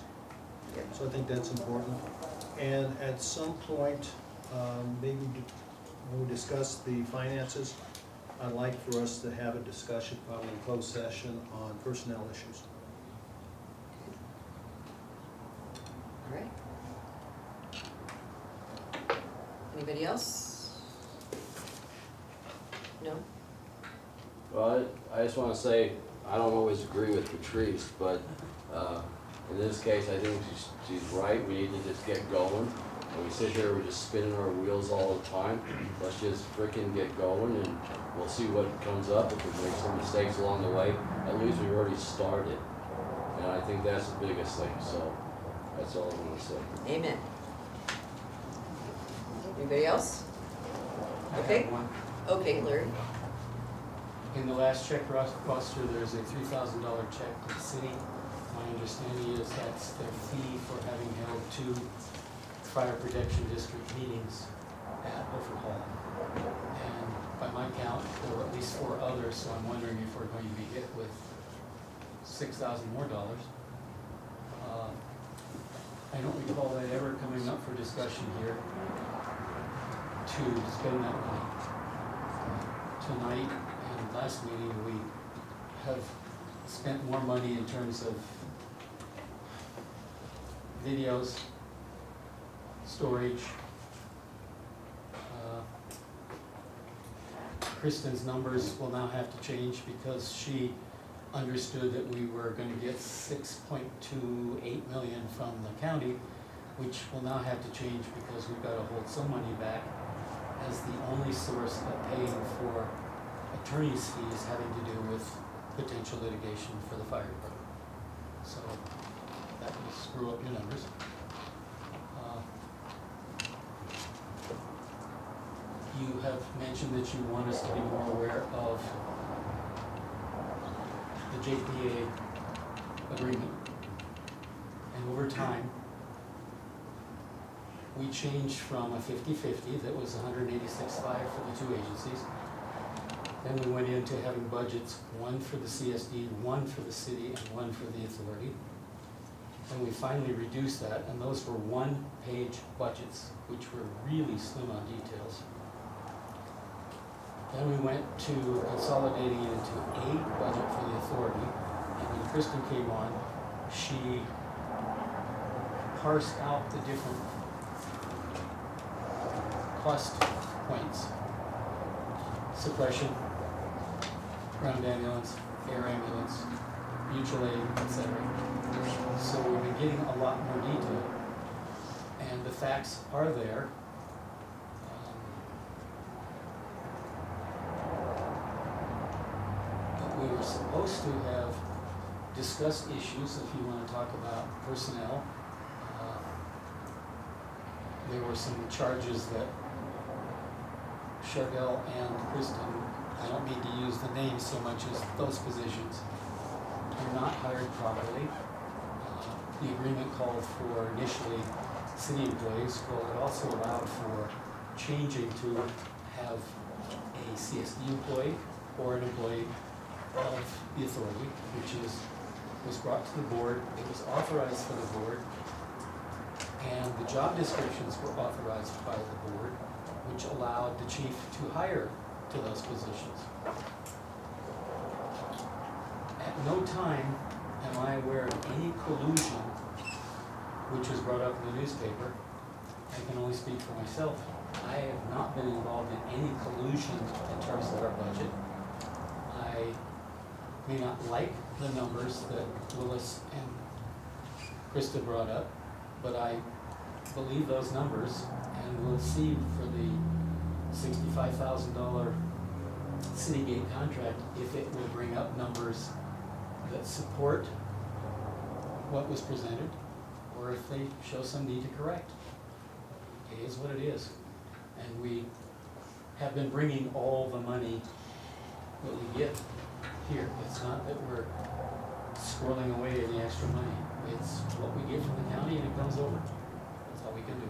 So I think that's important. And at some point, maybe when we discuss the finances, I'd like for us to have a discussion, probably in closed session, on personnel issues. Anybody else? No? Well, I just wanna say, I don't always agree with Patrice, but, in this case, I think she's right, we need to just get going. When we sit here, we're just spinning our wheels all the time, let's just frickin' get going and we'll see what comes up. If we make some mistakes along the way, at least we've already started. And I think that's the biggest thing, so that's all I wanna say. Amen. Anybody else? Okay. Okay, Larry. In the last check roster, there's a $3,000 check to the city. My understanding is that's their fee for having held 2 fire protection district meetings at Beaufort Hall. And by my count, there were at least 4 others, so I'm wondering if we're going to be hit with $6,000 more. I don't recall that ever coming up for discussion here to spend that money. Tonight and last meeting, we have spent more money in terms of videos, storage. Kristen's numbers will now have to change because she understood that we were going to get 6.28 million from the county, which will now have to change because we've got to hold some money back as the only source of paying for attorney's fees having to do with potential litigation for the fire department. So that will screw up your numbers. You have mentioned that you want us to be more aware of the JPA agreement. And over time, we changed from a 50-50 that was 186.5 for the 2 agencies. Then we went into having budgets, 1 for the CSD, 1 for the city, and 1 for the authority. And we finally reduced that, and those were 1-page budgets, which were really slim on details. Then we went to consolidating it into a budget for the authority, and when Kristen came on, she parsed out the different cost points. Suppression, ground ambulance, air ambulance, mutual aid, etc. So we've been getting a lot more detail, and the facts are there. We were supposed to have discussed issues, if you want to talk about personnel. There were some charges that Charbel and Kristen, I don't mean to use the names so much as those positions, are not hired properly. The agreement called for initially city employees, well, it also allowed for changing to have a CSD employee or an employee of the authority, which was brought to the board, it was authorized for the board, and the job descriptions were authorized by the board, which allowed the chief to hire to those positions. At no time am I aware of any collusion, which was brought up in the newspaper. I can only speak for myself. I have not been involved in any collusion in terms of our budget. I may not like the numbers that Willis and Krista brought up, but I believe those numbers, and we'll see for the $65,000 Citygate contract if it will bring up numbers that support what was presented, or if they show some need to correct. It is what it is. And we have been bringing all the money that we get here. It's not that we're squirreling away any extra money. It's what we get from the county and it comes over. That's all we can do.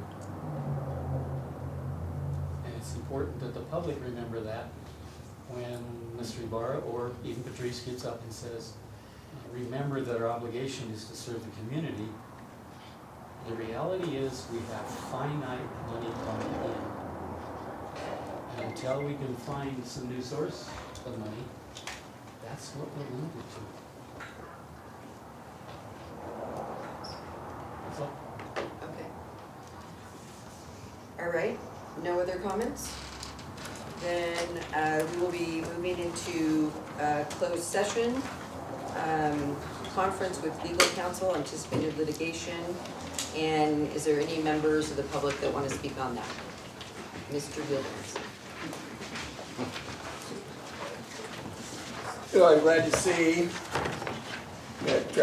And it's important that the public remember that when Mr. Ibarra or even Patrice gets up and says, remember that our obligation is to serve the community. The reality is we have finite money coming in. And until we can find some new source of money, that's what we're limited to. Okay. All right. No other comments? Then we will be moving into closed session, conference with legal counsel, anticipated litigation, and is there any members of the public that want to speak on that? Mr. Gilbert. You know, I'm glad to see that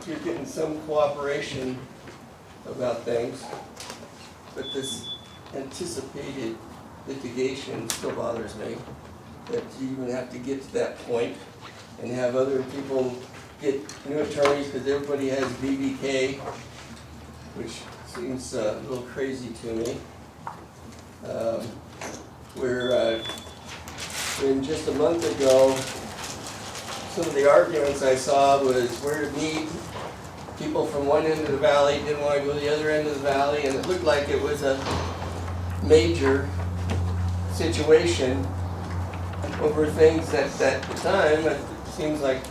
you're getting some cooperation about things, but this anticipated litigation still bothers me, that you even have to get to that point and have other people get new attorneys because everybody has BBK, which seems a little crazy to me. In just a month ago, some of the arguments I saw was where to meet. People from one end of the valley didn't want to go to the other end of the valley, and it looked like it was a major situation over things that at the time it seems like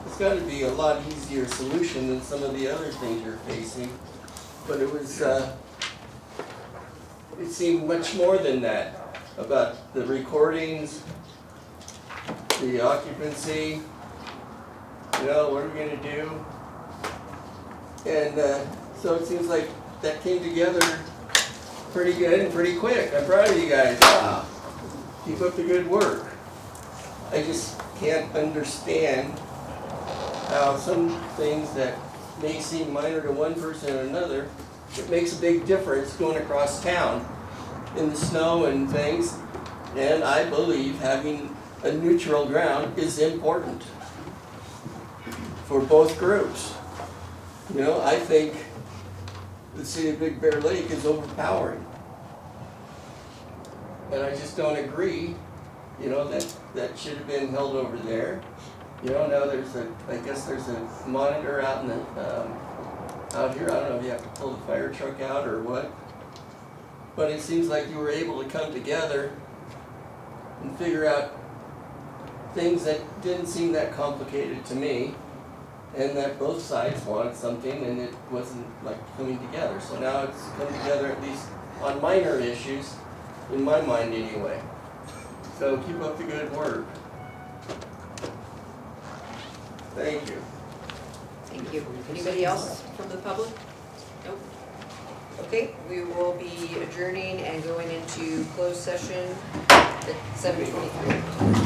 it's got to be a lot easier solution than some of the other things you're facing. But it was, it seemed much more than that, about the recordings, the occupancy, you know, what are we gonna do? And so it seems like that came together pretty good and pretty quick. I'm proud of you guys. Wow. Keep up the good work. I just can't understand how some things that may seem minor to one person or another, it makes a big difference going across town in the snow and things. And I believe having a neutral ground is important for both groups. You know, I think the city of Big Bear Lake is overpowering. And I just don't agree, you know, that should have been held over there. You know, now I guess there's a monitor out in the, out here. I don't know if you have to pull the fire truck out or what. But it seems like you were able to come together and figure out things that didn't seem that complicated to me, and that both sides wanted something and it wasn't like coming together. So now it's come together, at least on minor issues, in my mind anyway. So keep up the good work. Thank you. Thank you. Anybody else from the public? Nope. Okay, we will be adjourning and going into closed session at 7:23.